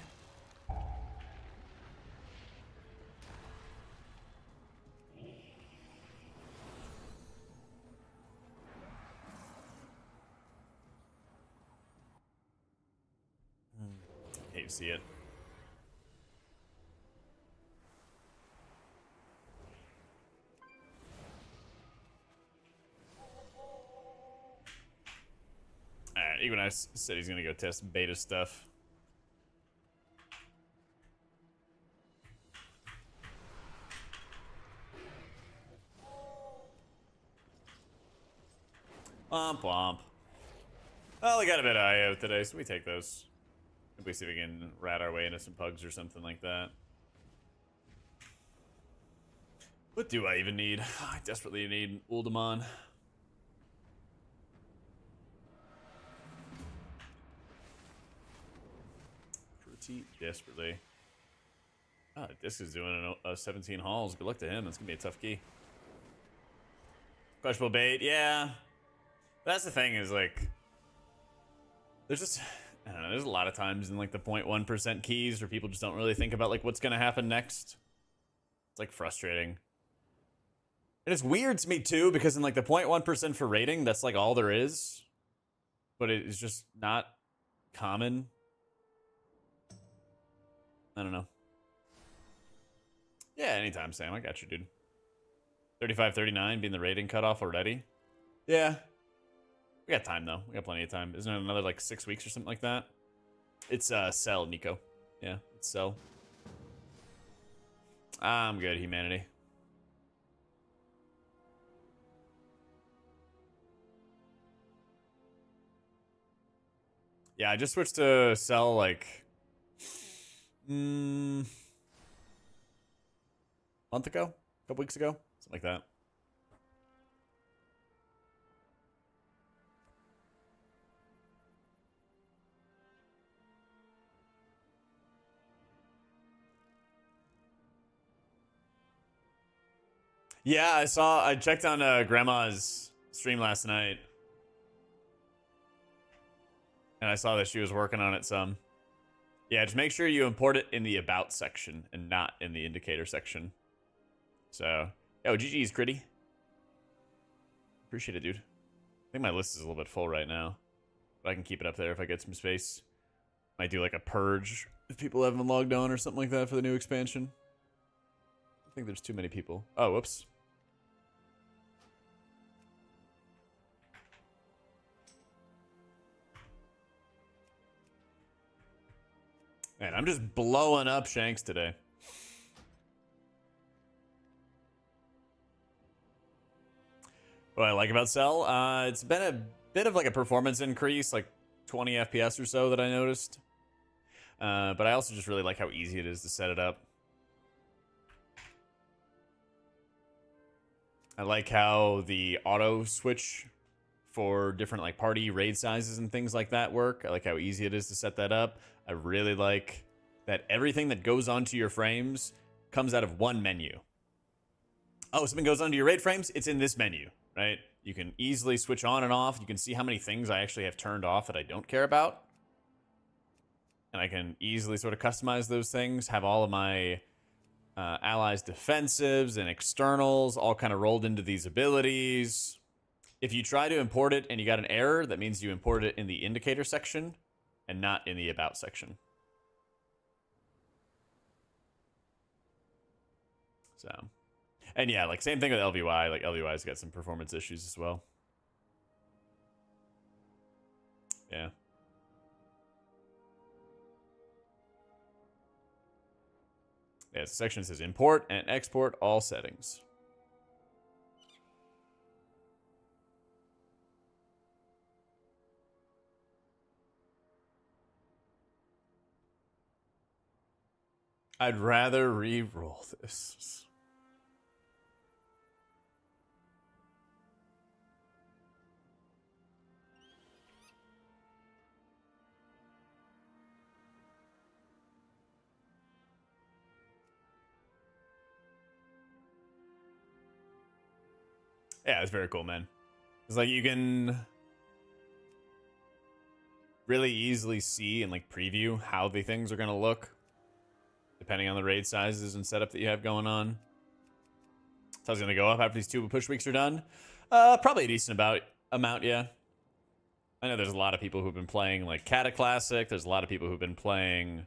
Hate to see it. Alright, Equinox said he's gonna go test beta stuff. Womp womp. Well, we got a bit of IO today, so we take those. Maybe see if we can rat our way into some pugs or something like that. What do I even need? I desperately need Uldamon. Pretty desperately. Ah, Disc is doing a 17 hauls. Good luck to him. That's gonna be a tough key. Questionable bait, yeah. That's the thing is like, there's just, I don't know, there's a lot of times in like the 0.1% keys where people just don't really think about like what's gonna happen next. It's like frustrating. And it's weird to me too, because in like the 0.1% for rating, that's like all there is. But it is just not common. I don't know. Yeah, anytime, Sam. I got you, dude. 35-39 being the rating cutoff already. Yeah. We got time, though. We got plenty of time. Isn't it another, like, 6 weeks or something like that? It's, Cell, Nico. Yeah, it's Cell. I'm good, humanity. Yeah, I just switched to Cell, like... month ago? A couple weeks ago? Something like that. Yeah, I checked on Grandma's stream last night. And I saw that she was working on it some. Yeah, just make sure you import it in the About section and not in the Indicator section. So, yo, GG's, Critty. Appreciate it, dude. I think my list is a little bit full right now. But I can keep it up there if I get some space. Might do like a purge if people haven't logged on or something like that for the new expansion. I think there's too many people. Oh, whoops. Man, I'm just blowing up Shanks today. What I like about Cell, it's been a bit of like a performance increase, like 20 FPS or so that I noticed. But I also just really like how easy it is to set it up. I like how the auto switch for different like party raid sizes and things like that work. I like how easy it is to set that up. I really like that everything that goes onto your frames comes out of one menu. Oh, something goes onto your raid frames? It's in this menu, right? You can easily switch on and off. You can see how many things I actually have turned off that I don't care about. And I can easily sort of customize those things, have all of my allies' defensives and externals all kind of rolled into these abilities. If you try to import it and you got an error, that means you imported it in the Indicator section and not in the About section. So, and yeah, like same thing with LVY. Like LVY's got some performance issues as well. Yeah. Yeah, the section says import and export all settings. I'd rather re-roll this. Yeah, it's very cool, man. It's like you can really easily see and like preview how the things are going to look depending on the raid sizes and setup that you have going on. So it's going to go up after these 2 push weeks are done. Probably a decent amount, yeah. I know there's a lot of people who've been playing like Cata Classic. There's a lot of people who've been playing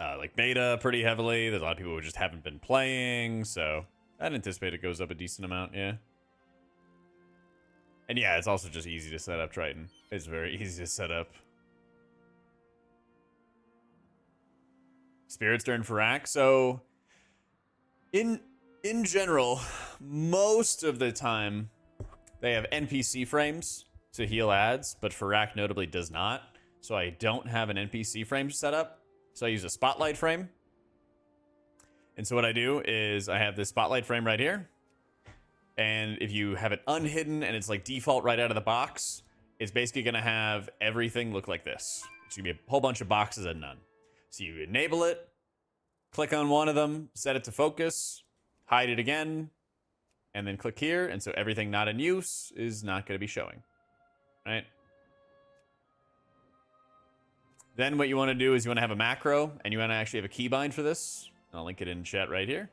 like beta pretty heavily. There's a lot of people who just haven't been playing. So I'd anticipate it goes up a decent amount, yeah. And yeah, it's also just easy to set up, Triton. It's very easy to set up. Spirits during Farak. So in general, most of the time They have NPC frames to heal ads, but Farak notably does not. So I don't have an NPC frame set up. So I use a spotlight frame. And so what I do is I have this spotlight frame right here. And if you have it unhidden and it's like default right out of the box, it's basically going to have everything look like this. It's going to be a whole bunch of boxes and none. So you enable it, click on one of them, set it to focus, hide it again, and then click here. And so everything not in use is not going to be showing, right? Then what you want to do is you want to have a macro, and you want to actually have a keybind for this. I'll link it in chat right here.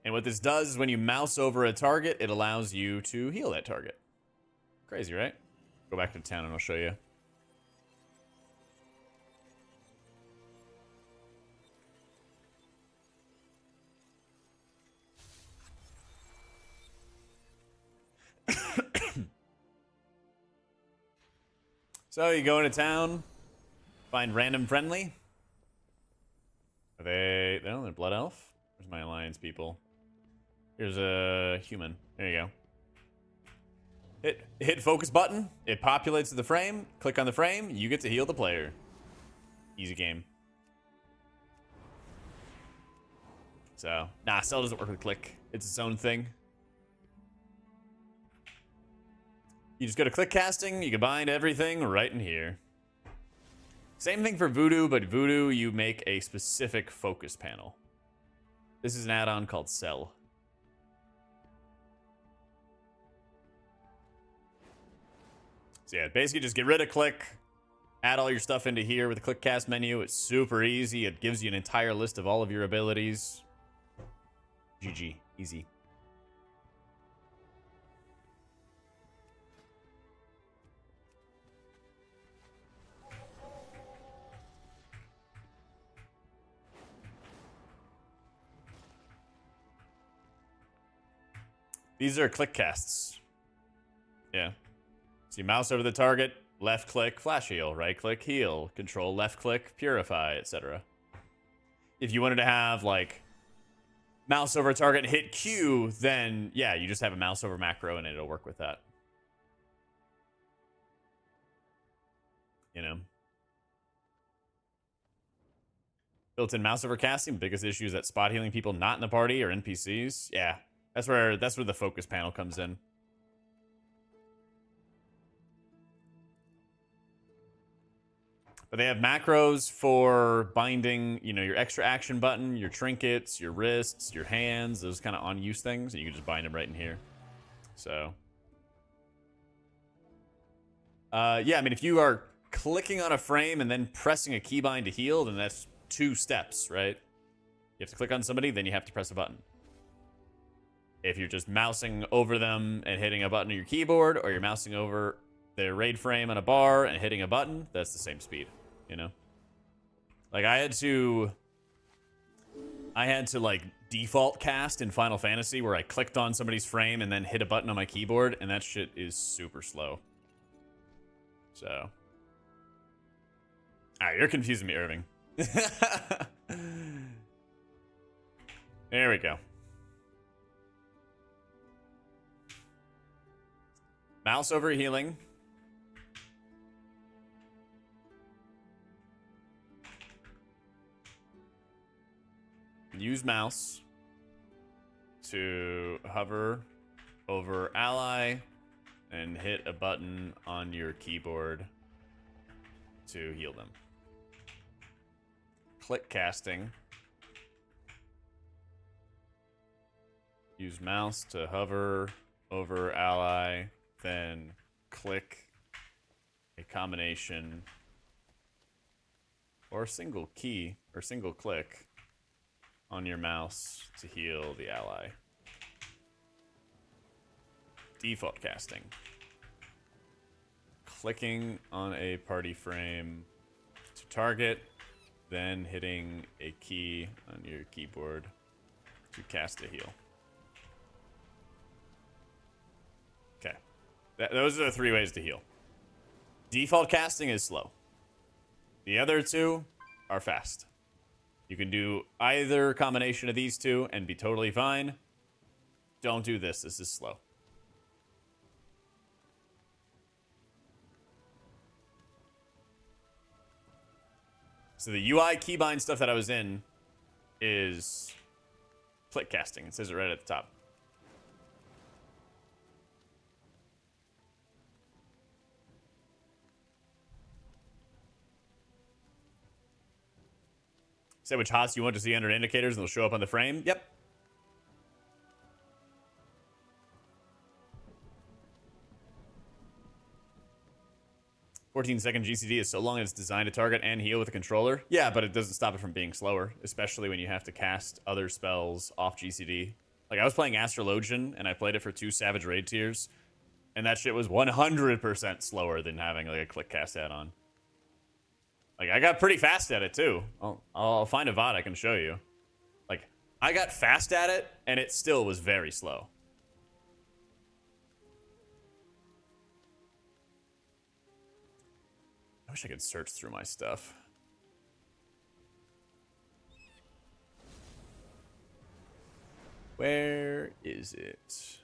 And what this does is when you mouse over a target, it allows you to heal that target. Crazy, right? Go back to town and I'll show you. So you go into town, find random friendly. Are they? No, they're blood elf. Where's my alliance people? Here's a human. There you go. Hit focus button. It populates the frame. Click on the frame. You get to heal the player. Easy game. So, nah, cell doesn't work with click. It's its own thing. You just go to click casting. You can bind everything right in here. Same thing for Voodoo, but Voodoo, you make a specific focus panel. This is an add-on called Cell. So yeah, basically just get rid of click, add all your stuff into here with the click cast menu. It's super easy. It gives you an entire list of all of your abilities. GG, easy. These are click casts. Yeah. So you mouse over the target, left click, flash heal, right click, heal, control, left click, purify, etc. If you wanted to have like mouse over target, hit Q, then yeah, you just have a mouse over macro and it'll work with that. You know. Built-in mouse over casting, biggest issue is that spot healing people not in the party or NPCs. Yeah, that's where the focus panel comes in. But they have macros for binding, you know, your extra action button, your trinkets, your wrists, your hands, those kind of on-use things, and you can just bind them right in here. So, yeah, I mean, if you are clicking on a frame and then pressing a keybind to heal, then that's 2 steps, right? You have to click on somebody, then you have to press a button. If you're just mousing over them and hitting a button on your keyboard, or you're mousing over their raid frame on a bar and hitting a button, that's the same speed, you know? Like, I had to like default cast in Final Fantasy where I clicked on somebody's frame and then hit a button on my keyboard, and that shit is super slow. So. Alright, you're confusing me, Irving. There we go. Mouse over healing. Use mouse to hover over ally and hit a button on your keyboard to heal them. Click casting. Use mouse to hover over ally, then click a combination or single key or single click on your mouse to heal the ally. Default casting. Clicking on a party frame to target, then hitting a key on your keyboard to cast a heal. Okay. Those are the 3 ways to heal. Default casting is slow. The other 2 are fast. You can do either combination of these 2 and be totally fine. don't do this. This is slow. So the UI keybind stuff that I was in is click casting. It says it right at the top. Say which HOTS you want to see under indicators and they'll show up on the frame. Yep. "14-second GCD is so long as it's designed to target and heal with a controller." Yeah, but it doesn't stop it from being slower, especially when you have to cast other spells off GCD. Like, I was playing Astrologian, and I played it for 2 Savage Raid tiers, and that shit was 100% slower than having, like, a click cast add-on. Like, I got pretty fast at it, too. I'll find a VOD I can show you. Like, I got fast at it, and it still was very slow. I wish I could search through my stuff. Where is it? So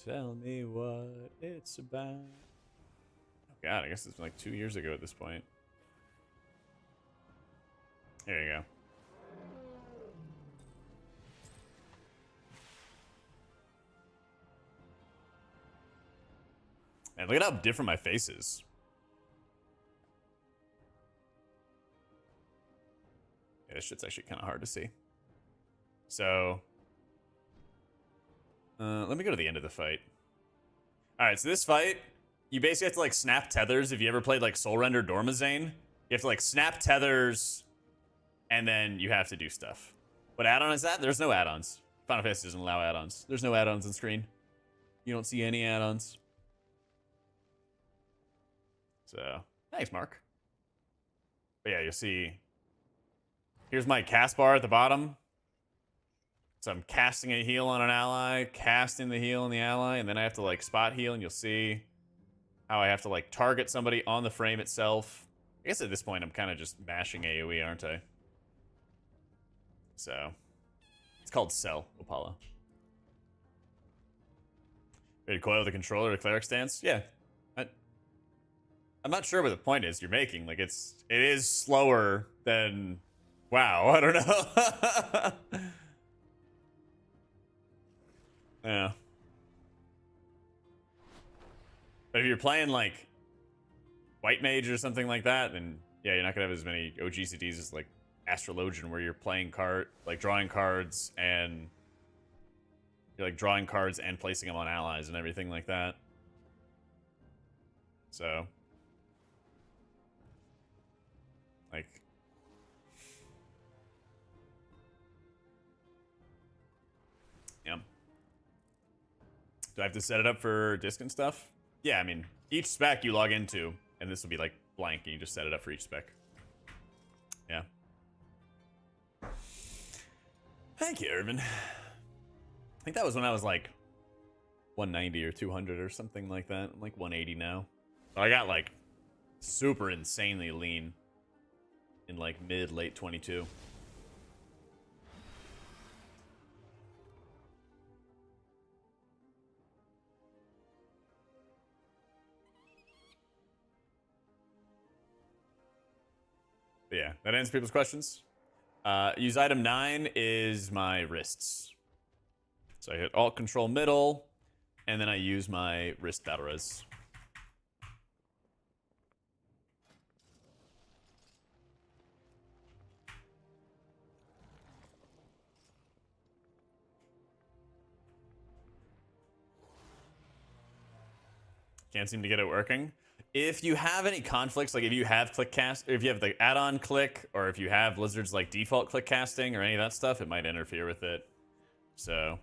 tell me what it's about. Oh God, I guess it's like 2 years ago at this point. There you go. And look at how different my face is. Yeah, this shit's actually kind of hard to see. So, let me go to the end of the fight. All right, so this fight, you basically have to like snap tethers. If you ever played like Soul Render Dormazane, you have to like snap tethers, and then you have to do stuff. What add-on is that? There's no add-ons. Final Fantasy doesn't allow add-ons. There's no add-ons on screen. You don't see any add-ons. So, thanks, Mark. But yeah, you'll see. Here's my cast bar at the bottom. So I'm casting a heal on an ally, casting the heal on the ally, and then I have to like spot heal, and you'll see how I have to like target somebody on the frame itself. I guess at this point I'm kind of just mashing AoE, aren't I? So, it's called Cell, Opala. Ready to coil the controller to cleric stance? Yeah. I'm not sure what the point is you're making. Like, it is slower than WoW. I don't know. Yeah. But if you're playing like White Mage or something like that, then yeah, you're not gonna have as many OGCDs as like Astrologian, where you're playing drawing cards, and you're like drawing cards and placing them on allies and everything like that. So, like, yeah. Do I have to set it up for disc and stuff? Yeah, I mean, each spec you log into, and this will be like blank, and you just set it up for each spec. Yeah. Thank you, Irvin. I think that was when I was like 190 or 200 or something like that. I'm like 180 now. But I got like super insanely lean in like late 22. But yeah, that answers people's questions. Use item 9 is my wrists. So I hit Alt Control middle, and then I use my wrist battle res. Can't seem to get it working. If you have any conflicts, like if you have click cast, or if you have the add-on click, or if you have Blizzard's like default click casting or any of that stuff, it might interfere with it. So,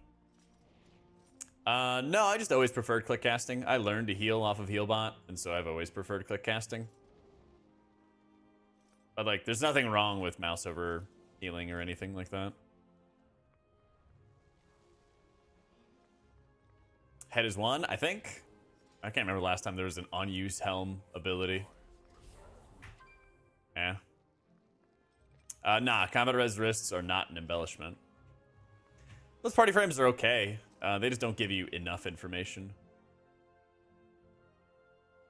no, I just always preferred click casting. I learned to heal off of Healbot, and so I've always preferred click casting. But like, there's nothing wrong with mouse over healing or anything like that. Head is 1, I think. I can't remember last time there was an unused helm ability. Yeah. Nah, combat res wrists are not an embellishment. Those party frames are okay. They just don't give you enough information.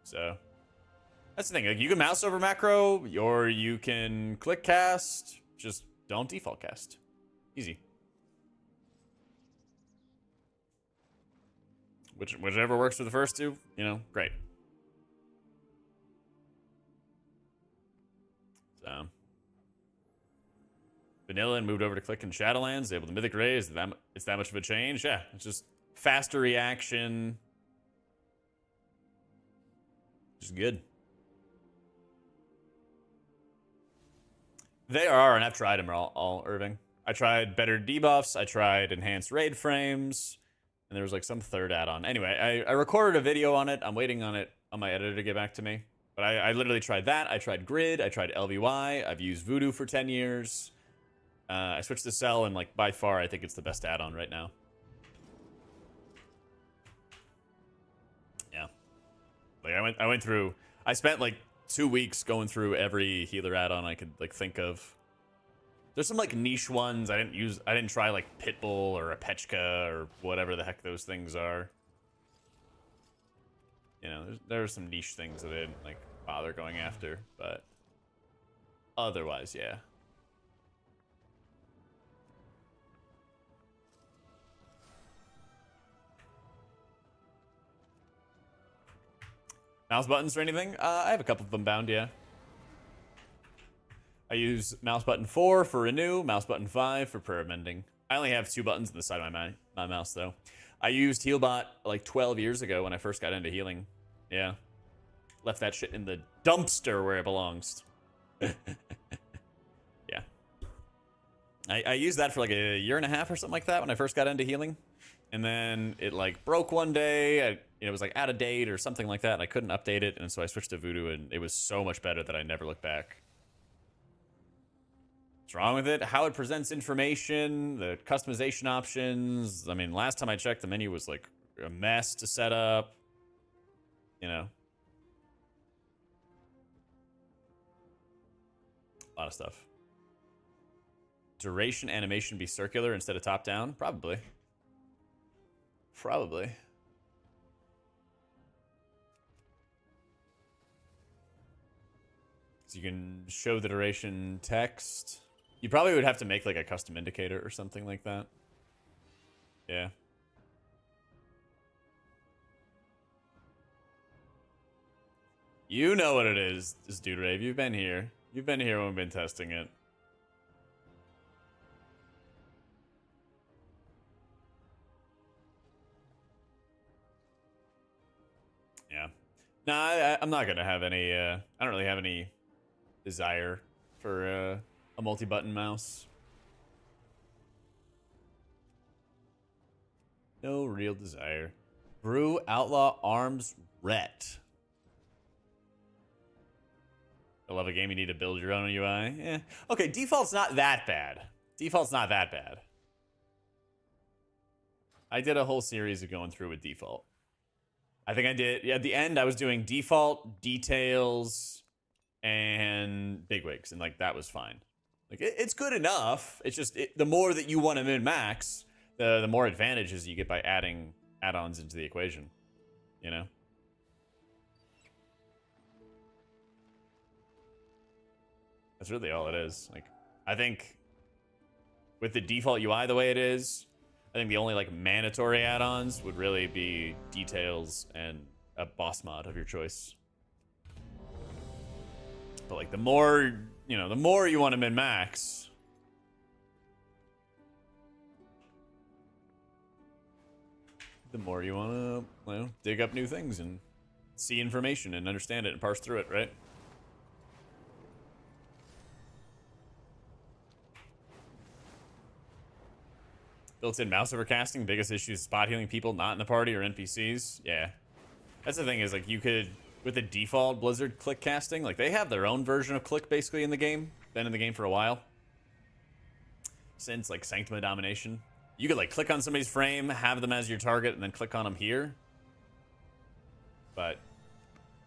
So that's the thing. Like, you can mouse over macro, or you can click cast. Just don't default cast. Easy. Whichever works for the first two, you know, great. So vanilla and moved over to click in Shadowlands, able to Mythic raise. It's that much of a change. Yeah, it's just faster reaction. Just good. They are, and I've tried them all, Irving. I tried better debuffs. I tried enhanced raid frames. And there was like some third add-on. Anyway, I recorded a video on it. I'm waiting on it on my editor to get back to me. But I literally tried that. I tried Grid. I tried LVY. I've used Voodoo for 10 years. I switched to Cell, and like by far, I think it's the best add-on right now. Yeah. Like I went through. I spent like 2 weeks going through every healer add-on I could like think of. There's some like niche ones I didn't try, like Pitbull or a Pechka or whatever the heck those things are. You know, there are some niche things that I didn't like bother going after, but otherwise, yeah. Mouse buttons or anything? I have a couple of them bound, yeah. I use mouse button 4 for renew, mouse button 5 for prayer mending. I only have 2 buttons on the side of my mouse, though. I used Healbot like 12 years ago when I first got into healing. Yeah. Left that shit in the dumpster where it belongs. Yeah. I used that for like a year and a half or something like that when I first got into healing. And then it like broke one day. It was like out of date or something like that. And I couldn't update it. And so I switched to Voodoo, and it was so much better that I never looked back. What's wrong with it? How it presents information, the customization options. I mean, last time I checked, the menu was like a mess to set up. You know. A lot of stuff. Duration animation be circular instead of top down? Probably. Probably. So you can show the duration text. You probably would have to make like a custom indicator or something like that. Yeah. You know what it is, this dude Rave. You've been here. You've been here when we've been testing it. Yeah. No, I'm not gonna have any. I don't really have any desire for a multi-button mouse. No real desire. Brew Outlaw Arms Ret. I love a game you need to build your own UI. Yeah. Okay, default's not that bad. Default's not that bad. I did a whole series of going through with default. I think I did. Yeah, at the end, I was doing default, details, and bigwigs, and like that was fine. Like it's good enough. It's just the more that you want to min max, the more advantages you get by adding add-ons into the equation. You know. That's really all it is. Like, I think with the default UI the way it is, I think the only like mandatory add-ons would really be details and a boss mod of your choice. But like the more, you know, the more you want to min-max, the more you want to, you know, dig up new things and see information and understand it and parse through it, right? Built-in mouse overcasting, biggest issue is spot healing people not in the party or NPCs. Yeah. That's the thing is, like, you could, with the default Blizzard click casting, like, they have their own version of click, basically, in the game. Been in the game for a while. Since, like, Sanctum of Domination. You could, like, click on somebody's frame, have them as your target, and then click on them here. But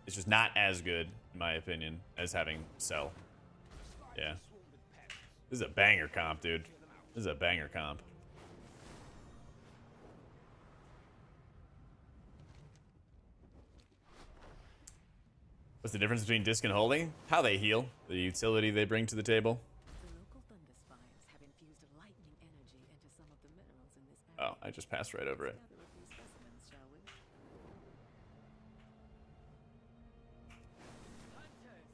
it's just not as good, in my opinion, as having Cell. Yeah. This is a banger comp, dude. This is a banger comp. What's the difference between disc and holy? How they heal, the utility they bring to the table. The local thunder spires have infused lightning energy into some of the minerals in this area. Oh, I just passed right over it. Gather a few specimens, shall we? Hunters,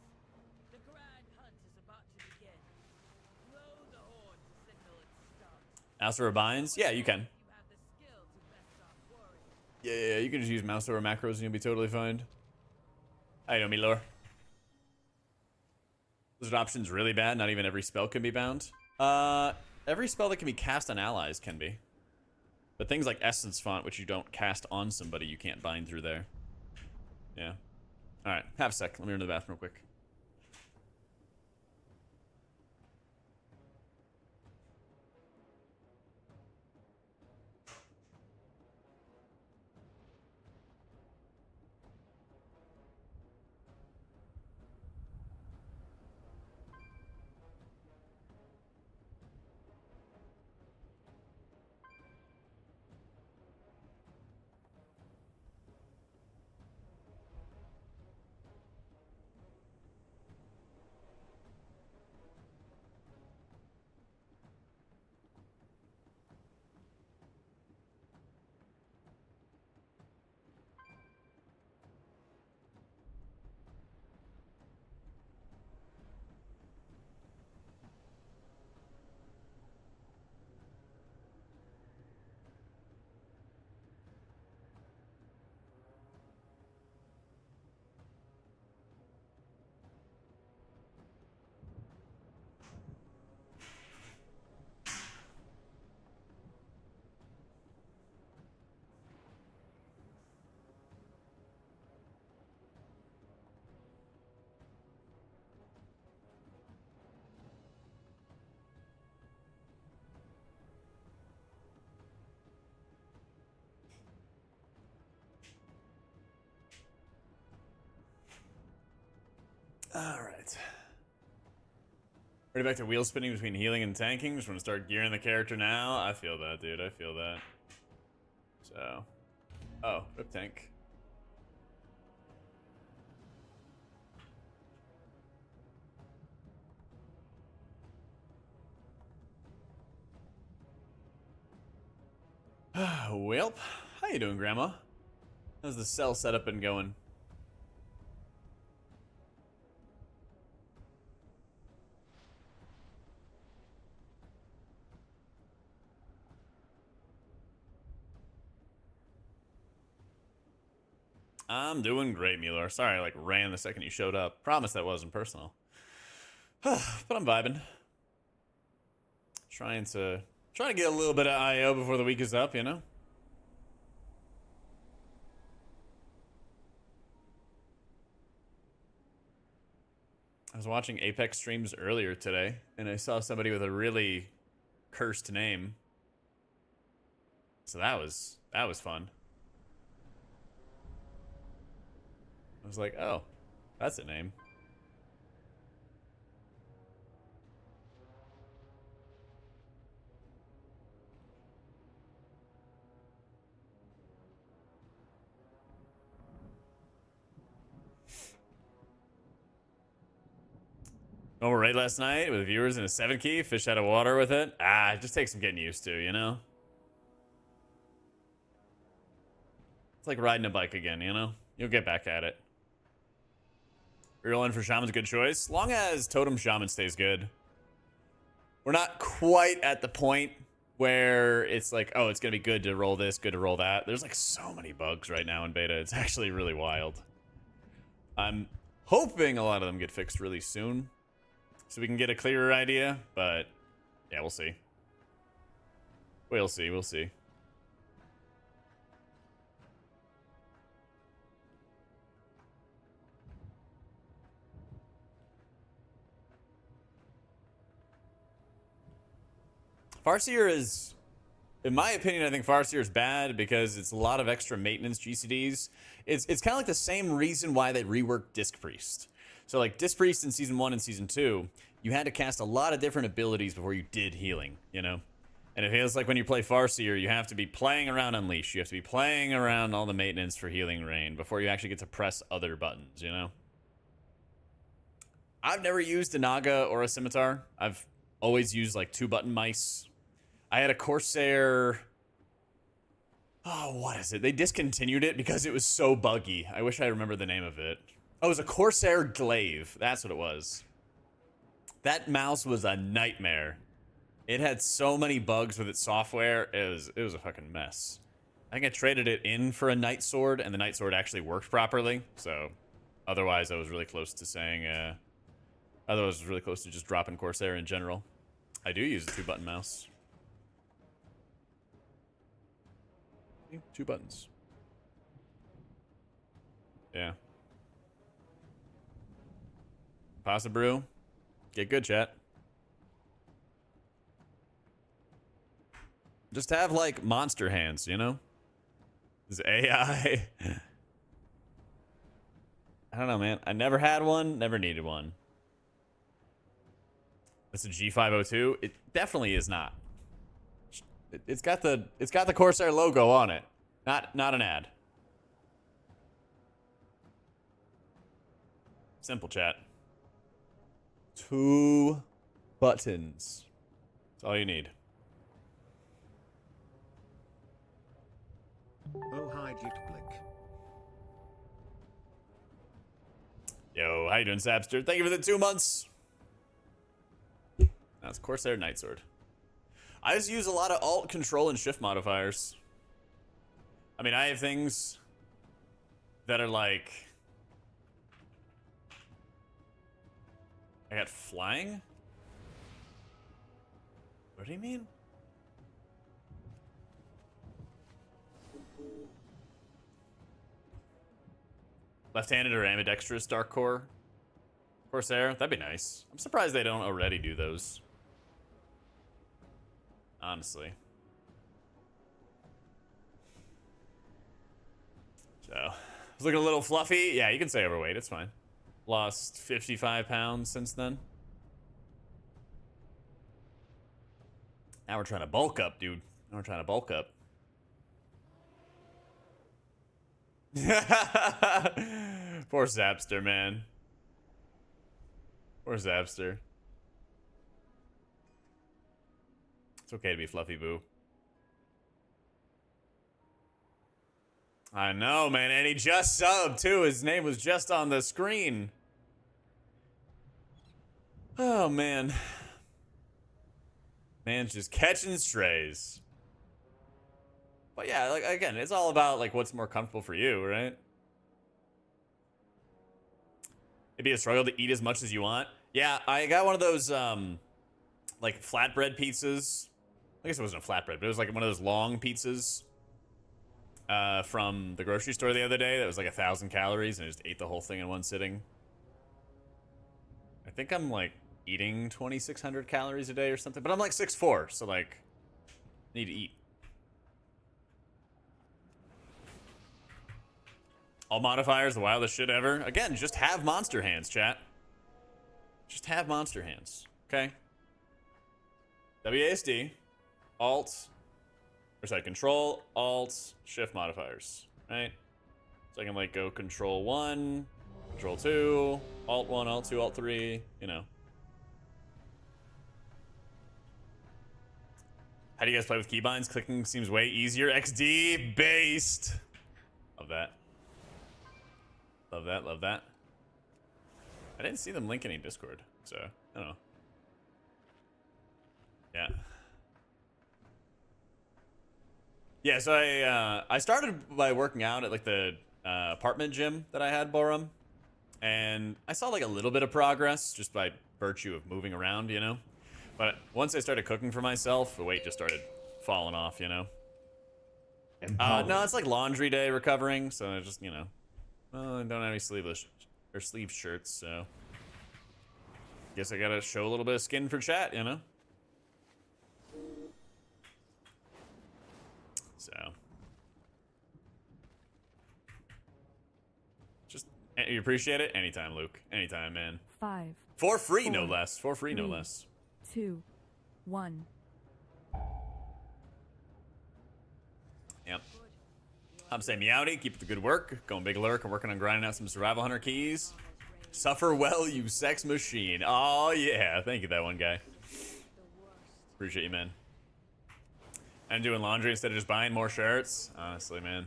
the grand hunt is about to begin. Blow the horn to signal its start. Mouse over binds? Yeah, you can. You have the skill to best our warrior. Yeah, you can just use mouse over macros and you'll be totally fine. I know me, lore. Those options really bad. Not even every spell can be bound. Every spell that can be cast on allies can be. But things like Essence Font, which you don't cast on somebody, you can't bind through there. Yeah. Alright, have a sec. Let me run to the bathroom real quick. Alright. Ready back to wheel spinning between healing and tanking. Just want to start gearing the character now. I feel that, dude. I feel that. So. Oh, rip tank. Welp. How you doing, Grandma? How's the cell setup been going? I'm doing great, Mueller. Sorry I ran the second you showed up. Promise that wasn't personal. But I'm vibing. Trying to get a little bit of IO before the week is up, you know? I was watching Apex streams earlier today, and I saw somebody with a really cursed name. So that was fun. I was like, oh, that's a name. Normal raid last night with viewers in a 7 key, fish out of water with it. It just takes some getting used to, you know? It's like riding a bike again, you know? You'll get back at it. Reroll in for Shaman's a good choice. Long as Totem Shaman stays good. We're not quite at the point where it's like, oh, it's going to be good to roll this, good to roll that. There's like so many bugs right now in beta. It's actually really wild. I'm hoping a lot of them get fixed really soon so we can get a clearer idea, but yeah, we'll see. We'll see. Farseer is, in my opinion, I think Farseer is bad because it's a lot of extra maintenance GCDs. It's kind of like the same reason why they reworked Disc Priest. So like Disc Priest in Season 1 and Season 2, you had to cast a lot of different abilities before you did healing, you know? And it feels like when you play Farseer, you have to be playing around Unleash. You have to be playing around all the maintenance for healing rain before you actually get to press other buttons, you know? I've never used a Naga or a Scimitar. I've always used like 2-button mice. I had a Corsair. Oh, what is it? They discontinued it because it was so buggy. I wish I remember the name of it. Oh, it was a Corsair Glaive. That's what it was. That mouse was a nightmare. It had so many bugs with its software. It was a fucking mess. I think I traded it in for a Night Sword, and the Night Sword actually worked properly. So, otherwise, I was really close to saying. Otherwise, I was really close to just dropping Corsair in general. I do use a 2-button mouse. 2 buttons. Yeah. Pasta brew. Get good, chat. Just have, like, monster hands, you know? This AI. I don't know, man. I never had one, never needed one. It's a G502. It definitely is not. It's got the Corsair logo on it. Not an ad. Simple, chat. 2 buttons. That's all you need. Oh, hi, Jitblick. Yo, how you doing, Sapster? Thank you for the 2 months. That's Corsair Night Sword. I just use a lot of Alt, Control, and Shift modifiers. I mean, I have things that are like... I got flying? What do you mean? Left-handed or ambidextrous Dark Core? Corsair? That'd be nice. I'm surprised they don't already do those. Honestly. So, I was looking a little fluffy. Yeah, you can say overweight. It's fine. Lost 55 pounds since then. Now we're trying to bulk up, dude. Now we're trying to bulk up. Poor Zapster, man. Poor Zapster. It's okay to be fluffy, boo. I know, man, and he just subbed, too. His name was just on the screen. Oh, man. Man's just catching strays. But yeah, like, again, it's all about, like, what's more comfortable for you, right? It'd be a struggle to eat as much as you want. Yeah, I got one of those, like, flatbread pizzas. I guess it wasn't a flatbread, but it was, like, one of those long pizzas. From the grocery store the other day that was like 1,000 calories, and I just ate the whole thing in one sitting. I think I'm like eating 2,600 calories a day or something, but I'm like 6'4", so like need to eat. All modifiers, the wildest shit ever. Again, just have monster hands, chat. Just have monster hands, okay? WASD, Alt. Or sorry, Control, Alt, Shift modifiers, right? So I can like go Control 1, Control 2, Alt 1, Alt 2, Alt 3, you know. How do you guys play with keybinds? Clicking seems way easier. XD based. Love that. Love that, love that. I didn't see them link any Discord, so I don't know. Yeah. Yeah, so I started by working out at like the apartment gym that I had, Borum, and I saw like a little bit of progress just by virtue of moving around, you know. But once I started cooking for myself, the weight just started falling off, you know. No, it's like laundry day recovering, so I just, you know, well, I don't have any sleeveless or sleeve shirts, so guess I gotta show a little bit of skin for chat, you know. So, just, you appreciate it? Anytime, Luke. Anytime, man. 5. For free, no less. For free, no less. 2, 1. Yep. I'm saying Meowdy, keep up the good work. Going big lurk and working on grinding out some survival hunter keys. Suffer well, you sex machine. Oh yeah, thank you, that one guy. Appreciate you, man. I'm doing laundry instead of just buying more shirts. Honestly, man.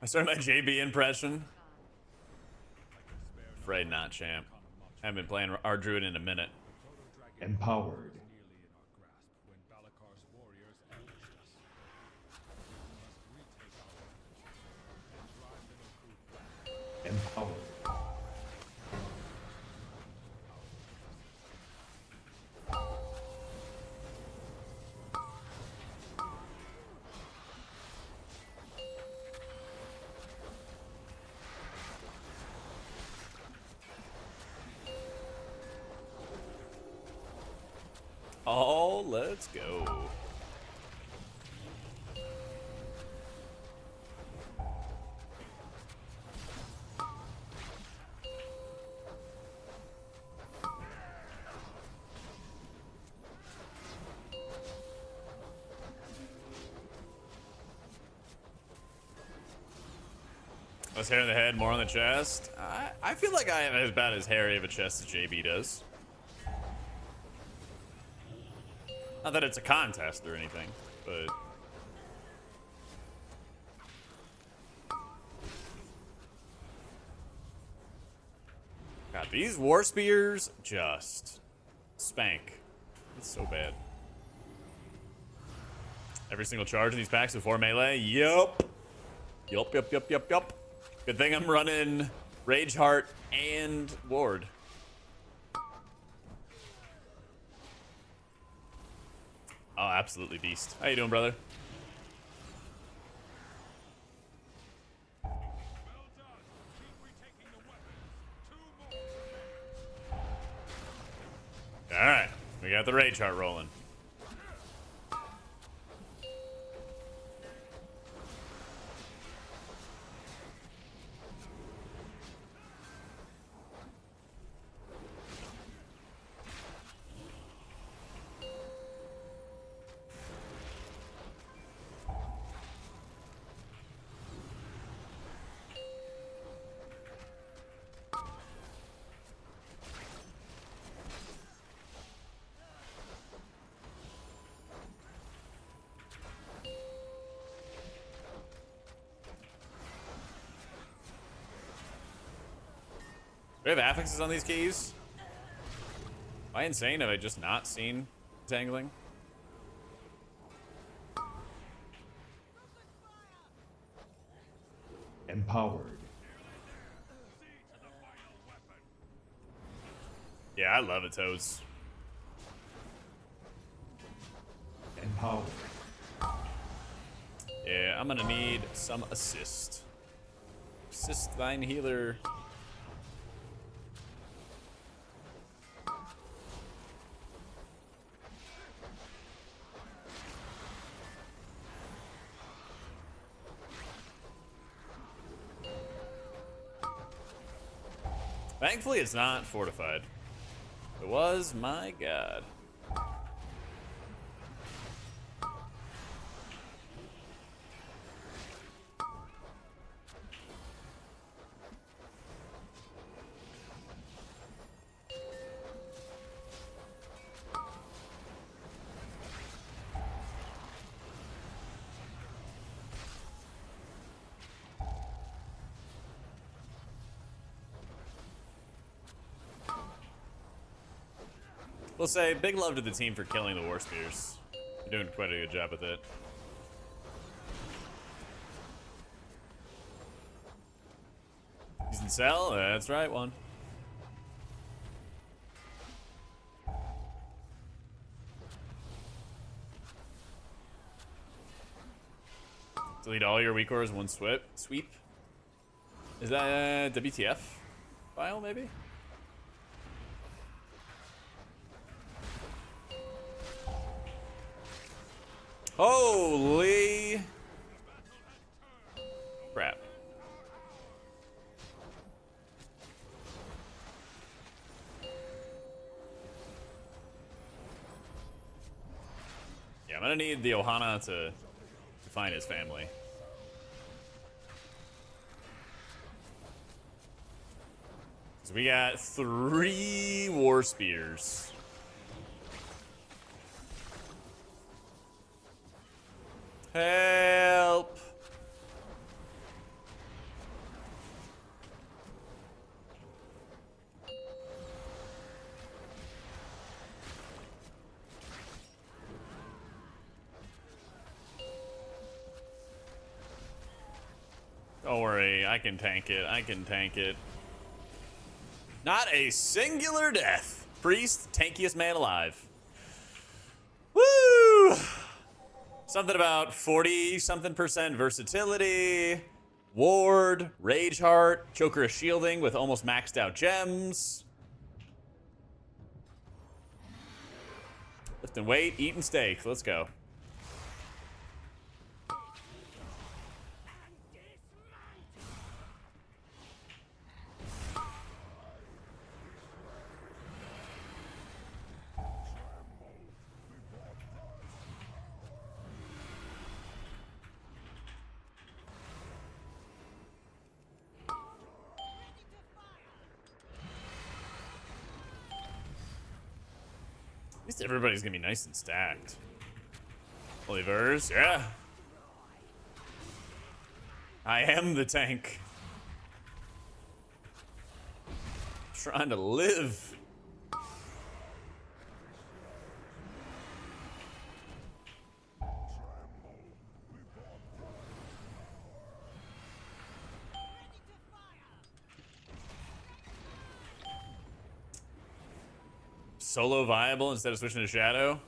I started my JB impression. Afraid not, champ. I haven't been playing our druid in a minute. Empowered. Nearly in our grasp when Balakar's warriors ambushed us. We must retake our weapons and drive the Nakut back. Empowered. Oh, let's go. Less hair in the head, more on the chest. I feel like I have as bad as hairy of a chest as JB does. Not that it's a contest or anything, but... God, these war spears just spank. It's so bad. Every single charge in these packs before melee? Yup. Yup. Good thing I'm running Rage Heart and Ward. Oh, absolutely beast. How you doing, brother? All right, we got the Rage Heart rolling. Do we have affixes on these keys? Am I insane? Have I just not seen tangling? Empowered. Yeah, I love it, Toads. Empowered. Yeah, I'm gonna need some assist. Assist thine healer. Thankfully, it's not fortified. If it was, my god. We'll say big love to the team for killing the war spears. You're doing quite a good job with it. Using cell? That's right, one. Delete all your weak cores one sweep. Is that a WTF file, maybe? Holy crap. Yeah, I'm gonna need the Ohana to find his family. So we got 3 war spears. Help! Don't worry, I can tank it. I can tank it. Not a singular death. Priest, tankiest man alive. Woo! Something about 40-something% versatility. Ward, Rage Heart, Choker of Shielding with almost maxed out gems. Lifting weight, eating steak. Let's go. At least everybody's gonna be nice and stacked. Believers, yeah. I am the tank. Trying to live. Solo viable instead of switching to Shadow?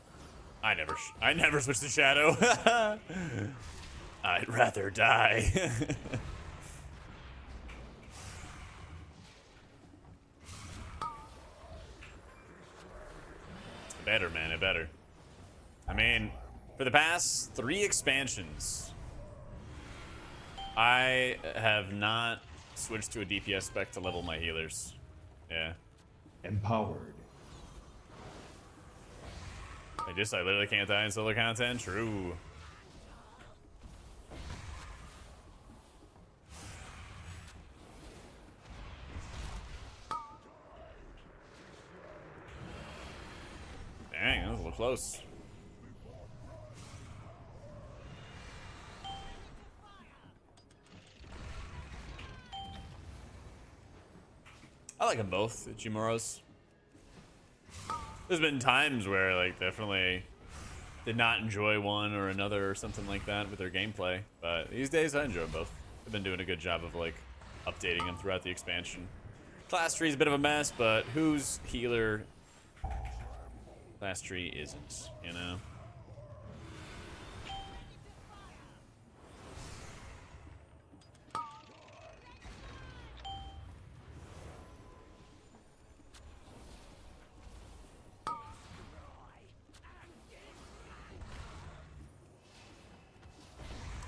I never switch to Shadow. I'd rather die. Better, man, it better. I mean, for the past 3 expansions, I have not switched to a DPS spec to level my healers. Yeah. Empowered. I literally can't die in solo content. True. Dang, that was a little close. I like them both, the Chimuros. There's been times where, like, definitely did not enjoy one or another or something like that with their gameplay. But these days, I enjoy both. They've been doing a good job of, like, updating them throughout the expansion. Class tree is a bit of a mess, but whose healer class tree isn't, you know?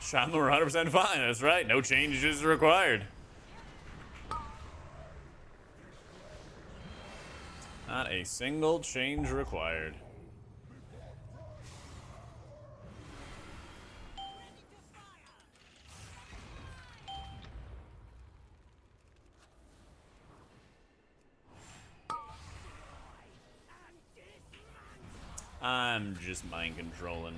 Shot them 100% fine, that's right. No changes required. Not a single change required. I'm just mind controlling.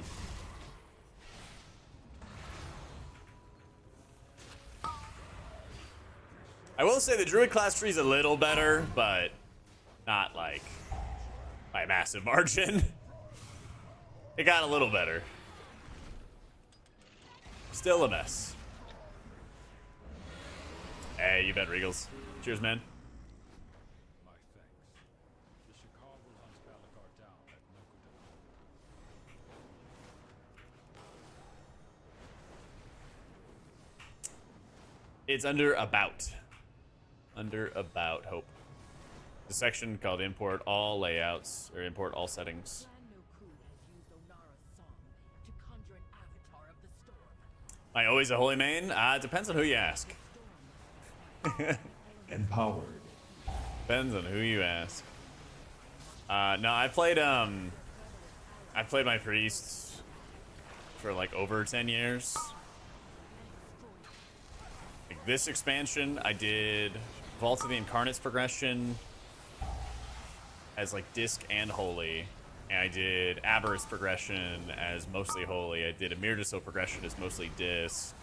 I will say the Druid class tree is a little better, but not like by a massive margin. It got a little better. Still a mess. Hey, you bet, Regals. Cheers, man. My thanks. The Shikar will hunt Balakar down at Nokudon. It's under about. Under about, hope. The section called import all layouts, or import all settings. Am I always a holy main? It depends on who you ask. Empowered. Depends on who you ask. No, I played my priests for like over 10 years. Like this expansion, I did Vault of the Incarnates progression as like disc and holy. And I did Aberrus progression as mostly holy. I did Emirdiso progression as mostly disc.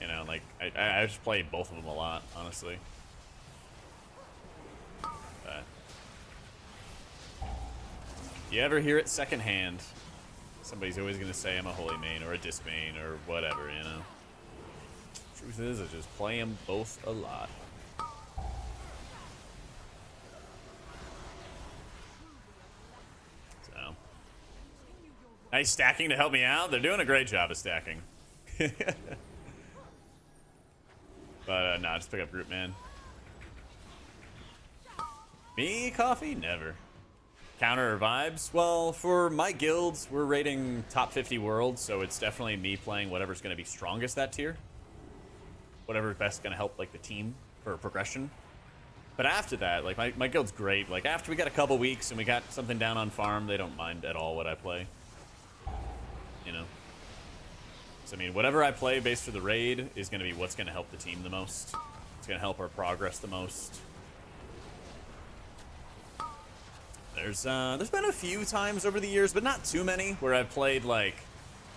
You know, like, I just play both of them a lot, honestly. You ever hear it secondhand, somebody's always going to say I'm a holy main or a disc main or whatever, you know. Truth is, I just play them both a lot. So, nice stacking to help me out. They're doing a great job of stacking. But nah, just pick up Group, man. Me, coffee? Never. Counter or vibes? Well, for my guilds, we're rating top 50 world, so it's definitely me playing whatever's going to be strongest that tier. Whatever's best going to help, like, the team for progression. But after that, like, my guild's great. Like, after we got a couple weeks and we got something down on farm, they don't mind at all what I play. You know? So, I mean, whatever I play based for the raid is going to be what's going to help the team the most. It's going to help our progress the most. There's been a few times over the years, but not too many, where I've played, like,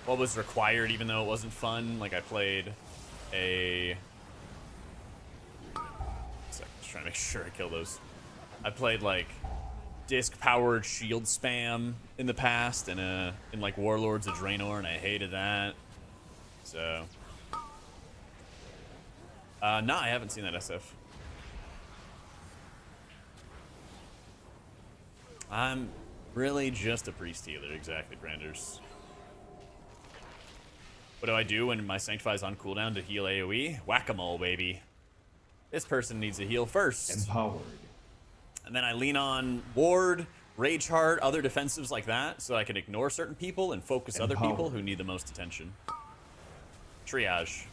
what was required even though it wasn't fun. Like, I played a... Just trying to make sure I kill those. I played, like, disc-powered shield spam in the past in like, Warlords of Draenor, and I hated that. So... no, I haven't seen that SF. I'm really just a priest healer, exactly, Branders. What do I do when my Sanctify's on cooldown to heal AoE? Whack-a-mole, baby. This person needs to heal first. Empowered. And then I lean on Ward, Rage Heart, other defensives like that, so I can ignore certain people and focus other people who need the most attention. Triage.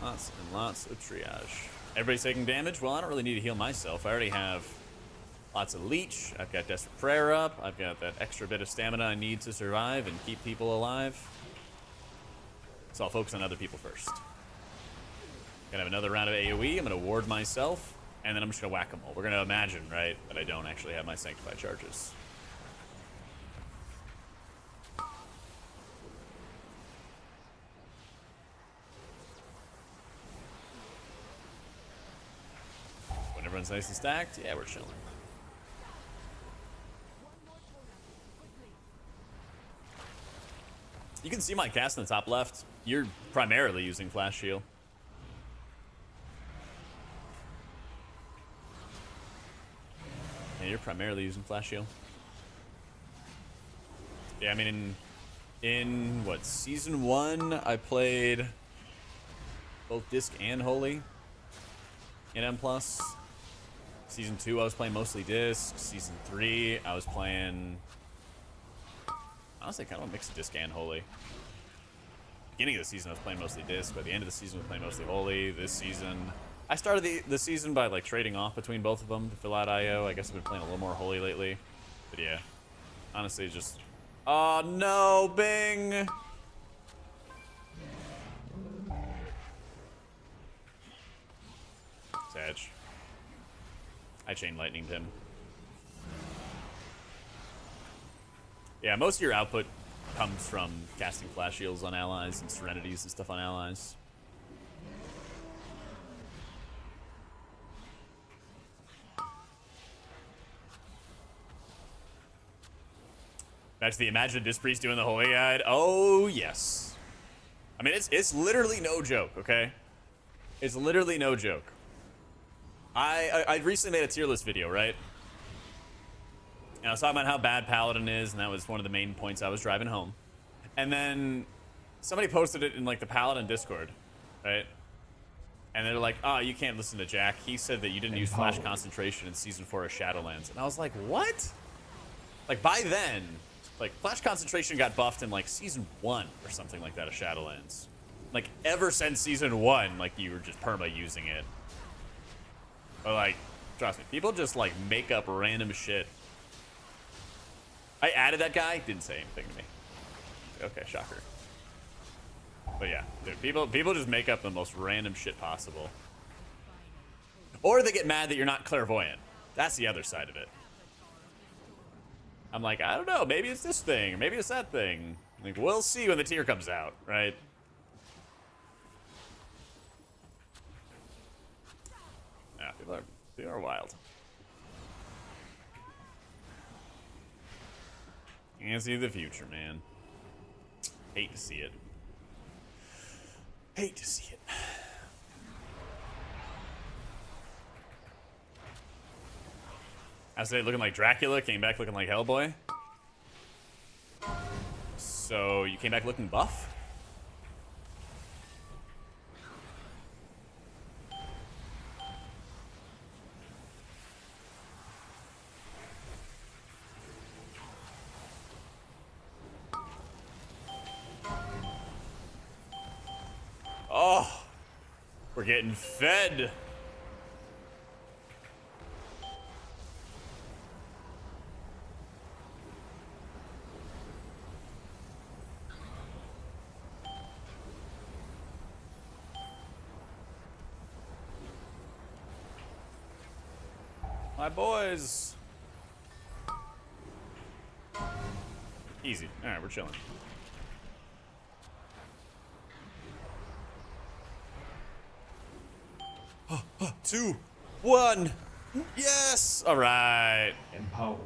Lots and lots of triage. Everybody's taking damage? Well, I don't really need to heal myself. I already have lots of leech. I've got Desperate Prayer up. I've got that extra bit of stamina I need to survive and keep people alive. So I'll focus on other people first. Gonna have another round of AoE. I'm gonna ward myself, and then I'm just gonna whack them all. We're gonna imagine, right, that I don't actually have my Sanctified charges. When everyone's nice and stacked, yeah, we're chilling. You can see my cast in the top left. You're primarily using Flash Shield. Yeah, you're primarily using Flash Shield. Yeah, I mean, in what, Season 1, I played both Disc and Holy in M+. Season 2, I was playing mostly Disc. Season 3, I was playing... honestly, kind of a mix of Disc and Holy. Beginning of the season, I was playing mostly Disc. By the end of the season, I was playing mostly Holy. This season, I started the season by like trading off between both of them to fill out IO. I guess I've been playing a little more Holy lately. But yeah, honestly, just... oh no, Bing! Sag. I chain lightninged him. Yeah, most of your output comes from casting Flash Shields on allies and Serenities and stuff on allies. Back to the Imagine Disc Priest doing the Holy Guide. Oh, yes. I mean, it's literally no joke, okay? It's literally no joke. I recently made a tier list video, right? And I was talking about how bad Paladin is, and that was one of the main points I was driving home. And then somebody posted it in, like, the Paladin Discord, right? And they're like, oh, you can't listen to Jack. He said that you didn't use Flash Concentration in Season 4 of Shadowlands. And I was like, what? Like, by then, like, Flash Concentration got buffed in, like, Season 1 or something like that of Shadowlands. Like, ever since Season 1, like, you were just perma-using it. But, like, trust me, people just, like, make up random shit. I added that guy, didn't say anything to me. Okay, shocker. But yeah, dude, people just make up the most random shit possible. Or they get mad that you're not clairvoyant. That's the other side of it. I'm like, I don't know, maybe it's this thing, or maybe it's that thing. Like, we'll see when the tier comes out, right? Yeah, people are wild. Can't see the future, man. Hate to see it. Hate to see it. I say looking like Dracula, came back looking like Hellboy. So you came back looking buff? Oh, we're getting fed. My boys. Easy. All right, we're chilling. 2, 1. Yes. All right. Empowered.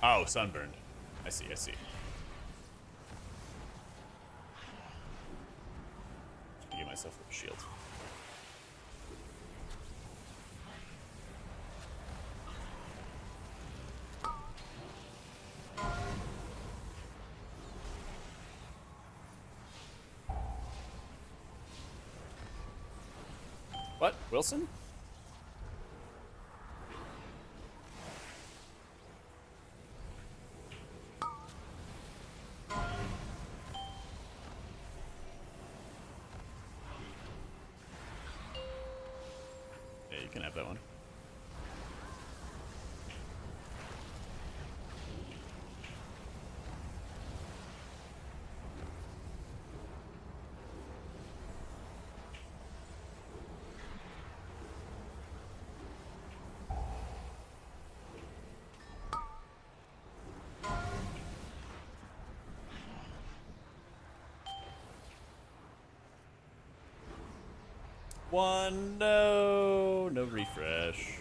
Oh, sunburned. I see. I see. Give myself a shield. What? Wilson? Yeah, you can have that one. One, no refresh.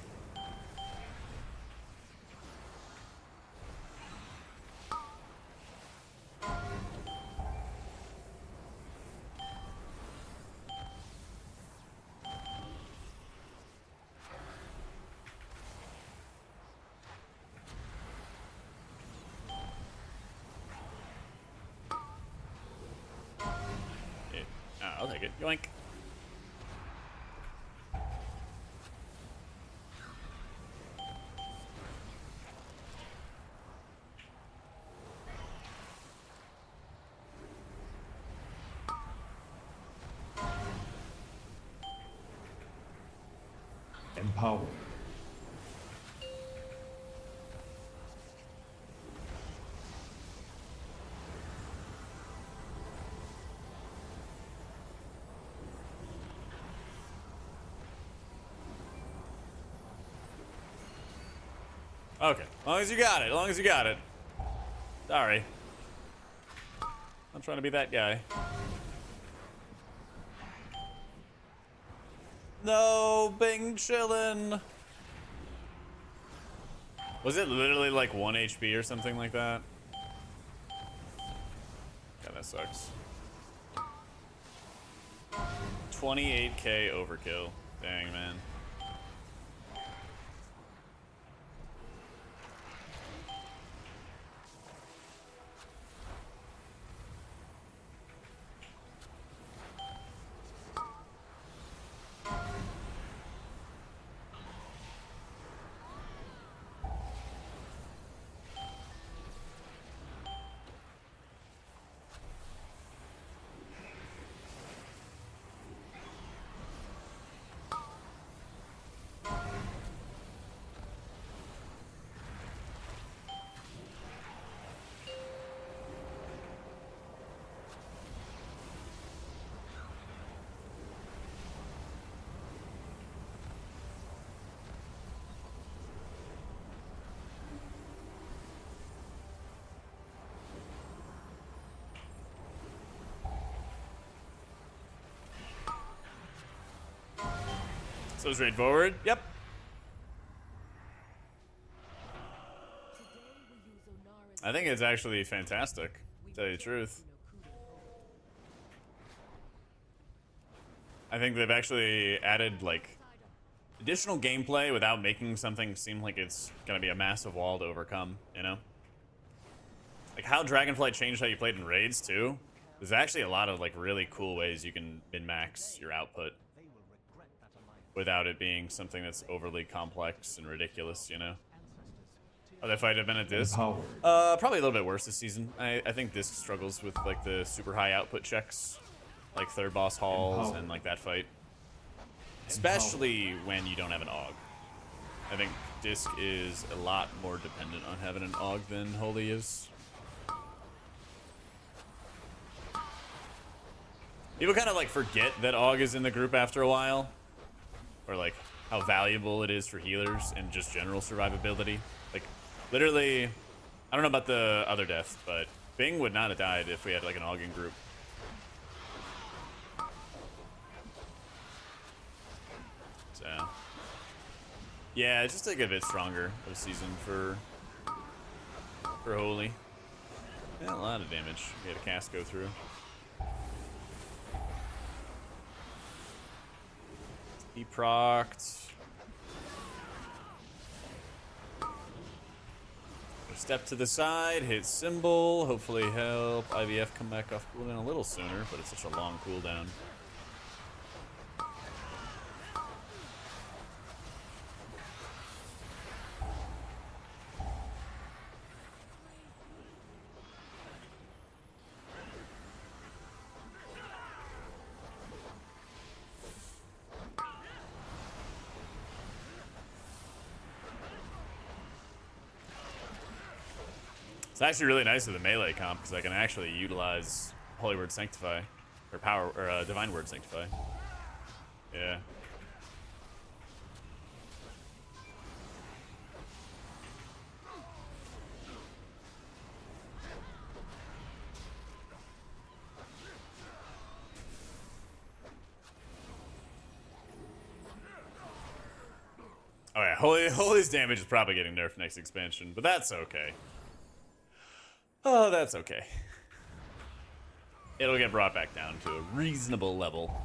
Yeah. I'll take it. Yoink. Empowered. Okay. As long as you got it. As long as you got it. Sorry. I'm trying to be that guy. No, Bing chillin'. Was it literally like 1 HP or something like that? Yeah, that sucks. 28k overkill. Dang, man. So straightforward. Yep. I think it's actually fantastic, to tell you the truth. I think they've actually added, like, additional gameplay without making something seem like it's gonna be a massive wall to overcome, you know? Like how Dragonflight changed how you played in raids, too. There's actually a lot of, like, really cool ways you can min-max your output without it being something that's overly complex and ridiculous, you know? Oh, that fight have been at Disc? Empowered. Probably a little bit worse this season. I think Disc struggles with, like, the super high output checks. Like third boss hauls and, like, that fight. Especially when you don't have an AUG. I think Disc is a lot more dependent on having an AUG than Holy is. People kind of, like, forget that AUG is in the group after a while. Or, like, how valuable it is for healers and just general survivability. Like, literally, I don't know about the other deaths, but Bing would not have died if we had, like, an AUG in group. So, yeah, just to get a bit stronger this season for Holy. Yeah, a lot of damage. We had a cast go through. He procced. Step to the side, hit symbol, hopefully help IVF come back off cooldown a little sooner, but it's such a long cooldown. It's actually really nice with the melee comp because I can actually utilize Holy Word Sanctify or Power or Divine Word Sanctify. Yeah. Oh yeah, Holy's damage is probably getting nerfed next expansion, but that's okay. Oh, that's okay. It'll get brought back down to a reasonable level.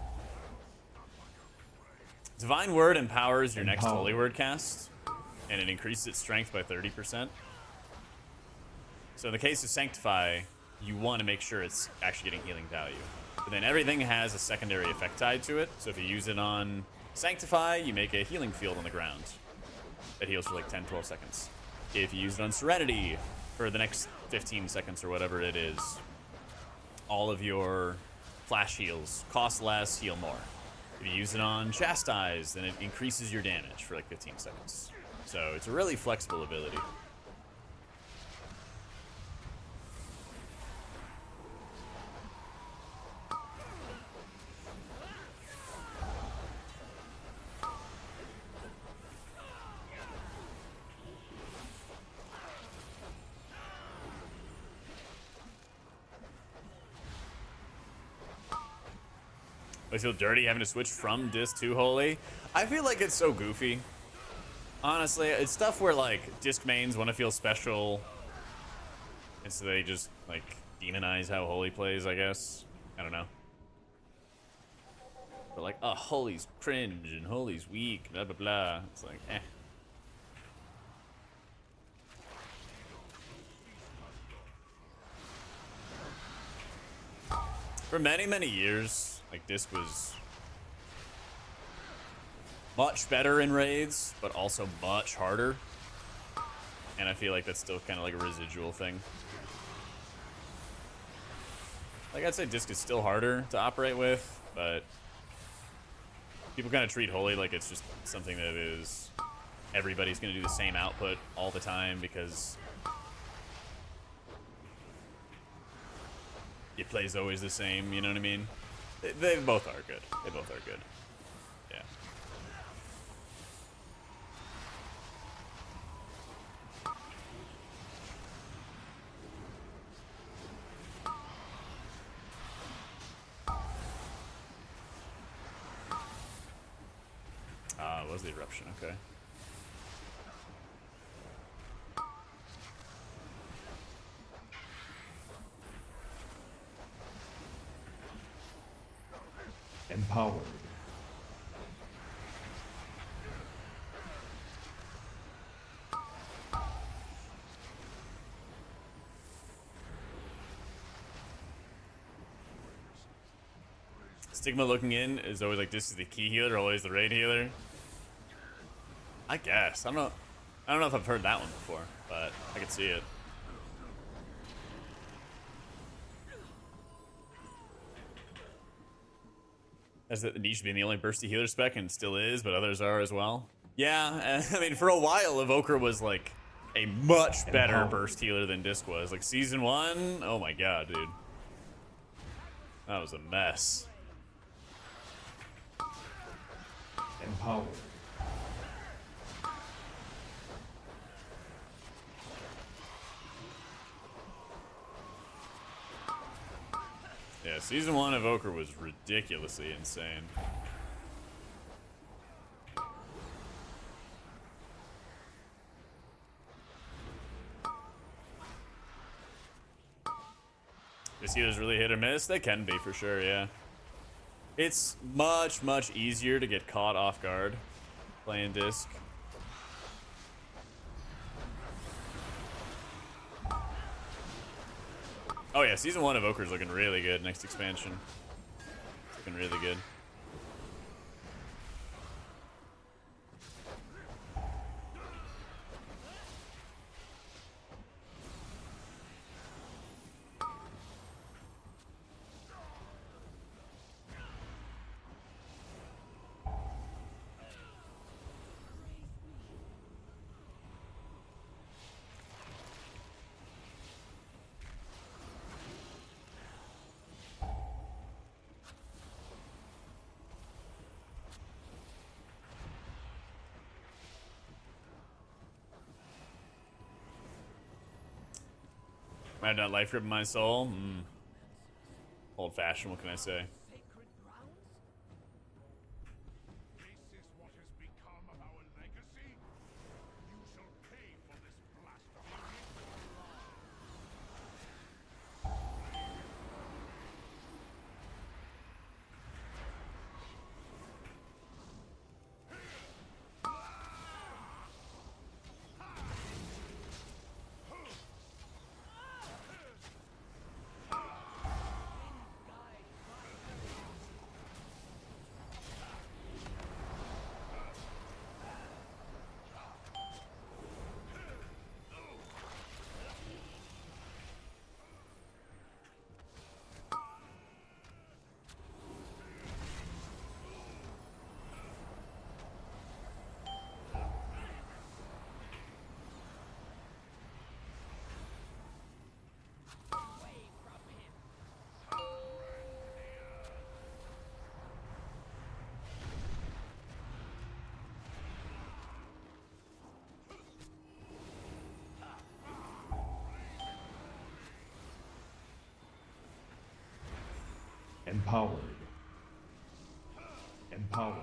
Divine Word empowers your next Holy Word cast, and it increases its strength by 30%. So in the case of Sanctify, you want to make sure it's actually getting healing value. But then everything has a secondary effect tied to it, so if you use it on Sanctify, you make a healing field on the ground that heals for like 10-12 seconds. If you use it on Serenity for the next 15 seconds or whatever it is, all of your flash heals cost less, heal more. If you use it on Chastise, then it increases your damage for like 15 seconds. So it's a really flexible ability. I feel dirty having to switch from Disc to Holy. I feel like it's so goofy. Honestly, it's stuff where like Disc mains want to feel special, and so they just like demonize how Holy plays, I guess. I don't know. But like, oh, Holy's cringe and Holy's weak, blah blah blah. It's like, eh. For many, many years, like, Disc was much better in raids, but also much harder. And I feel like that's still kind of like a residual thing. Like, I'd say Disc is still harder to operate with, but people kind of treat Holy like it's just something that is everybody's going to do the same output all the time because it plays always the same, you know what I mean? They both are good. They both are good. Yeah. it was the eruption. Okay. Empowered. Stigma looking in is always like, this is the key healer, always the raid healer. I guess. I don't know if I've heard that one before, but I can see it. As the niche being the only bursty healer spec, and still is, but others are as well. Yeah, I mean, for a while, Evoker was like a much better burst healer than Disc was. Like season 1, oh my god, dude. That was a mess. Empowered. Yeah, season 1 Evoker was ridiculously insane. This healer's really hit or miss? They can be for sure, yeah. It's much, much easier to get caught off guard playing Disc. Oh yeah, season 1 Evoker's looking really good next expansion. It's looking really good. Might have done life grip in my soul. Old fashioned, what can I say? Sacred grounds? This is what has become of our legacy? You shall pay for this blasphemy. Empowered. Empowered.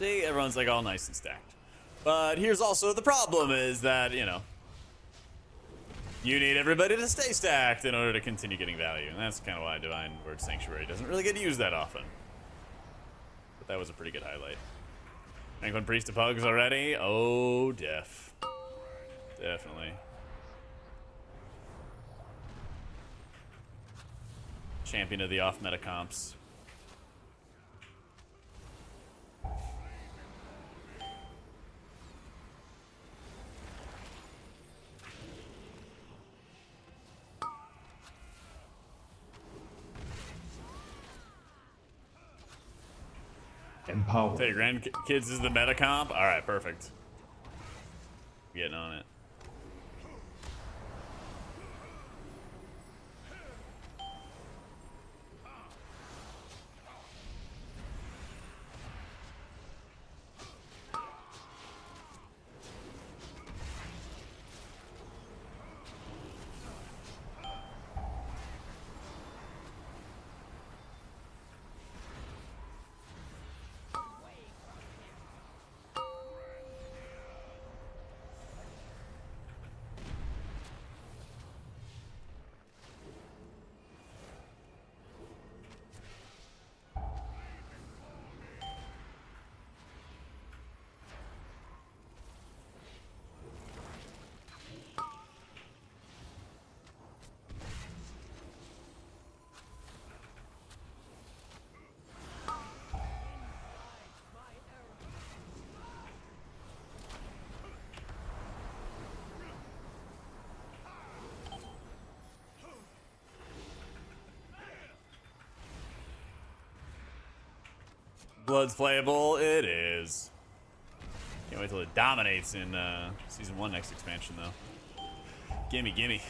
See, everyone's like all nice and stacked. But here's also the problem is that, you know, you need everybody to stay stacked in order to continue getting value. And that's kind of why Divine Word Sanctuary doesn't really get used that often. But that was a pretty good highlight. Franklin Priest to Pugs already? Oh, definitely. Champion of the off-meta comps. Empower. Tell your grandkids is the meta comp? Alright, perfect. Getting on it. Blood's playable. It is. Can't wait till it dominates in Season 1 next expansion, though. Gimme, gimme.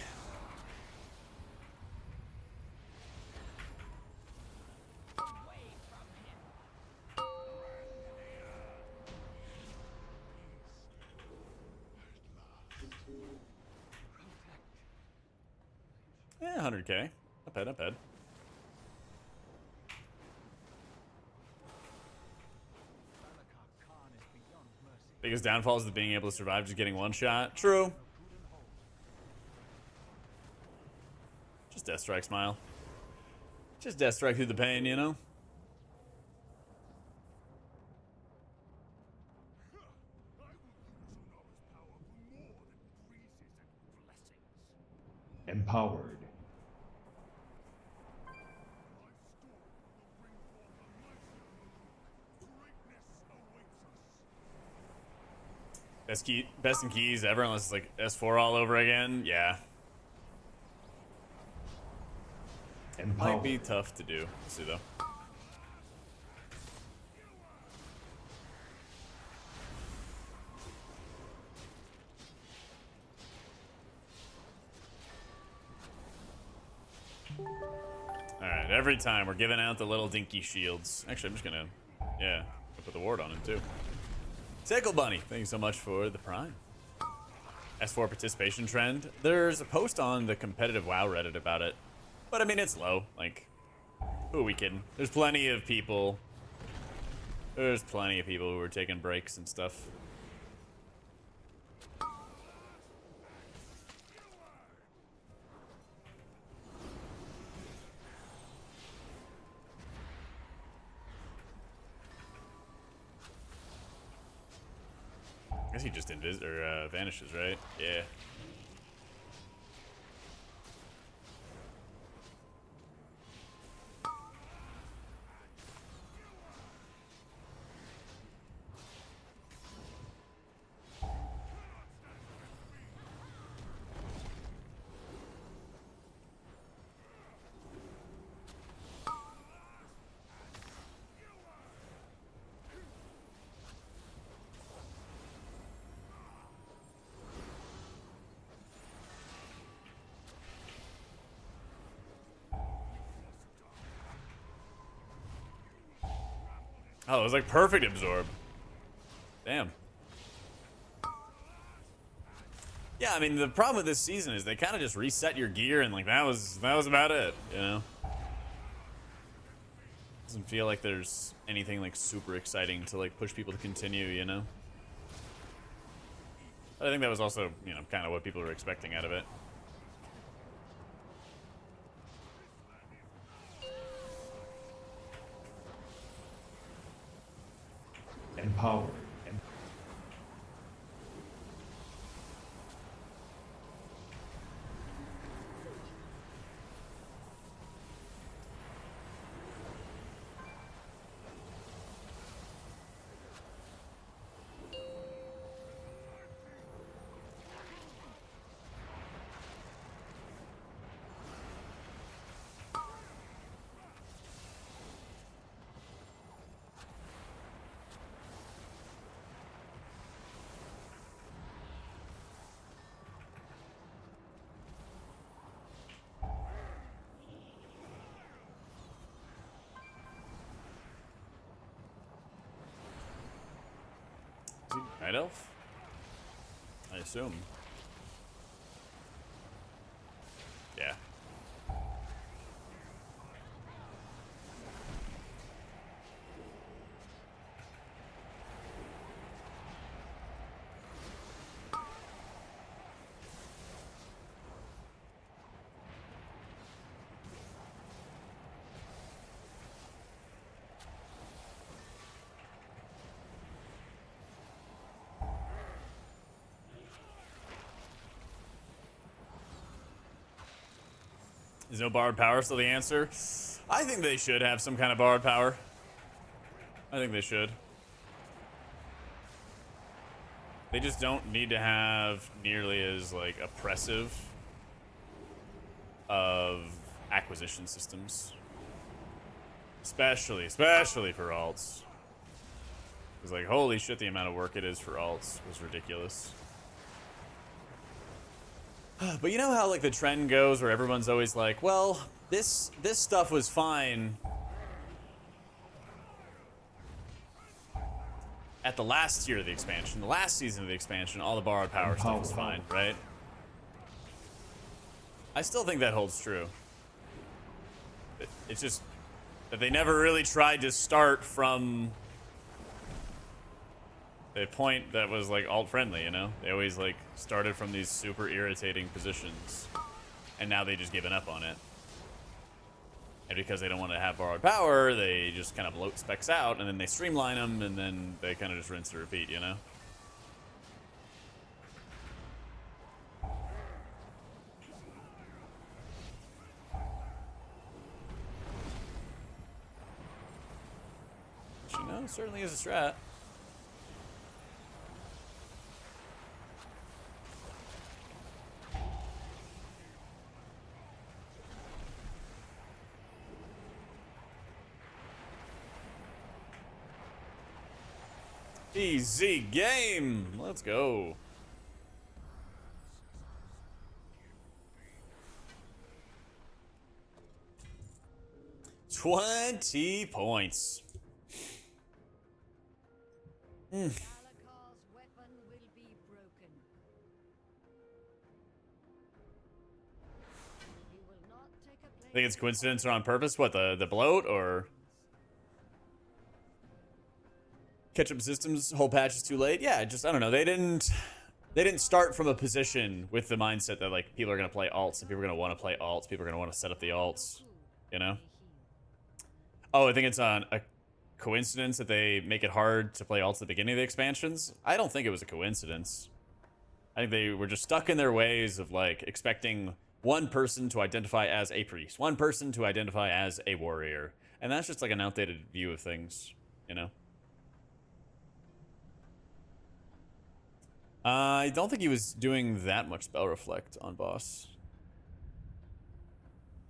Yeah, 100K. Not bad, not bad. Biggest downfall is the being able to survive just getting one shot. True. Just Death Strike smile. Just Death Strike through the pain, you know? Empowered. Best in keys ever, unless it's like S4 all over again. Yeah. Empowered. Might be tough to do. We'll see though. Alright, every time we're giving out the little dinky shields. Actually, I'm just gonna, yeah, put the ward on him too. Tickle Bunny, thank you so much for the prime. S4 participation trend. There's a post on the competitive WoW Reddit about it. But I mean, it's low. Like, who are we kidding? There's plenty of people. There's plenty of people who are taking breaks and stuff. I guess he just vanishes, right? Yeah. Oh, it was like perfect absorb. Damn. Yeah, I mean the problem with this season is they kind of just reset your gear and like that was about it, you know. Doesn't feel like there's anything like super exciting to like push people to continue, you know? But I think that was also, you know, kind of what people were expecting out of it. Empowered. Is he Night Elf? I assume. Yeah. Is no borrowed power still the answer? I think they should have some kind of borrowed power. I think they should. They just don't need to have nearly as like oppressive of acquisition systems. Especially for alts. Because like holy shit, the amount of work it is for alts was ridiculous. But you know how like the trend goes where everyone's always like, well, this stuff was fine at the last tier of the expansion, the last season of the expansion, all the borrowed power stuff was fine, right? I still think that holds true. It's just that they never really tried to start from a point that was like alt friendly, you know? They always like started from these super irritating positions and now they just given up on it. And because they don't want to have borrowed power, they just kind of bloat specs out and then they streamline them and then they kind of just rinse and repeat, you know? Which, you know, certainly is a strat. Easy game. Let's go. $20 points. Balakar's weapon will be broken. He will not take a I think it's coincidence or on purpose. What, the bloat or catch-up systems whole patch is too late? Yeah, I don't know. They didn't start from a position with the mindset that like people are gonna play alts and people are gonna want to play alts. People are gonna want to set up the alts, you know? Oh, I think it's on a coincidence that they make it hard to play alts at the beginning of the expansions. I don't think it was a coincidence. I think they were just stuck in their ways of like expecting one person to identify as a priest, one person to identify as a warrior, and that's just like an outdated view of things, you know? I don't think he was doing that much spell reflect on boss.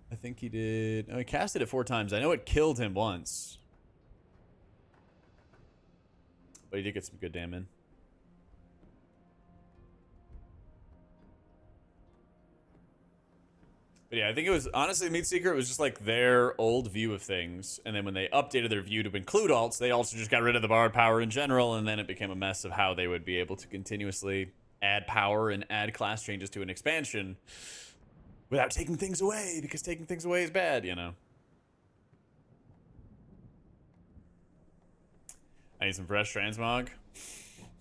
I think he did. Oh, he casted it 4 times. I know it killed him once, but he did get some good damn in. But yeah, I think it was, honestly, Meat Seeker, it was just like their old view of things. And then when they updated their view to include alts, they also just got rid of the borrowed power in general. And then it became a mess of how they would be able to continuously add power and add class changes to an expansion without taking things away, because taking things away is bad, you know? I need some fresh transmog.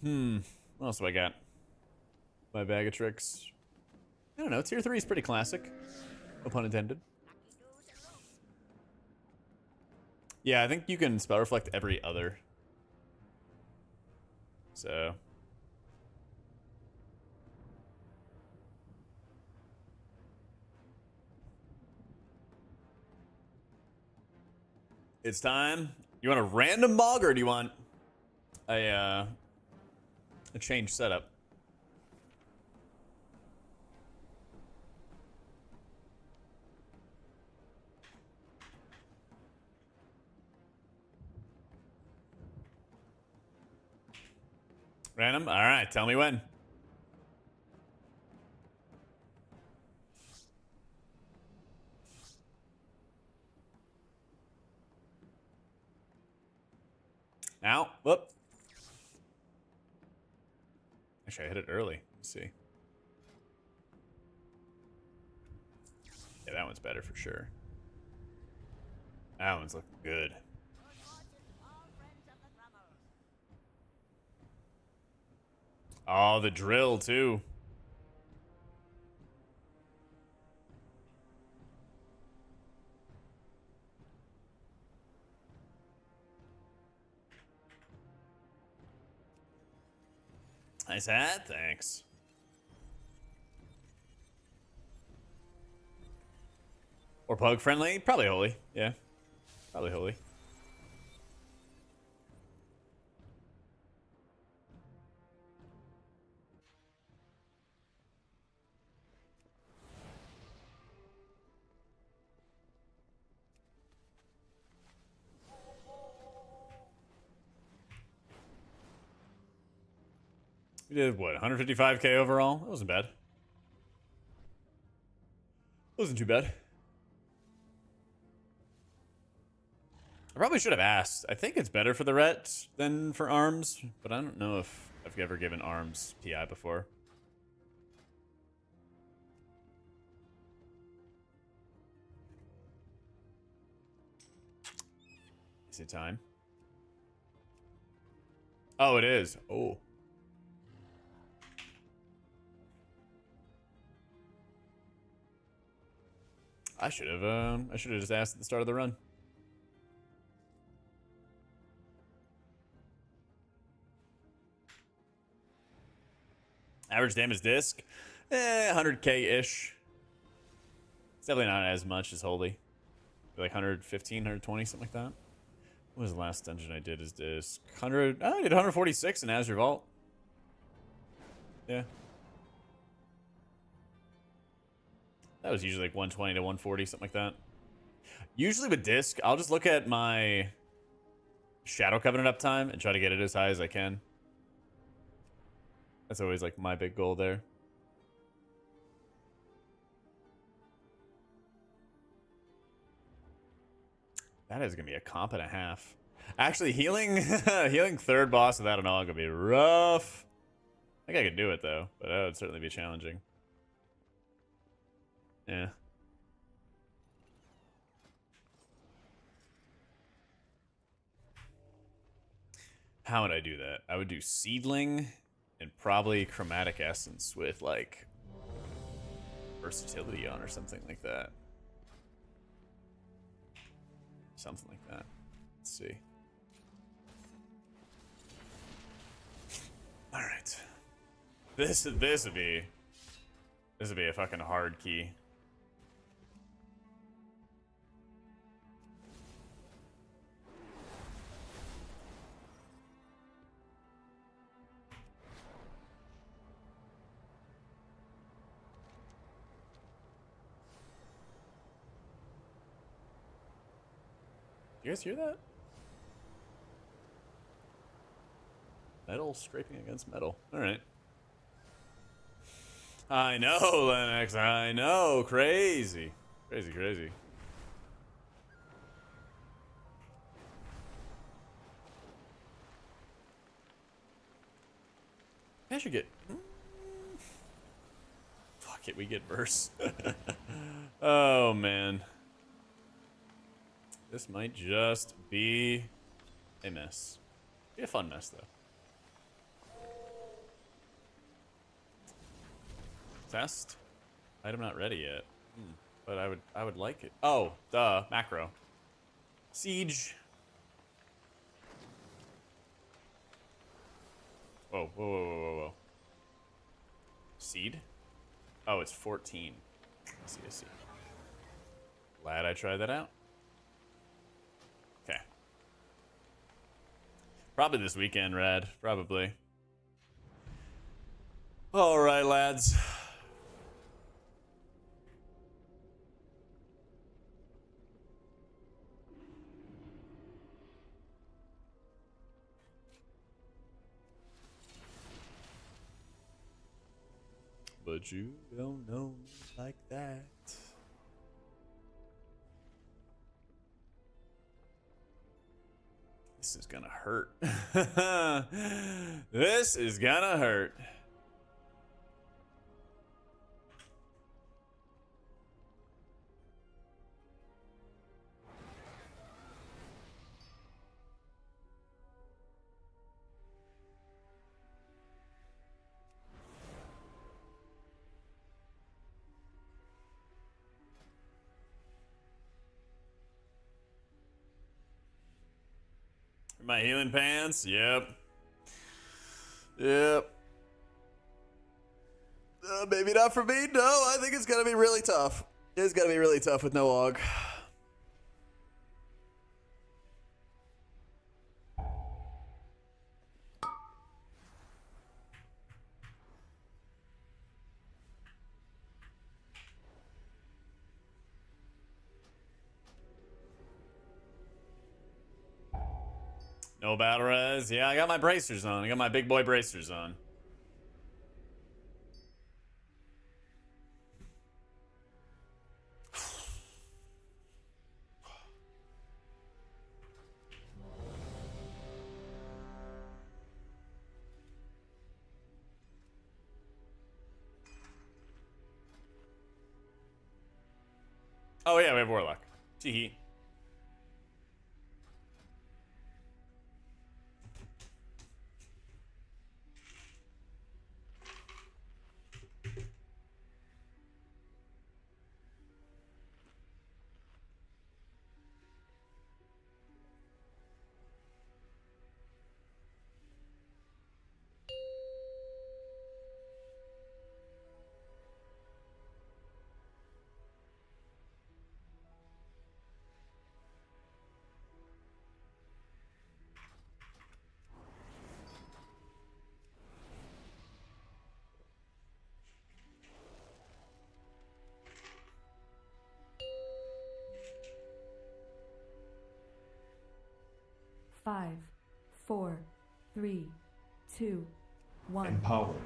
What else do I got? My bag of tricks. I don't know. Tier 3 is pretty classic. No pun intended. Yeah, I think you can spell reflect every other. So. It's time. You want a random bog or do you want a change setup? Random? All right, tell me when. Now, whoop. Actually, I hit it early. Let's see. Yeah, that one's better for sure. That one's looking good. Oh, the drill, too. Nice hat, thanks. Or pug friendly? Probably holy. Yeah. Probably holy. We did what, 155k overall? That wasn't bad. Wasn't too bad. I probably should have asked. I think it's better for the ret than for arms, but I don't know if I've ever given arms PI before. Is it time? Oh, it is. Oh. I should have just asked at the start of the run. Average damage disc, 100k-ish. It's definitely not as much as Holy. Like 115, 120, something like that. What was the last dungeon I did as disc? 100, I did 146 in Azure Vault. Yeah. That was usually like 120 to 140, something like that. Usually with disc, I'll just look at my Shadow Covenant uptime and try to get it as high as I can. That's always like my big goal there. That is gonna be a comp and a half. Actually, healing healing third boss without an all gonna be rough. I think I could do it though, but that would certainly be challenging. Yeah. How would I do that? I would do Seedling and probably Chromatic Essence with like Versatility on or something like that. Something like that. Let's see. All right. This would be a fucking hard key. You guys hear that? Metal scraping against metal. All right. I know, Lennox. I know. Crazy. Crazy, crazy. I should get... Fuck it, we get verse. Oh, man. This might just be a mess. Be a fun mess though. Test. Item not ready yet. But I would like it. Oh, duh, macro. Siege. Whoa, whoa, whoa, whoa, whoa, whoa. Seed? Oh, it's 14. I see, I see. Glad I tried that out. Okay. Probably this weekend, Rad. Probably. All right, lads. But you don't know me like that. This is gonna hurt. This is gonna hurt. My healing pants? Yep. Yep. Maybe not for me. No, I think it's gonna be really tough. It's gonna be really tough with no aug. No battle res. Yeah, I got my bracers on. I got my big boy bracers on. Oh yeah, we have Warlock. Tee. Five, four, three, two, one. Empowered.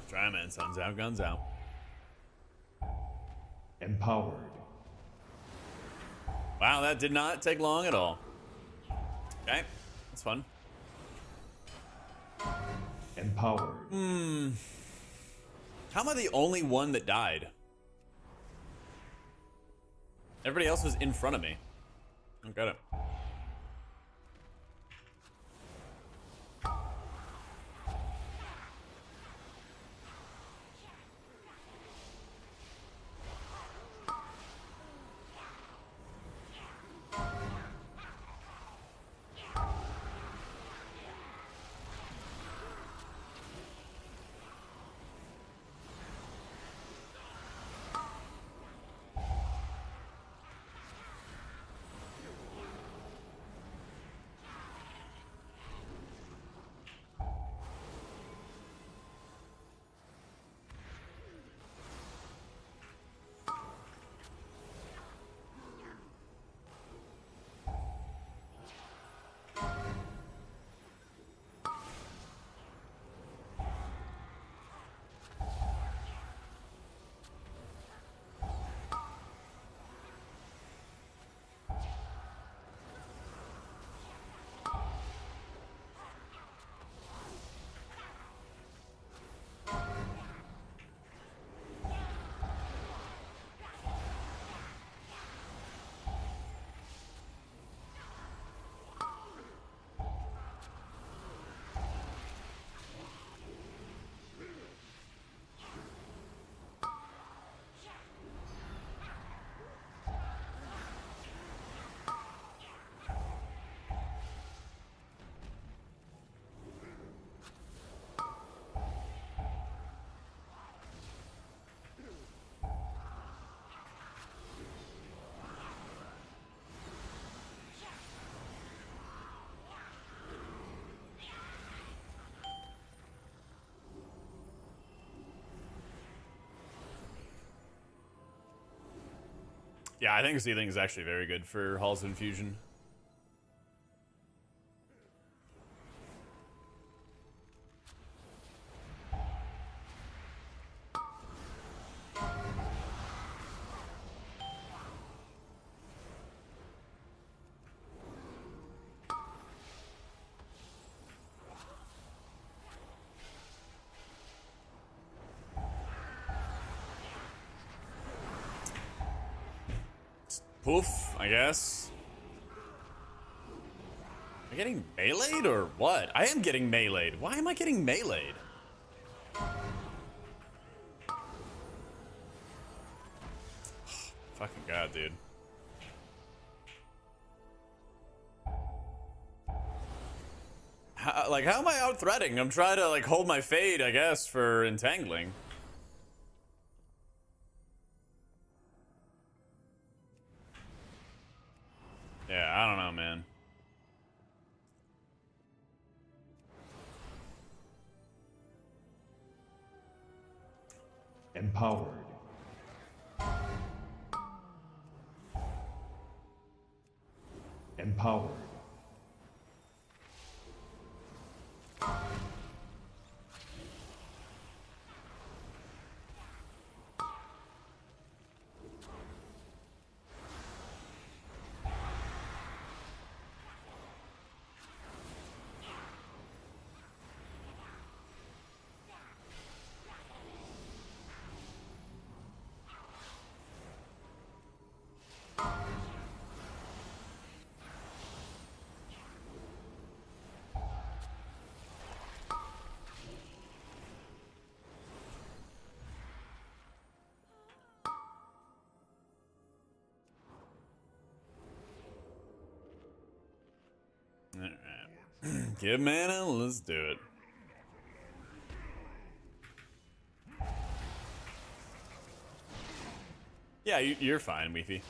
Try man, sun's out, guns out. Empowered. Wow, that did not take long at all. Okay, that's fun. Empowered. How am I the only one that died? Everybody else was in front of me. I don't get it. Yeah, I think Sealing is actually very good for Halls of Infusion. Poof, I guess. Am I getting meleeed or what? I am getting meleeed. Why am I getting meleeed? Fucking god, dude. How am I out threading? I'm trying to like hold my fade, I guess, for entangling. Yeah, I don't know, man. Empowered. Empowered. Alright. Give mana, let's do it. Yeah, you're fine, Weefy.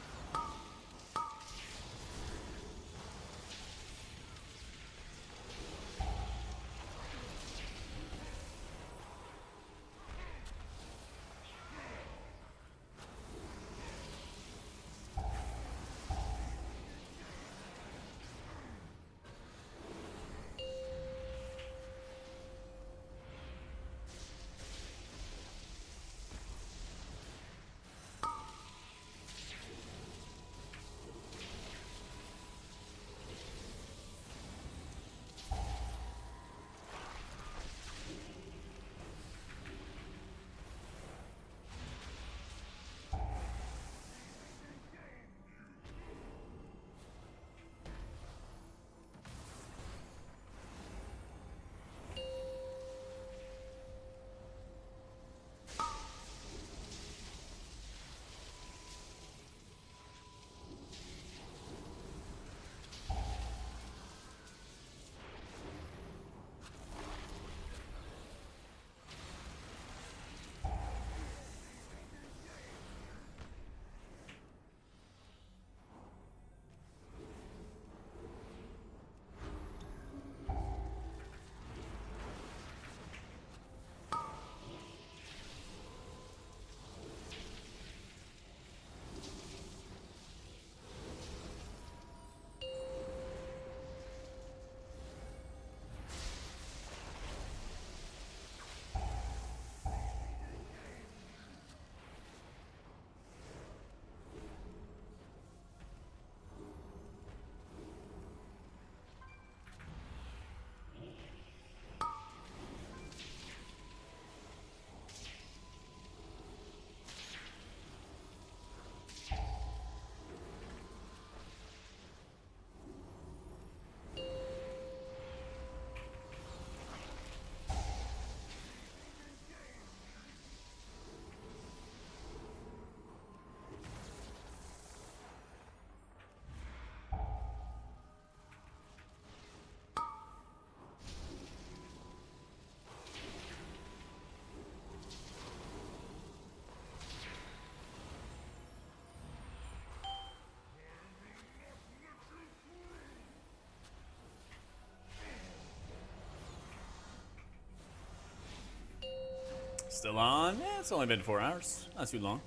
Still on? Yeah, it's only been 4 hours. Not too long.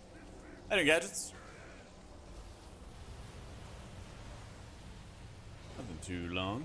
I do gadgets. not too long.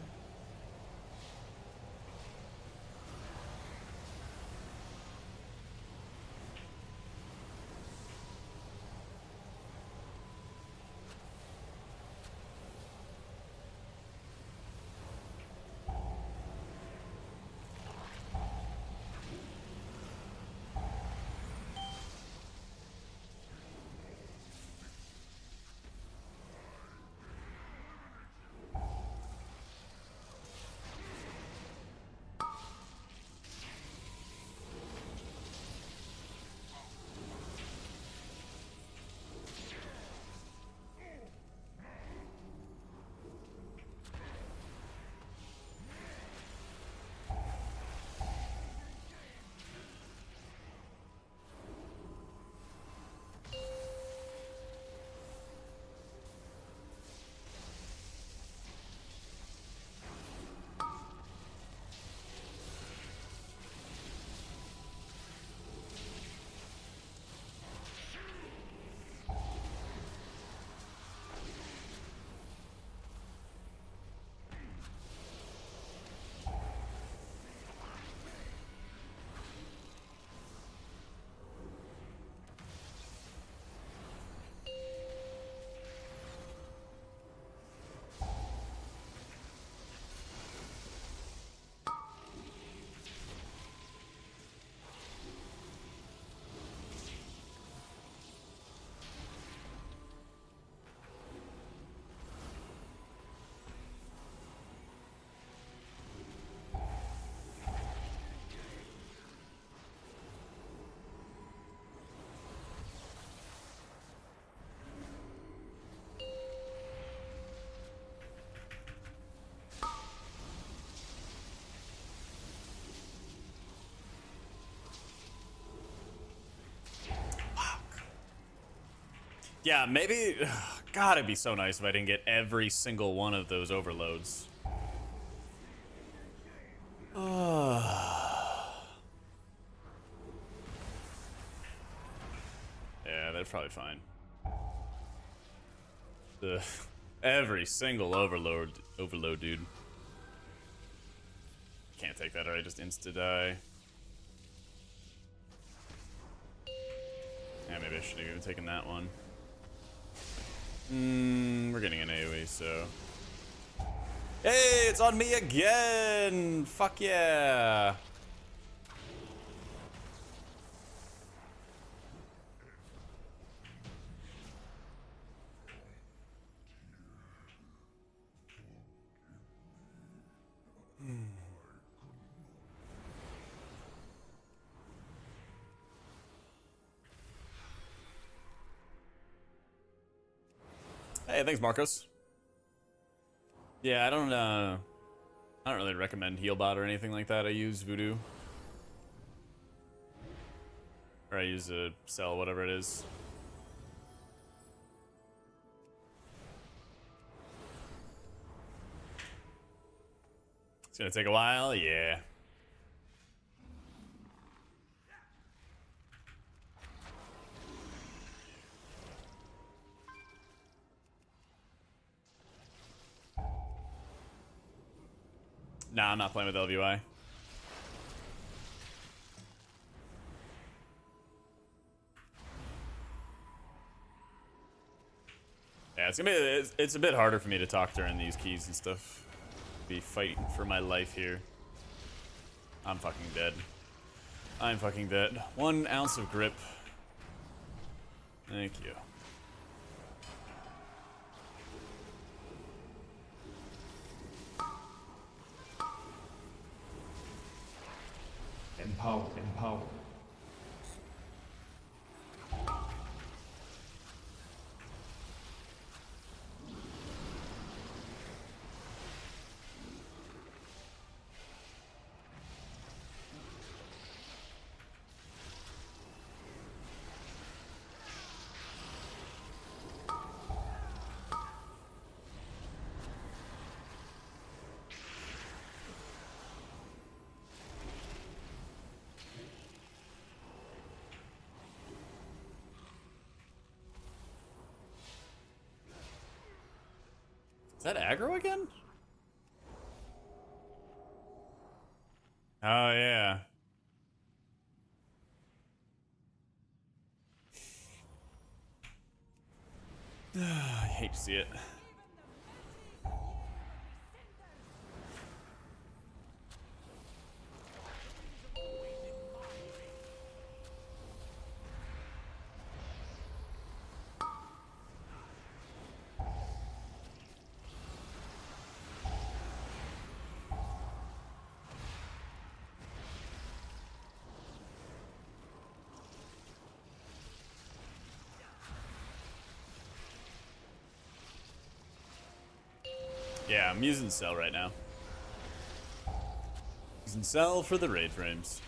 Yeah, maybe... God, it'd be so nice if I didn't get every single one of those overloads. Yeah, that's probably fine. Every single overload, dude. Can't take that, or I just insta-die. Yeah, maybe I should have even taken that one. We're getting an AoE, so... Hey, it's on me again! Fuck yeah! Hey, thanks, Marcos. Yeah, I don't really recommend Healbot or anything like that. I use Voodoo. Or I use a Cell, whatever it is. It's gonna take a while, yeah. Nah, I'm not playing with LVY. Yeah, it's a bit harder for me to talk during these keys and stuff. Be fighting for my life here. I'm fucking dead. I'm fucking dead. 1 ounce of grip. Thank you. Empower, empower. Is that aggro again? Oh, yeah. I hate to see it. Yeah, I'm using Cell right now. Using Cell for the raid frames.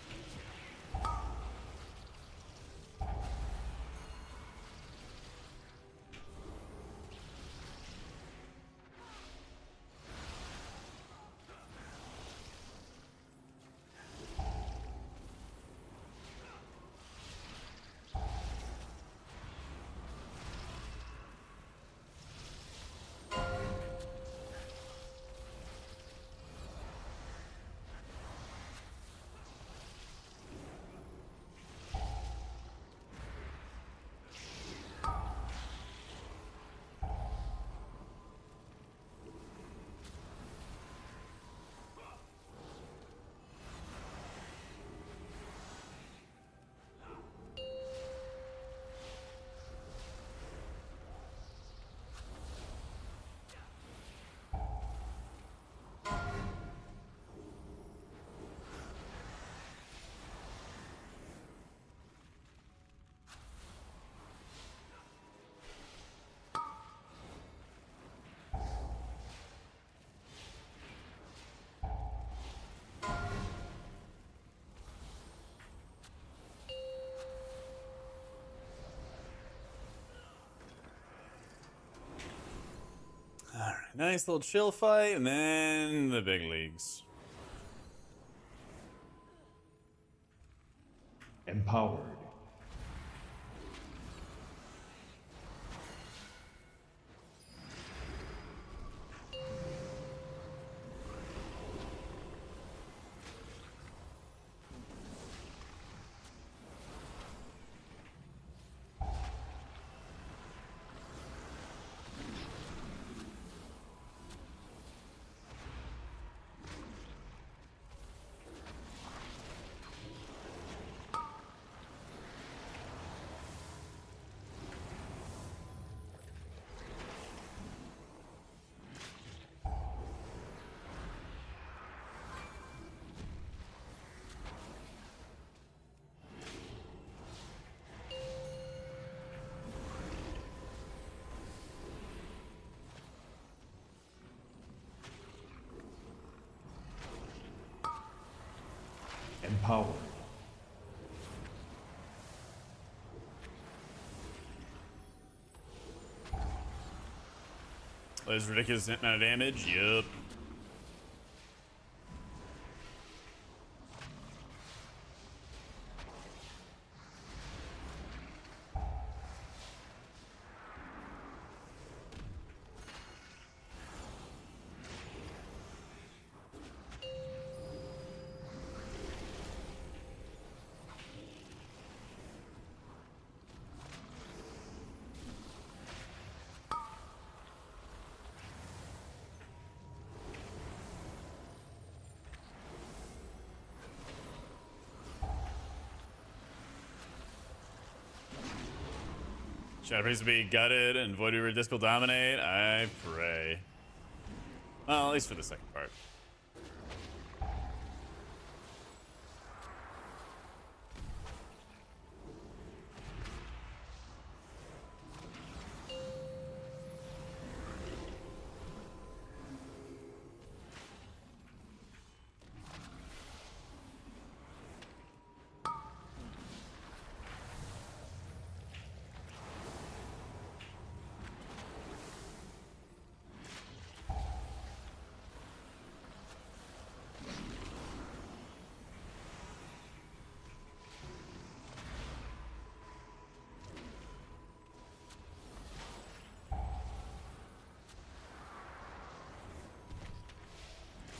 Alright, nice little chill fight, and then the big leagues. Empowered. Empowered. There's ridiculous amount of damage. Yup. Shadow Priest to be gutted and Void Reaver Disc will dominate. I pray. Well, at least for the second part.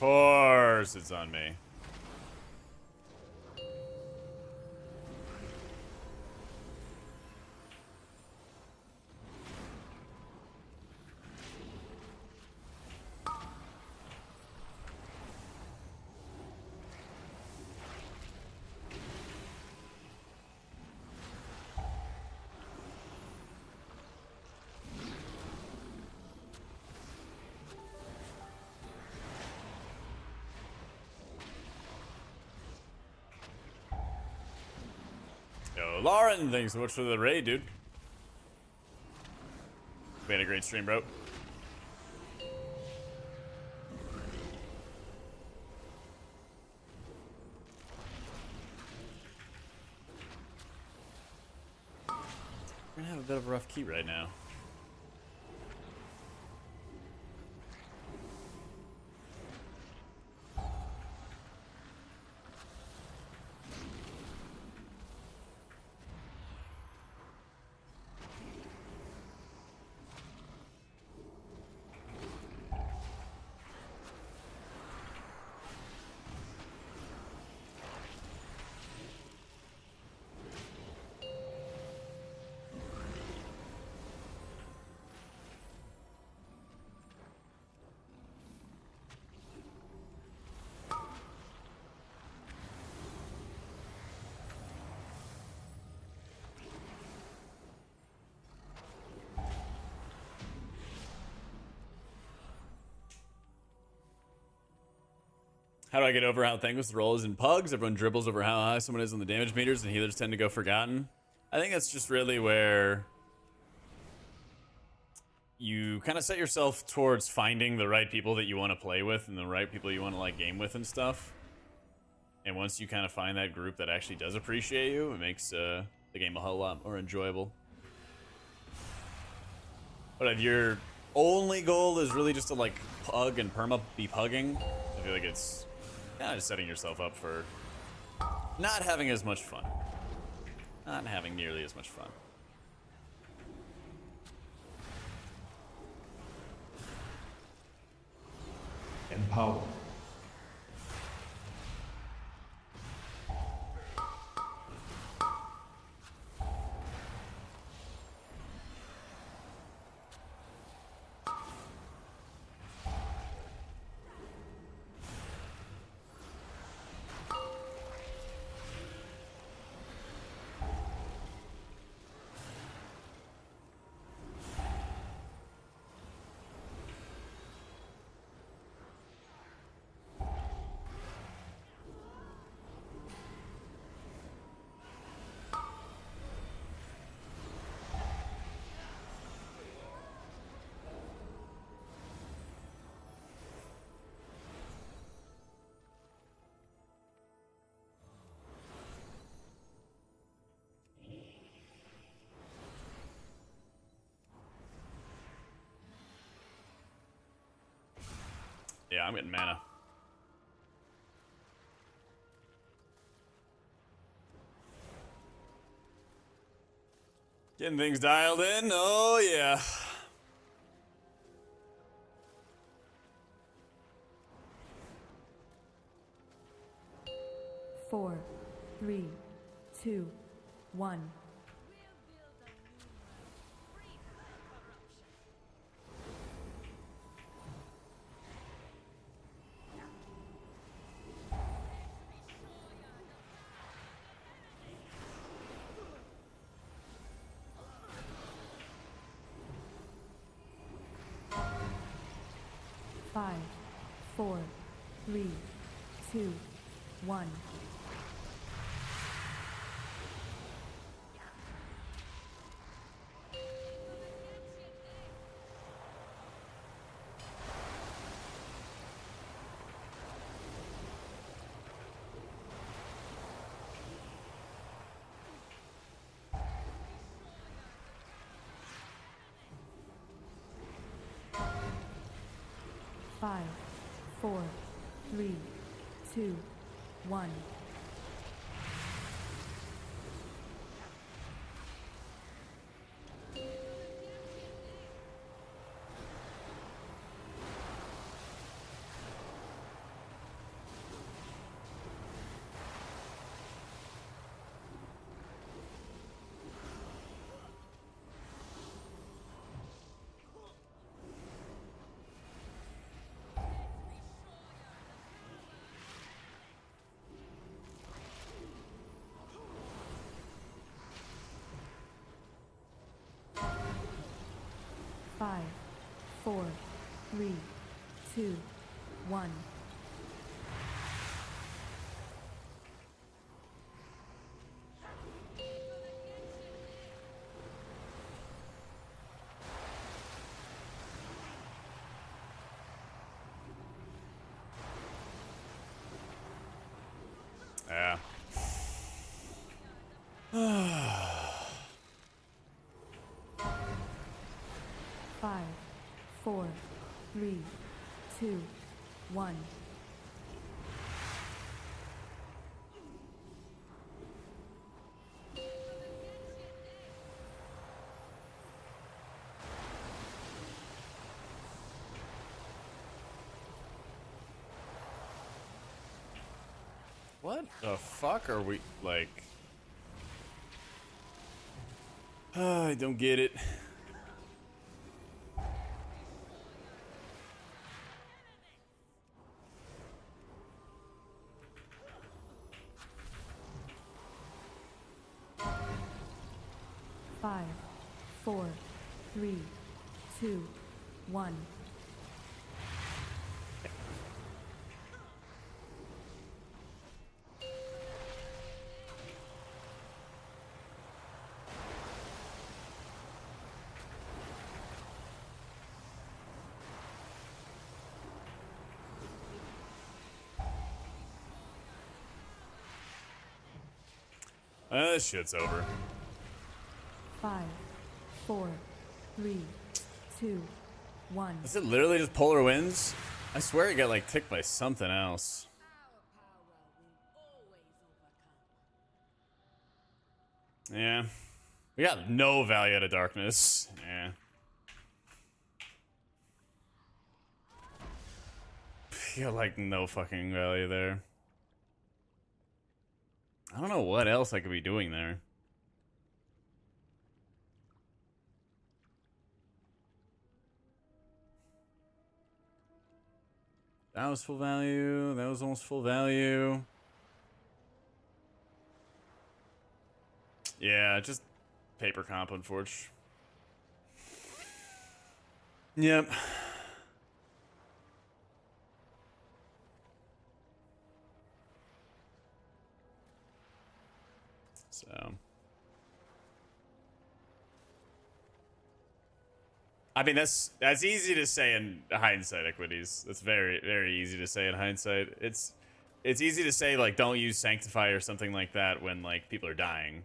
Of course it's on me. Yo, Lauren, thanks so much for the raid, dude. We had a great stream, bro. We're gonna have a bit of a rough key right now. How do I get over how thankless the role is in pugs? Everyone dribbles over how high someone is on the damage meters, and healers tend to go forgotten. I think that's just really where you kind of set yourself towards finding the right people that you want to play with and the right people you want to like game with and stuff. And once you kind of find that group that actually does appreciate you, it makes the game a whole lot more enjoyable. But if your only goal is really just to like pug and perma be pugging, I feel like it's kind of just setting yourself up for not having as much fun. Not having nearly as much fun. Empower. Yeah, I'm getting mana. Getting things dialed in. Oh, yeah. Four, three, two, one. Five, four, three, two, one. Five, four, three, two, one. Five, four, three, two, one. Yeah. 5, 4, 3, 2, 1. What the fuck are we, like... I don't get it. Five, 4, 3, 2, 1. This shit's over. 5, 4, 3, 2, 1. Is it literally just polar winds? I swear it got like ticked by something else. Yeah. We got no value out of darkness. Yeah. We got like no fucking value there. I don't know what else I could be doing there. That was full value. That was almost full value. Yeah, just paper comp, unfortunately. Yep. So. I mean, that's easy to say in hindsight, equities. That's very, very easy to say in hindsight. It's easy to say, like, don't use Sanctify or something like that when, like, people are dying.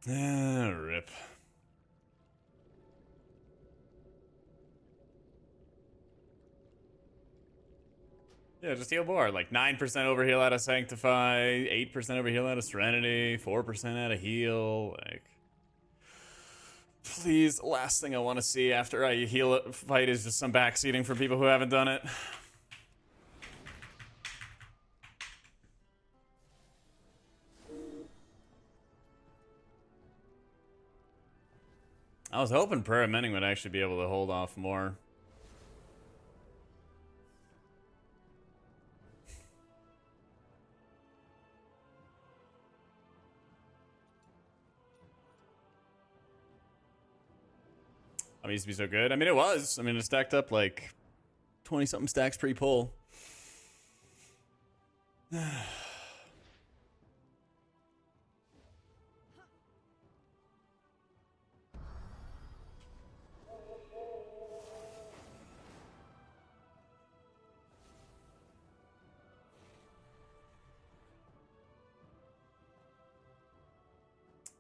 Rip. Yeah, just heal more. Like 9% overheal out of Sanctify, 8% overheal out of Serenity, 4% out of heal. Like, please, the last thing I want to see after I heal a fight is just some backseating for people who haven't done it. I was hoping Prayer Mending would actually be able to hold off more. I mean, it used to be so good. I mean, it was. I mean, it stacked up like 20-something stacks pre-pull.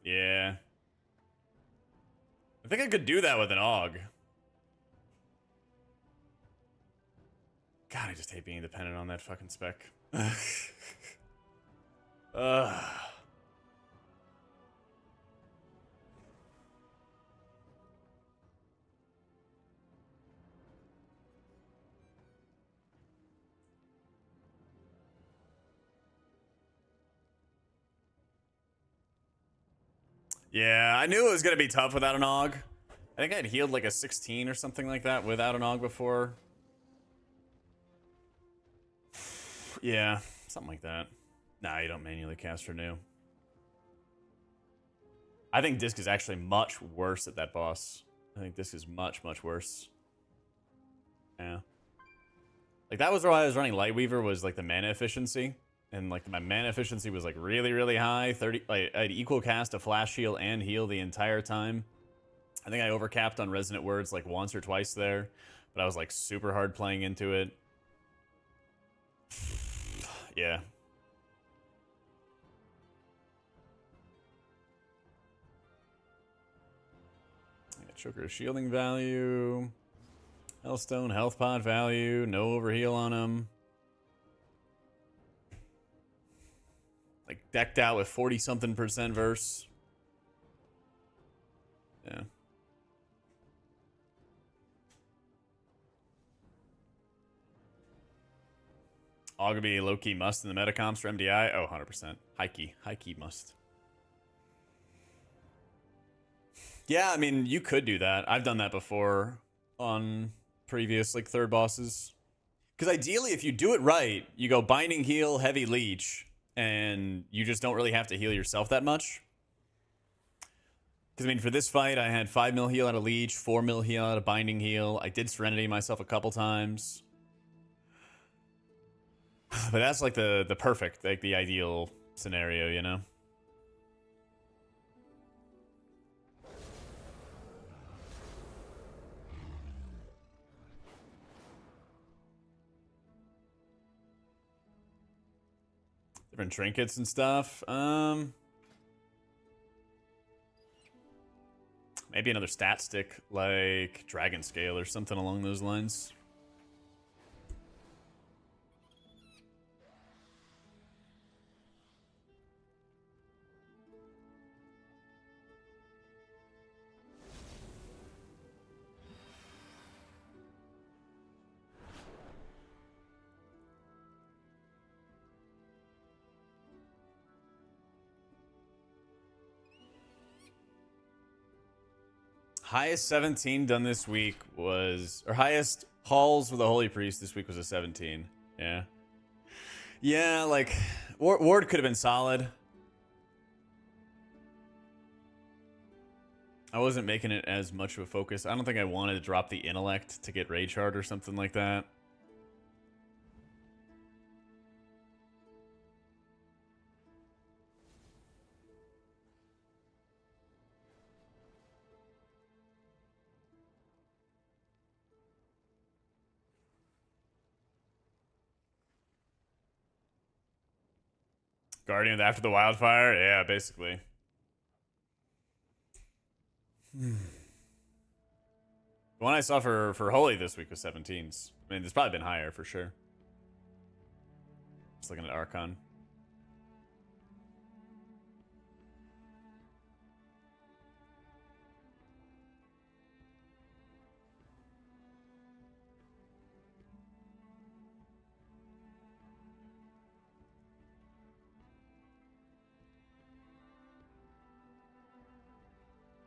Yeah. I think I could do that with an AUG. God, I just hate being dependent on that fucking spec. Yeah, I knew it was gonna be tough without an AUG. I think I'd healed like a 16 or something like that without an AUG before. Yeah, something like that. Nah, you don't manually cast Renew. I think Disc is actually much worse at that boss. I think Disc is much, much worse. Yeah. Like, that was why I was running Lightweaver, was like the mana efficiency. and like my mana efficiency was like really, really high. 30, like I'd equal cast a flash heal and heal the entire time. I think I overcapped on Resonant Words like once or twice there, but I was like super hard playing into it. Yeah. Choker shielding value. Hellstone, health pot value. No overheal on him. Like decked out with 40-something% verse. Yeah. Augury low-key must in the metacomps for MDI. Oh, 100%. High-key must. Yeah, I mean, you could do that. I've done that before on previous, like, third bosses. Because ideally, if you do it right, you go Binding Heal, Heavy Leech, and you just don't really have to heal yourself that much. Because, I mean, for this fight, I had 5 mil heal out of Leech, 4 mil heal out of Binding Heal. I did Serenity myself a couple times. But that's, like, the perfect, like, the ideal scenario, you know? Different trinkets and stuff. Maybe another stat stick like Dragon Scale or something along those lines. Highest 17 done this week was, or highest hauls with a Holy Priest this week was a 17. Yeah. Yeah, like, Ward could have been solid. I wasn't making it as much of a focus. I don't think I wanted to drop the Intellect to get Rage Heart or something like that. Guardian after the wildfire? Yeah, basically. The one I saw for Holy this week was 17s. I mean, it's probably been higher for sure. Just looking at Archon.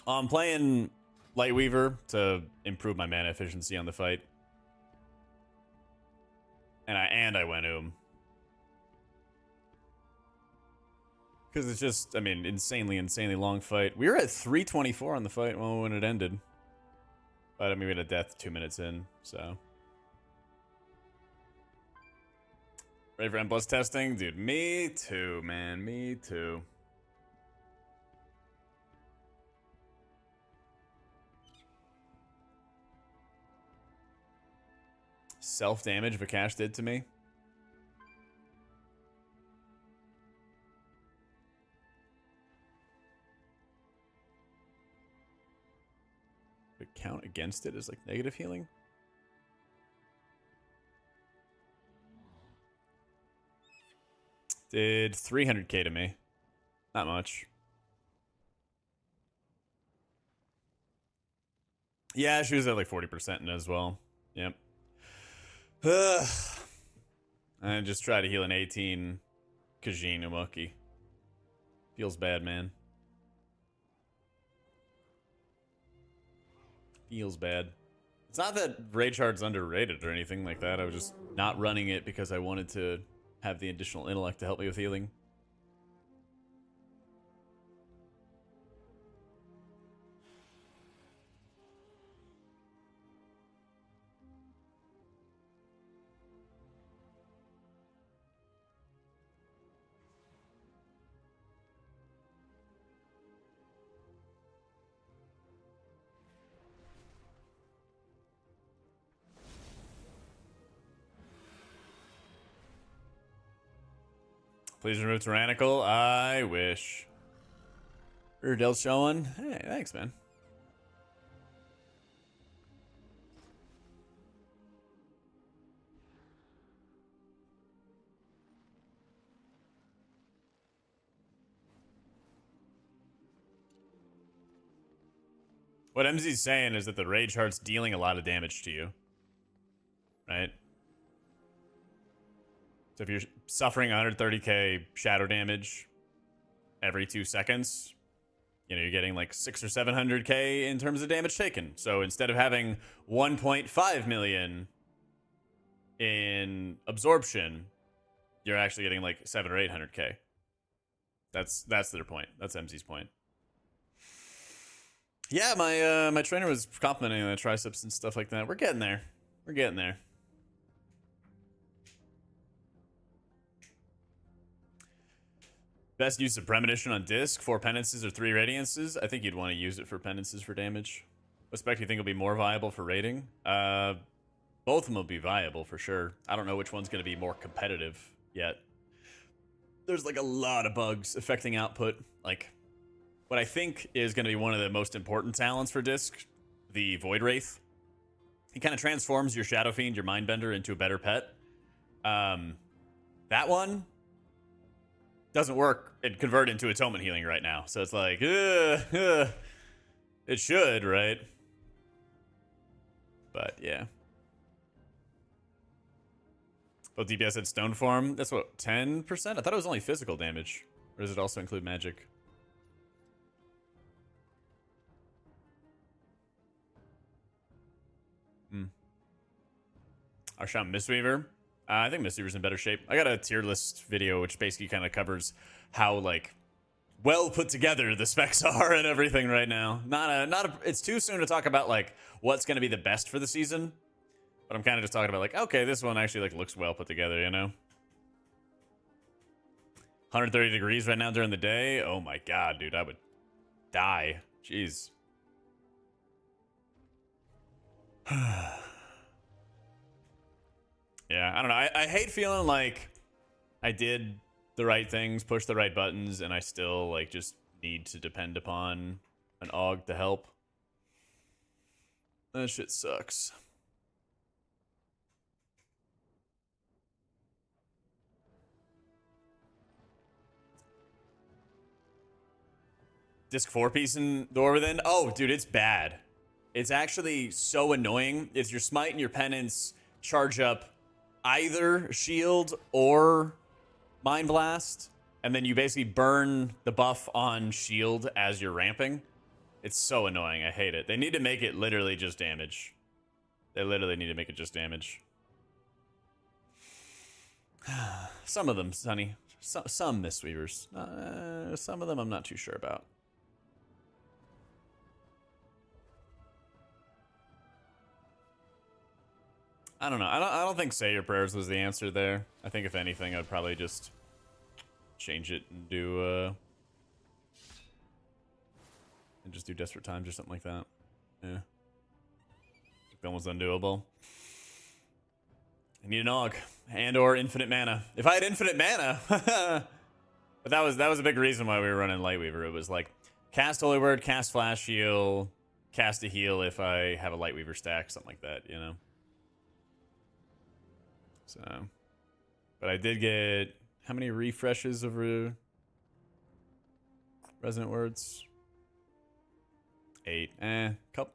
I'm playing Lightweaver to improve my mana efficiency on the fight. And I went because it's just, I mean, insanely long fight. We were at 324 on the fight when it ended. But I mean, we had a death 2 minutes in, so. Ready for M+ testing? Dude, me too, man. Me too. Self-damage Vikash did to me. Would it count against it as like negative healing? Did 300k to me. Not much. Yeah, she was at like 40% in as well. Yep. I just try to heal an 18 Kajin Umuki. Feels bad, man. Feels bad. It's not that Rage Heart's underrated or anything like that. I was just not running it because I wanted to have the additional intellect to help me with healing. Please remove tyrannical. I wish. Urdell's showing. Hey, thanks, man. What MZ's saying is that the Rage Heart's dealing a lot of damage to you. Right? So if you're suffering 130k shadow damage every 2 seconds, you know, you're getting like 600 or 700k in terms of damage taken. So instead of having 1.5 million in absorption, you're actually getting like 700 or 800k. That's their point. That's MZ's point. Yeah, my trainer was complimenting the triceps and stuff like that. We're getting there. We're getting there. Best use of premonition on disc, 4 penances or 3 radiances. I think you'd want to use it for penances for damage. What spec do you think will be more viable for rating? Both of them will be viable for sure. I don't know which one's going to be more competitive yet. There's like a lot of bugs affecting output. Like what I think is going to be one of the most important talents for disc, the Void Wraith. He kind of transforms your Shadow Fiend, your Mindbender, into a better pet. That one doesn't work and convert into atonement healing right now. So it's like, it should, right? But yeah. Both DPS had stone form. That's what, 10%? I thought it was only physical damage. Or does it also include magic? Arsham Mistweaver. I think Mistweaver's in better shape. I got a tier list video which basically kind of covers how like well put together the specs are and everything right now. It's too soon to talk about like what's going to be the best for the season. But I'm kind of just talking about like, okay, this one actually like looks well put together, you know? 130 degrees right now during the day. Oh my god, dude, I would die. Jeez. Yeah, I don't know. I hate feeling like I did the right things, pushed the right buttons, and I still like just need to depend upon an AUG to help. That shit sucks. Disc 4-piece in Door Within? Oh, dude, it's bad. It's actually so annoying. It's your Smite and your Penance charge up either Shield or Mind Blast, and then you basically burn the buff on Shield as you're ramping. It's so annoying. I hate it. They need to make it literally just damage. They literally need to make it just damage. Some of them, Sonny. Some Mistweavers. Some of them I'm not too sure about. I don't know. I don't think Say Your Prayers was the answer there. I think if anything, I'd probably just change it and do and just do Desperate Times or something like that. Yeah. That one's undoable. I need an AUG and or infinite mana. If I had infinite mana, but that was a big reason why we were running Lightweaver. It was like cast Holy Word, cast Flash Heal, cast a heal if I have a Lightweaver stack, something like that, you know. So, but I did get how many refreshes of Resonant Words? 8.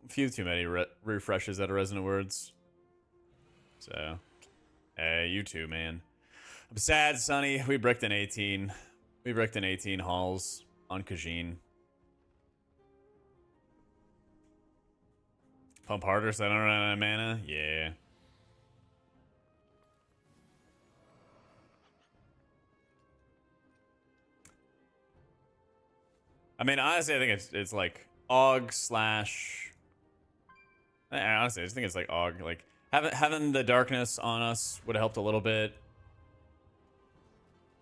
Few too many refreshes out of Resonant Words. So, hey, you too, man. I'm sad, Sonny. We bricked an 18. We bricked an 18 halls on Khajiit. Pump harder so I don't run out of mana? Yeah. I mean, honestly, I think it's like AUG slash. Honestly, I just think it's like AUG. Like having the darkness on us would have helped a little bit,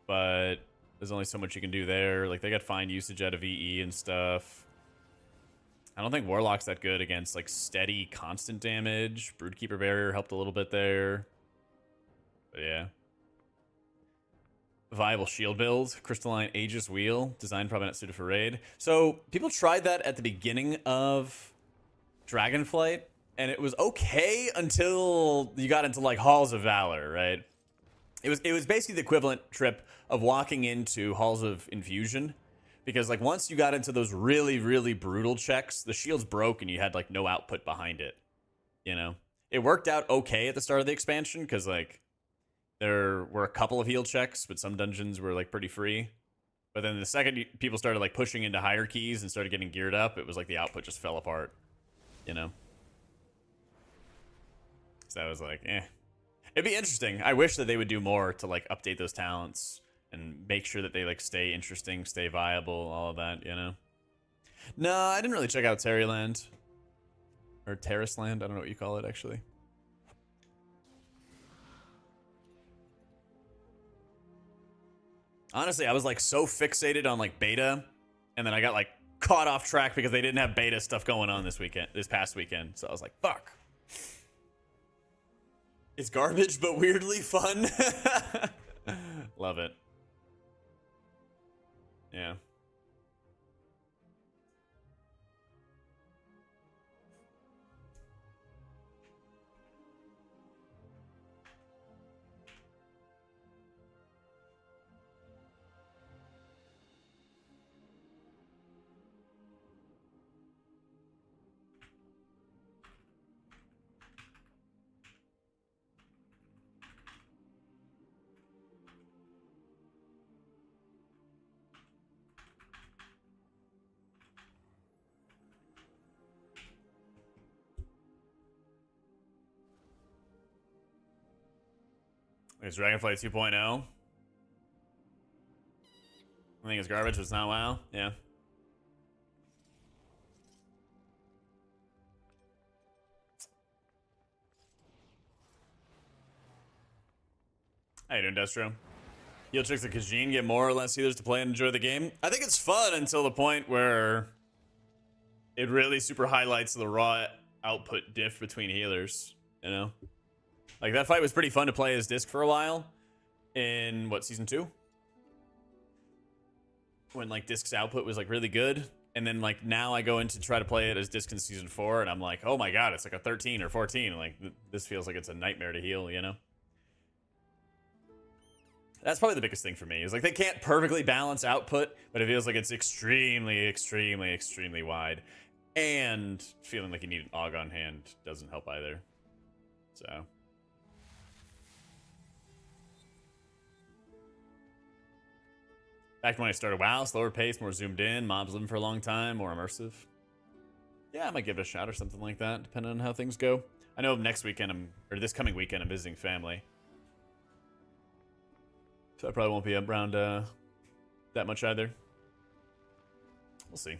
but there's only so much you can do there. Like they got fine usage out of EE and stuff. I don't think Warlock's that good against like steady, constant damage. Broodkeeper Barrier helped a little bit there, but yeah. viable shield build. Crystalline Aegis Wheel. Design probably not suited for raid. So people tried that at the beginning of Dragonflight, and it was okay until you got into like Halls of Valor, right? It was basically the equivalent trip of walking into Halls of Infusion, because like once you got into those really, really brutal checks, the shields broke and you had like no output behind it. You know, it worked out okay at the start of the expansion because like there were a couple of heal checks, but some dungeons were like pretty free. But then the second people started like pushing into higher keys and started getting geared up, it was like the output just fell apart. You know, so that was like, eh. It'd be interesting. I wish that they would do more to like update those talents and make sure that they like stay interesting, stay viable, all of that, you know? No, I didn't really check out Terryland. Or Terraceland, I don't know what you call it actually. Honestly, I was like so fixated on like beta, and then I got like caught off track because they didn't have beta stuff going on this past weekend. So I was like, fuck. It's garbage, but weirdly fun. Love it. Yeah. It's Dragonflight 2.0. I think it's garbage, but it's not WoW. Yeah. How you doing, Destro? Heal chicks at Khajiit get more or less healers to play and enjoy the game. I think it's fun until the point where it really super highlights the raw output diff between healers, you know? Like, that fight was pretty fun to play as Disc for a while. In, what, Season 2? When, like, Disc's output was, like, really good. And then, like, now I go in to try to play it as Disc in Season 4, and I'm like, oh my god, it's like a 13 or 14. Like, this feels like it's a nightmare to heal, you know? That's probably the biggest thing for me, is, like, they can't perfectly balance output, but it feels like it's extremely, extremely, extremely wide. And feeling like you need an AUG on hand doesn't help either. So... back to when I started WoW, slower pace, more zoomed in, mobs living for a long time, more immersive. Yeah, I might give it a shot or something like that, depending on how things go. I know next weekend, or this coming weekend, I'm visiting family. So I probably won't be around that much either. We'll see.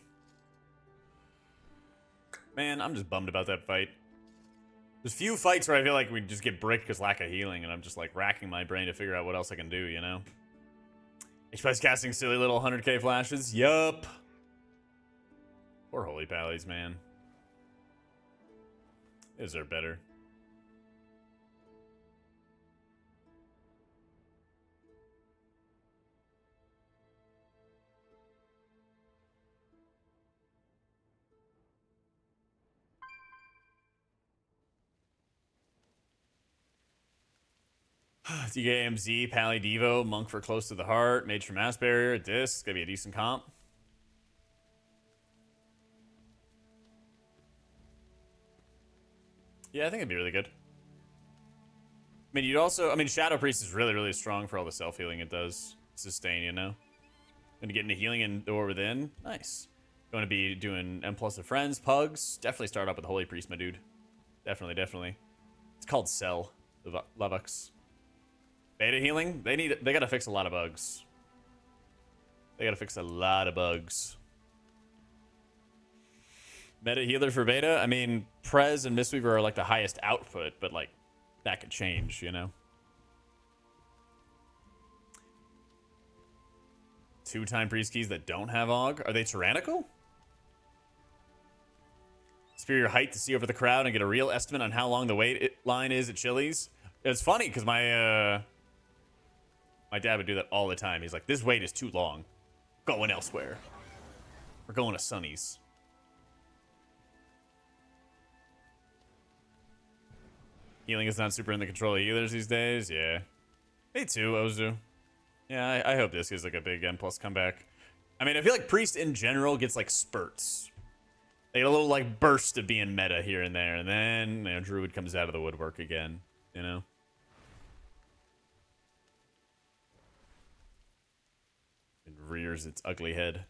Man, I'm just bummed about that fight. There's few fights where I feel like we just get bricked because lack of healing, and I'm just like racking my brain to figure out what else I can do, you know? HP's casting silly little 100k flashes. Yup. Poor Holy Pallies, man. They deserve better. DKMZ, Pally Devo, Monk for Close to the Heart, Mage for Mass Barrier, Disc. It's gonna be a decent comp. Yeah, I think it'd be really good. I mean, you'd also... I mean, Shadow Priest is really, really strong for all the self-healing it does. Sustain, you know? Gonna get into healing and Door Within. Nice. Going to be doing M+ of Friends, Pugs. Definitely start up with Holy Priest, my dude. Definitely, definitely. It's called Cell, the Lovux. Beta healing? They gotta fix a lot of bugs. They gotta fix a lot of bugs. Meta healer for beta? I mean, Prez and Mistweaver are like the highest output, but like, that could change, you know? 2-time priest keys that don't have AUG? Are they tyrannical? Superior height to see over the crowd and get a real estimate on how long the wait line is at Chili's. It's funny, because my, My dad would do that all the time. He's like, this wait is too long. Going elsewhere. We're going to Sonny's. Healing is not super in the control of healers these days. Yeah. Me too, Ozu. Yeah, I hope this is like a big M+ comeback. I mean, I feel like Priest in general gets like spurts. They get a little like burst of being meta here and there, and then, you know, Druid comes out of the woodwork again, you know? It rears its ugly head.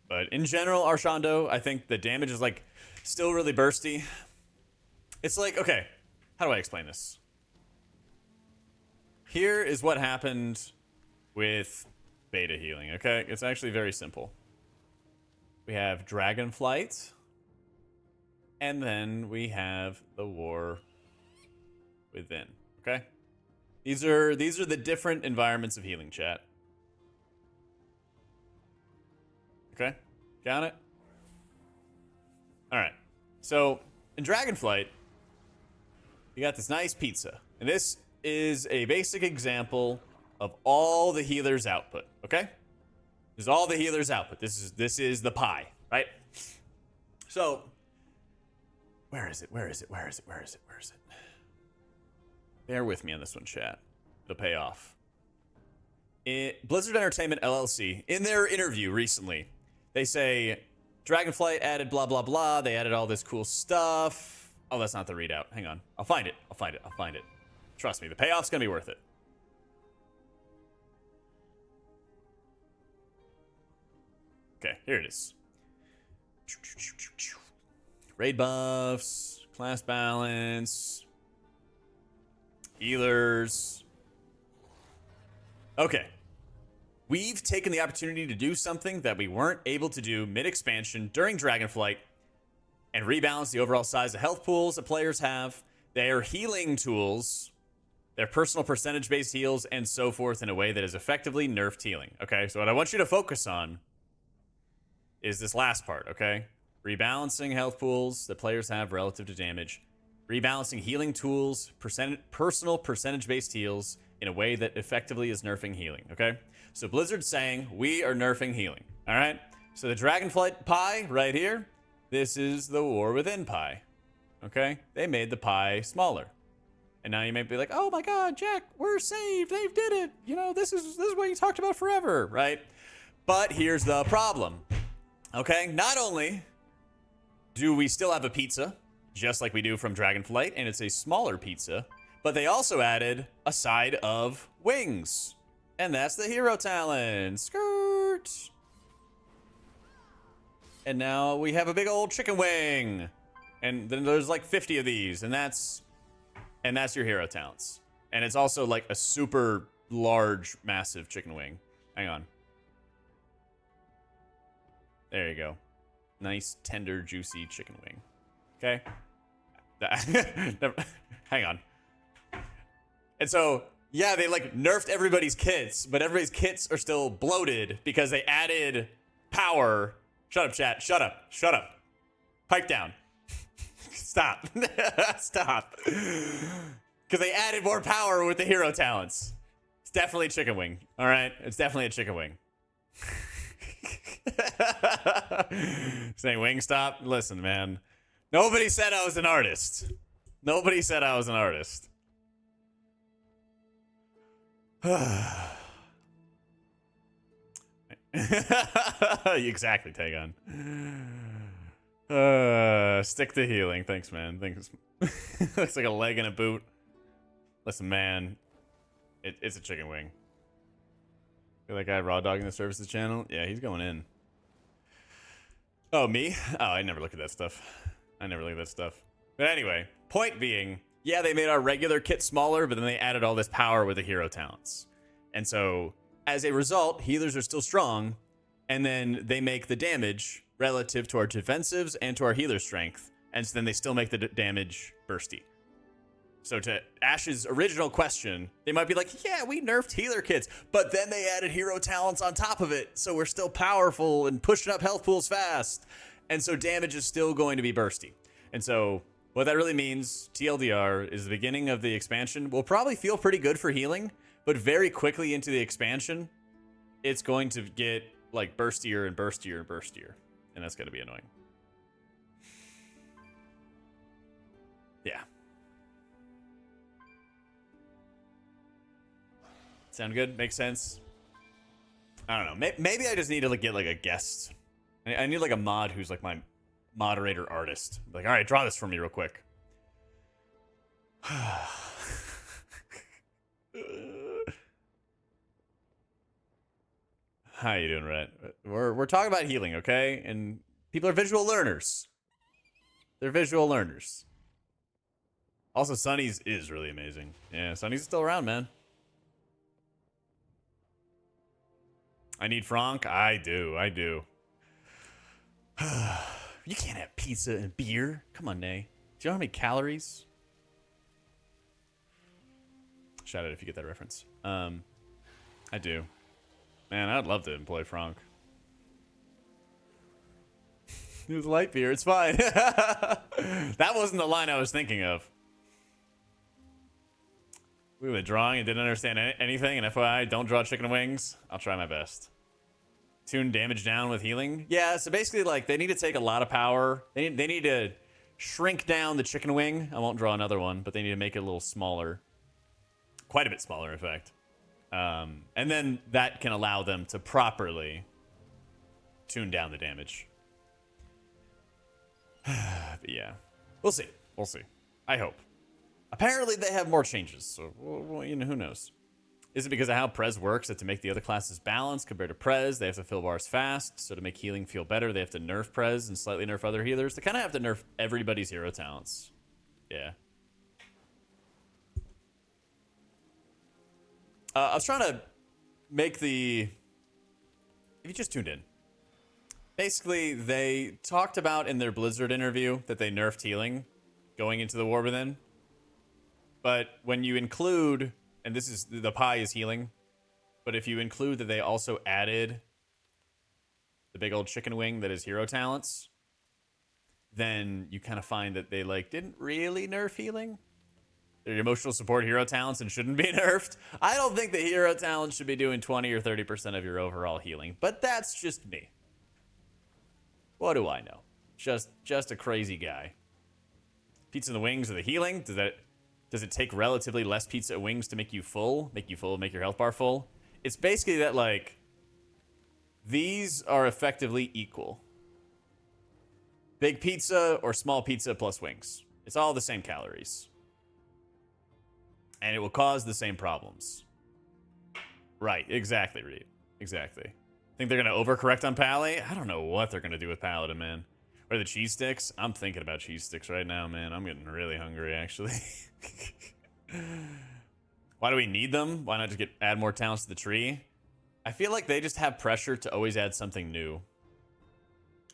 But in general, Arshando, I think the damage is like still really bursty. It's like, okay, how do I explain this? Here is what happened with beta healing, okay? It's actually very simple. We have Dragonflight, and then we have the War Within, okay? These are the different environments of healing, chat. Okay, got it? All right, so in Dragonflight, you got this nice pizza, and this is a basic example of all the healer's output, okay? This is all the healer's output. This is the pie, right? So, where is it? Bear with me on this one, chat. It'll pay off. Blizzard Entertainment LLC, in their interview recently, they say, Dragonflight added blah, blah, blah. They added all this cool stuff. Oh, that's not the readout. Hang on. I'll find it. Trust me, the payoff's gonna be worth it. Okay, here it is. Raid buffs, class balance, healers. Okay. We've taken the opportunity to do something that we weren't able to do mid-expansion during Dragonflight and rebalance the overall size of health pools that players have, their healing tools, their personal percentage-based heals, and so forth in a way that is effectively nerfed healing. Okay, so what I want you to focus on is this last part, okay? Rebalancing health pools that players have relative to damage, rebalancing healing tools, personal percentage-based heals in a way that effectively is nerfing healing, okay? So Blizzard's saying, we are nerfing healing, all right? So the Dragonflight pie right here, this is the War Within pie, okay? They made the pie smaller. And now you may be like, oh my god, Jack, we're saved, they did it. You know, this is what you talked about forever, right? But here's the problem, okay? Not only do we still have a pizza, just like we do from Dragonflight, and it's a smaller pizza, but they also added a side of wings. And that's the hero talent. Skirt. And now we have a big old chicken wing. And then there's like 50 of these, and that's your hero talents. And it's also like a super large, massive chicken wing. Hang on. There you go. Nice, tender, juicy chicken wing. Okay? Hang on. And so, yeah, they like nerfed everybody's kits, but everybody's kits are still bloated because they added power. Shut up, chat. Shut up. Pipe down. Stop. Stop. Because they added more power with the hero talents. It's definitely chicken wing. All right? It's definitely a chicken wing. Saying Wingstop? Listen, man. Nobody said I was an artist. Nobody said I was an artist. Exactly, Tagon. Stick to healing. Thanks, man. Thanks. Looks like a leg and a boot. Listen, man. It's a chicken wing. Feel like I raw dogging the services channel? Yeah, he's going in. Oh, me? Oh, I never look at that stuff. But anyway, point being, yeah, they made our regular kit smaller, but then they added all this power with the hero talents. And so, as a result, healers are still strong, and then they make the damage relative to our defensives and to our healer strength, and so then they still make the damage bursty. So to Ash's original question, they might be like, yeah, we nerfed healer kits, but then they added hero talents on top of it, so we're still powerful and pushing up health pools fast. And so damage is still going to be bursty. And so What that really means, TLDR, is the beginning of the expansion will probably feel pretty good for healing, but very quickly into the expansion, it's going to get like burstier and burstier and burstier, and that's going to be annoying. Yeah. Sound good? Makes sense? I don't know. Maybe I just need to like get like a guest. I need like a mod who's like my moderator artist. Like, all right, draw this for me real quick. How you doing, Rhett? We're talking about healing, okay? And people are visual learners. They're visual learners. Also, Sonny's is really amazing. Yeah, Sonny's still around, man. I need Franck. I do. You can't have pizza and beer. Come on, Nay. Do you know how many calories? Shout out if you get that reference. I do. Man, I'd love to employ Franck. It was light beer. It's fine. That wasn't the line I was thinking of. We were drawing and didn't understand anything. And FYI, don't draw chicken wings. I'll try my best. Tune damage down with healing. Yeah, so basically, like, they need to take a lot of power. They need to shrink down the chicken wing. I won't draw another one, but they need to make it a little smaller. Quite a bit smaller, in fact. And then that can allow them to properly tune down the damage. But yeah, we'll see. We'll see. I hope. Apparently, they have more changes, so well, you know, who knows? Is it because of how Prez works that to make the other classes balanced compared to Prez, they have to fill bars fast? So to make healing feel better, they have to nerf Prez and slightly nerf other healers. They kind of have to nerf everybody's hero talents. Yeah. I was trying to make the... If you just tuned in. Basically, they talked about in their Blizzard interview that they nerfed healing going into the War Within. But when you include... And this is, the pie is healing. But if you include that they also added the big old chicken wing that is hero talents, then you kind of find that they like didn't really nerf healing. They're emotional support hero talents and shouldn't be nerfed. I don't think the hero talents should be doing 20 or 30% of your overall healing, but that's just me. What do I know? Just a crazy guy. Pizza in the wings or the healing? Does it take relatively less pizza wings to make you full? Make your health bar full? It's basically that, like, these are effectively equal. Big pizza or small pizza plus wings. It's all the same calories. And it will cause the same problems. Right, exactly, Reed. Exactly. Think they're going to overcorrect on Pally? I don't know what they're going to do with Paladin, man. Or the cheese sticks? I'm thinking about cheese sticks right now, man. I'm getting really hungry, actually. Why do we need them? Why not just add more talents to the tree? I feel like they just have pressure to always add something new.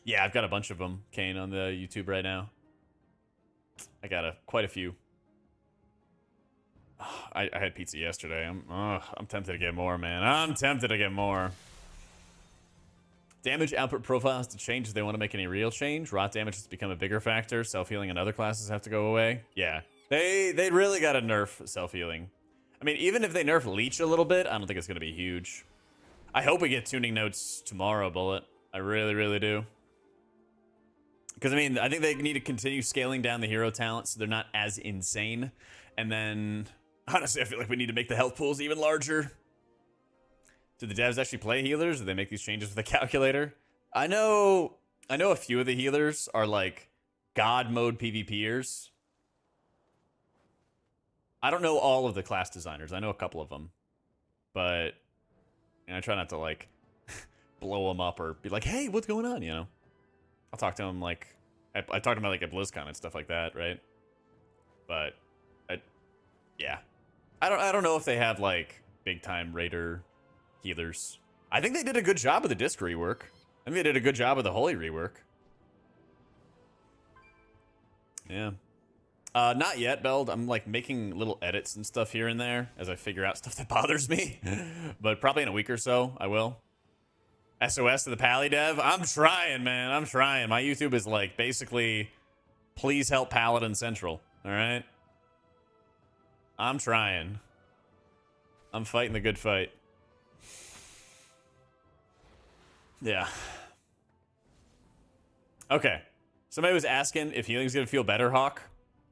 Yeah, I've got a bunch of them, Kane, on the YouTube right now. I got quite a few. I had pizza yesterday. I'm tempted to get more, man. I'm tempted to get more. Damage output profile has to change if they want to make any real change. Rot damage has become a bigger factor. Self-healing and other classes have to go away. Yeah. They really got to nerf self-healing. I mean, even if they nerf Leech a little bit, I don't think it's going to be huge. I hope we get tuning notes tomorrow, Bullet. I really, really do. Because, I mean, I think they need to continue scaling down the hero talents so they're not as insane. And then, honestly, I feel like we need to make the health pools even larger. Do the devs actually play healers? Do they make these changes with a calculator? I know a few of the healers are like God mode PvPers. I don't know all of the class designers. I know a couple of them. But I try not to like blow them up or be like, hey, what's going on, you know? I'll talk to them like I talk to them like at BlizzCon and stuff like that, right? But yeah. I don't know if they have like big time raider healers. I think they did a good job of the disc rework. I think they did a good job of the holy rework. Yeah. Not yet, Beld. I'm like making little edits and stuff here and there as I figure out stuff that bothers me. But probably in a week or so, I will. SOS to the Pally dev. I'm trying, man. I'm trying. My YouTube is like basically Please help Paladin Central. All right. I'm trying. I'm fighting the good fight. Yeah. Okay. Somebody was asking if healing's gonna feel better, Hawk.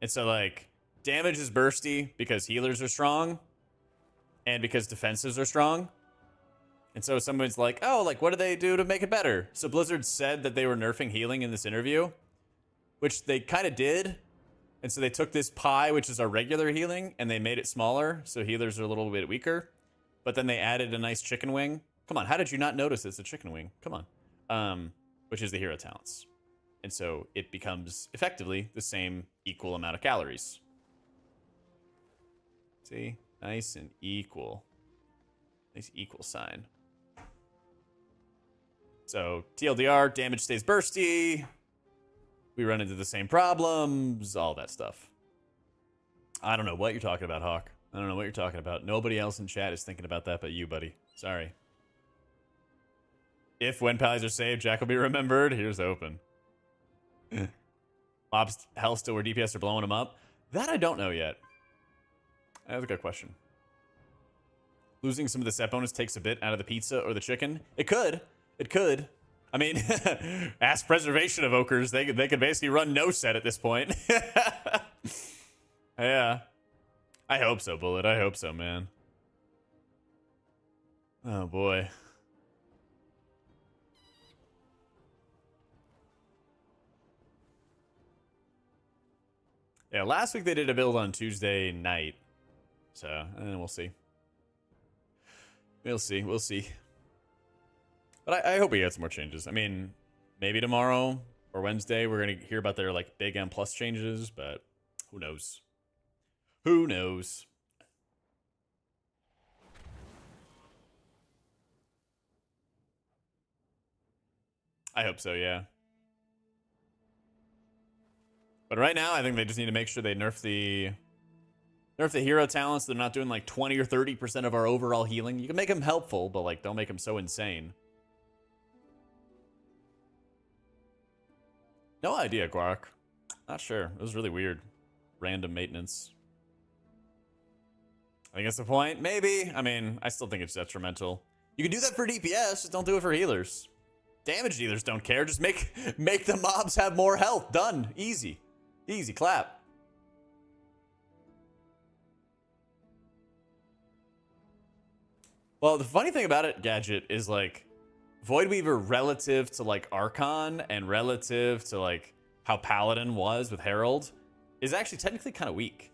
And so, like, damage is bursty because healers are strong and because defenses are strong. And so someone's like, oh, like, what do they do to make it better? So Blizzard said that they were nerfing healing in this interview, which they kind of did. And so they took this pie, which is our regular healing, and they made it smaller, so healers are a little bit weaker. But then they added a nice chicken wing. Come on, how did you not notice it's a chicken wing? Come on. Which is the hero talents. And so it becomes effectively the same equal amount of calories. See? Nice and equal. Nice equal sign. So TLDR, damage stays bursty. We run into the same problems, all that stuff. I don't know what you're talking about, Hawk. I don't know what you're talking about. Nobody else in chat is thinking about that but you, buddy. Sorry. If when pallies are saved, Jak will be remembered. Here's open. Mobs hell still where DPS are blowing them up? That I don't know yet. That's a good question. Losing some of the set bonus takes a bit out of the pizza or the chicken? It could. It could. I mean, ask Preservation Evokers. They could basically run no set at this point. Yeah. I hope so, Bullet. I hope so, man. Oh, boy. Yeah, last week they did a build on Tuesday night. So, we'll see. We'll see. We'll see. But I hope we get some more changes. I mean, maybe tomorrow or Wednesday we're going to hear about their, like, big M+ changes, but who knows? Who knows? I hope so, yeah. But right now, I think they just need to make sure they nerf the hero talents. They're not doing like 20 or 30% of our overall healing. You can make them helpful, but like don't make them so insane. No idea, Guark. Not sure. It was really weird. Random maintenance. I think that's the point. Maybe. I mean, I still think it's detrimental. You can do that for DPS, just don't do it for healers. Damage dealers don't care. Just make the mobs have more health. Done. Easy. Easy clap. Well, the funny thing about it, Gadget, is like Voidweaver relative to like Archon and relative to like how Paladin was with Herald is actually technically kind of weak.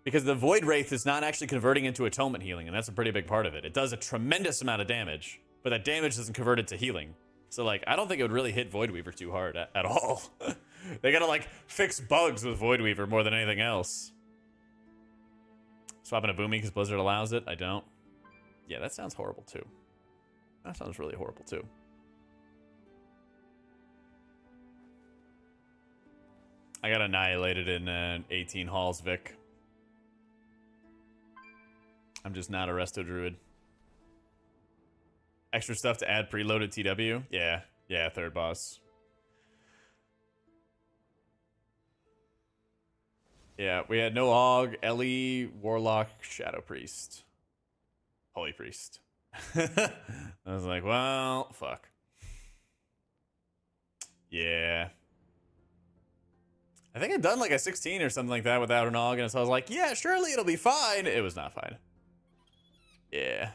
Because the Void Wraith is not actually converting into atonement healing, and that's a pretty big part of it. It does a tremendous amount of damage, but that damage doesn't convert into healing. So like, I don't think it would really hit Voidweaver too hard at all. They gotta like fix bugs with Voidweaver more than anything else. Swapping a Booming because Blizzard allows it? I don't. Yeah, that sounds horrible too. That sounds really horrible too. I got annihilated in 18 halls, Vic. I'm just not a Resto Druid. Extra stuff to add preloaded TW? Yeah, third boss. Yeah, we had no Aug, Ellie, Warlock, Shadow Priest. Holy Priest. I was like, well, fuck. Yeah. I think I'd done like a 16 or something like that without an Aug, and so I was like, yeah, surely it'll be fine. It was not fine. Yeah.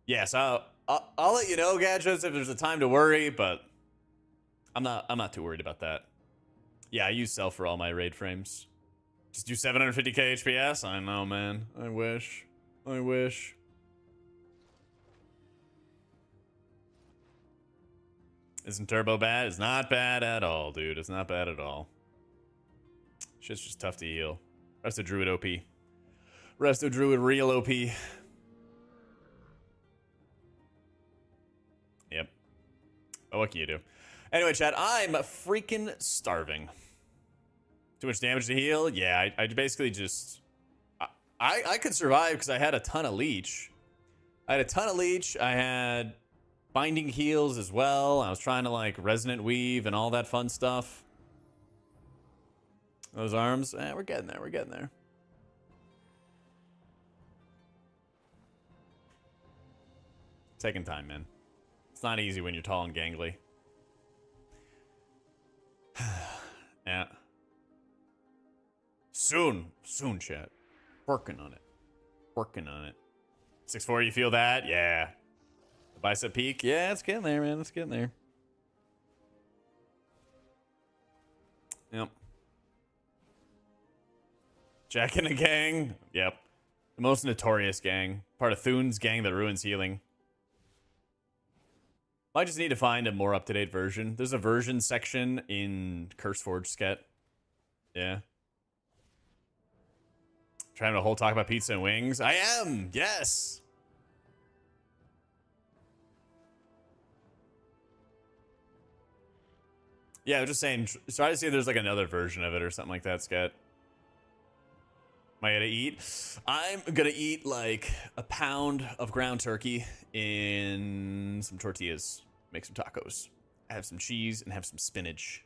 Yes, I'll let you know, Gadgets, if there's a time to worry, but I'm not too worried about that. Yeah, I use Self for all my raid frames. Just do 750k HPS? I know, man. I wish. I wish. Isn't Turbo bad? It's not bad at all, dude. It's not bad at all. Shit's just tough to heal. Resto Druid OP. Resto Druid real OP. Yep. Oh, what can you do? Anyway, chat, I'm freaking starving. Too much damage to heal? Yeah, I basically just... I could survive because I had a ton of leech. I had a ton of leech. I had binding heals as well. I was trying to like resonant weave and all that fun stuff. Those arms, we're getting there. We're getting there. Taking time, man. It's not easy when you're tall and gangly. Yeah. Soon, chat. Working on it. Working on it. 6'4", you feel that? Yeah. The bicep peak? Yeah, it's getting there, man. It's getting there. Yep. Jack in a gang? Yep. The most notorious gang. Part of Thune's gang that ruins healing. I just need to find a more up-to-date version. There's a version section in CurseForge Sket. Yeah. Trying a whole talk about pizza and wings. I am! Yes! Yeah, I was just saying, try to see if there's like another version of it or something like that, Sket. Am I gonna eat? I'm gonna eat like a pound of ground turkey in some tortillas. Make some tacos. Have some cheese and have some spinach.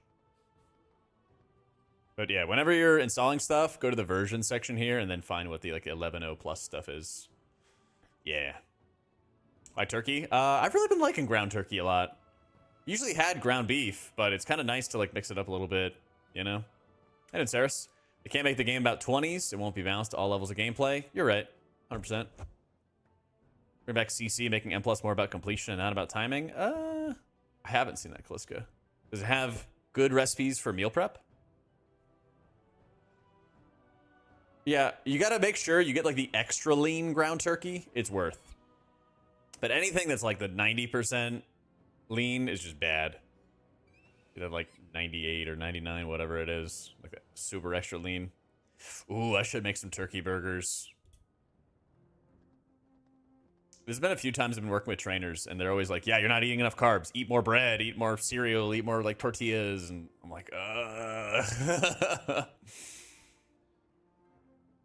But yeah, whenever you're installing stuff, go to the version section here and then find what the like 11.0 plus stuff is. Yeah. Why turkey? I've really been liking ground turkey a lot. Usually had ground beef, but it's kind of nice to like mix it up a little bit, you know? Hey, Saris. They can't make the game about 20s. It won't be balanced to all levels of gameplay. You're right. 100%. Bring back CC, making M+ more about completion and not about timing. I haven't seen that, Kaliska. Does it have good recipes for meal prep? Yeah, you gotta make sure you get like the extra lean ground turkey. It's worth. But anything that's like the 90% lean is just bad. You have like 98 or 99, whatever it is. Like that super extra lean. Ooh, I should make some turkey burgers. There's been a few times I've been working with trainers and they're always like, yeah, you're not eating enough carbs. Eat more bread, eat more cereal, eat more like tortillas. And I'm like,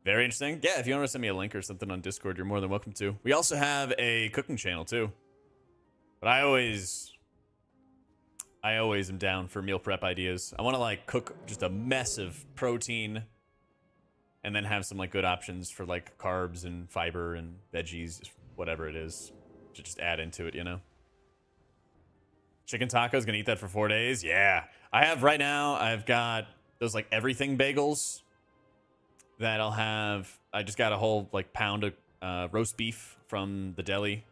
Very interesting. Yeah, if you want to send me a link or something on Discord, you're more than welcome to. We also have a cooking channel too. But I always am down for meal prep ideas. I want to like cook just a mess of protein and then have some like good options for like carbs and fiber and veggies, whatever it is, to just add into it, you know? Chicken tacos, gonna eat that for 4 days? Yeah. I have right now, I've got those like everything bagels that I'll have. I just got a whole like pound of roast beef from the deli.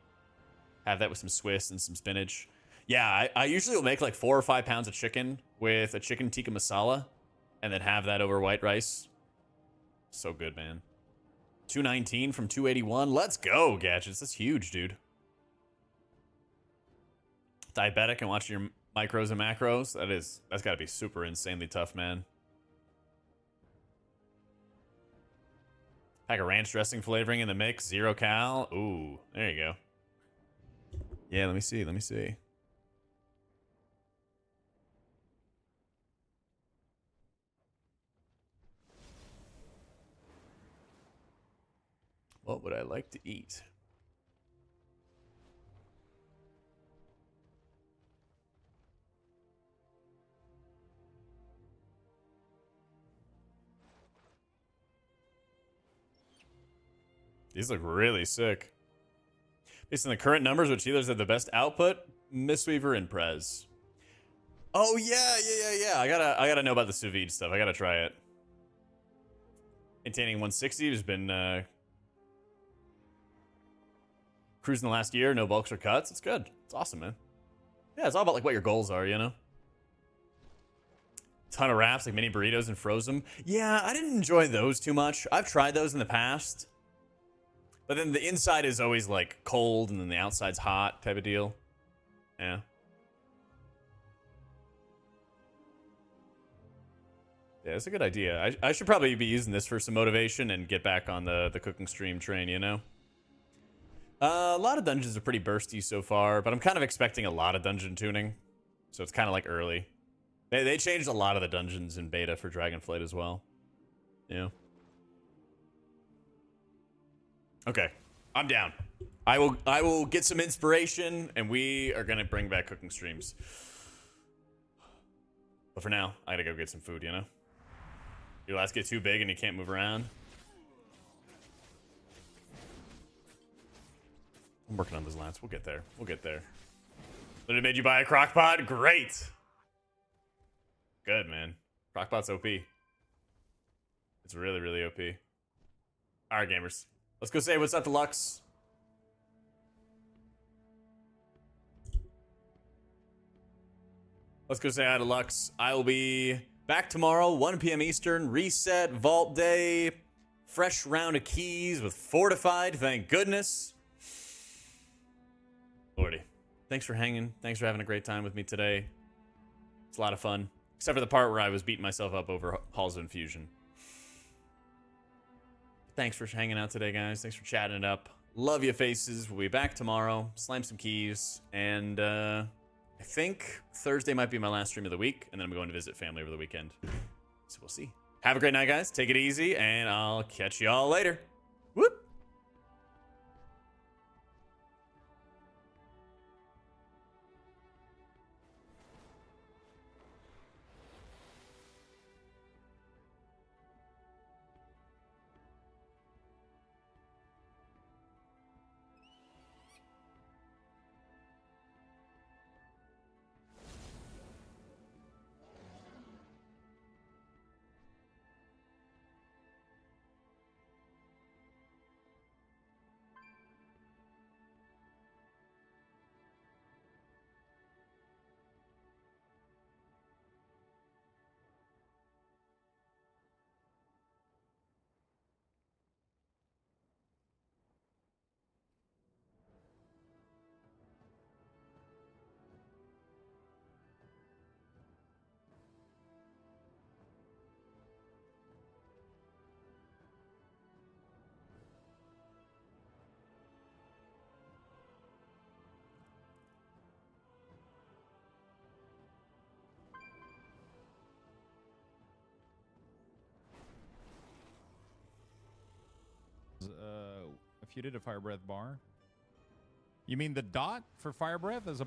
Have that with some Swiss and some spinach. Yeah, I usually will make like 4 or 5 pounds of chicken with a chicken tikka masala and then have that over white rice. So good, man. 219 from 281. Let's go, Gadgets. That's huge, dude. Diabetic and watching your micros and macros. That's got to be super insanely tough, man. Pack of ranch dressing flavoring in the mix. 0 cal. Ooh, there you go. Yeah, let me see. Let me see. What would I like to eat? These look really sick. Based on the current numbers, which healers have the best output, Mistweaver and Prez. Oh yeah. I gotta know about the sous vide stuff. I gotta try it. Maintaining 160 has been cruising the last year. No bulks or cuts. It's good. It's awesome, man. Yeah, it's all about like what your goals are, you know. Ton of wraps, like mini burritos and frozen. Yeah, I didn't enjoy those too much. I've tried those in the past. But then the inside is always like cold and then the outside's hot type of deal. Yeah. Yeah, it's a good idea. I should probably be using this for some motivation and get back on the cooking stream train, you know? A lot of dungeons are pretty bursty so far, but I'm kind of expecting a lot of dungeon tuning. So it's kind of like early. They changed a lot of the dungeons in beta for Dragonflight as well. Yeah. Okay, I'm down. I will get some inspiration, and we are gonna bring back cooking streams. But for now, I gotta go get some food, you know? Your last get too big and you can't move around. I'm working on those lats. We'll get there. We'll get there. But it made you buy a crock pot? Great. Good, man. Crock pot's OP. It's really, really OP. All right, gamers. Let's go say what's up to Lux. Let's go say hi to Lux. I will be back tomorrow, 1 p.m. Eastern. Reset, Vault Day. Fresh round of keys with Fortified. Thank goodness. Lordy. Thanks for hanging. Thanks for having a great time with me today. It's a lot of fun. Except for the part where I was beating myself up over Halls of Infusion. Thanks for hanging out today, guys. Thanks for chatting it up. Love you, faces. We'll be back tomorrow. Slam some keys. And I think Thursday might be my last stream of the week. And then I'm going to visit family over the weekend. So we'll see. Have a great night, guys. Take it easy. And I'll catch y'all later. Whoop. If you did a fire breath bar, you mean the dot for fire breath as a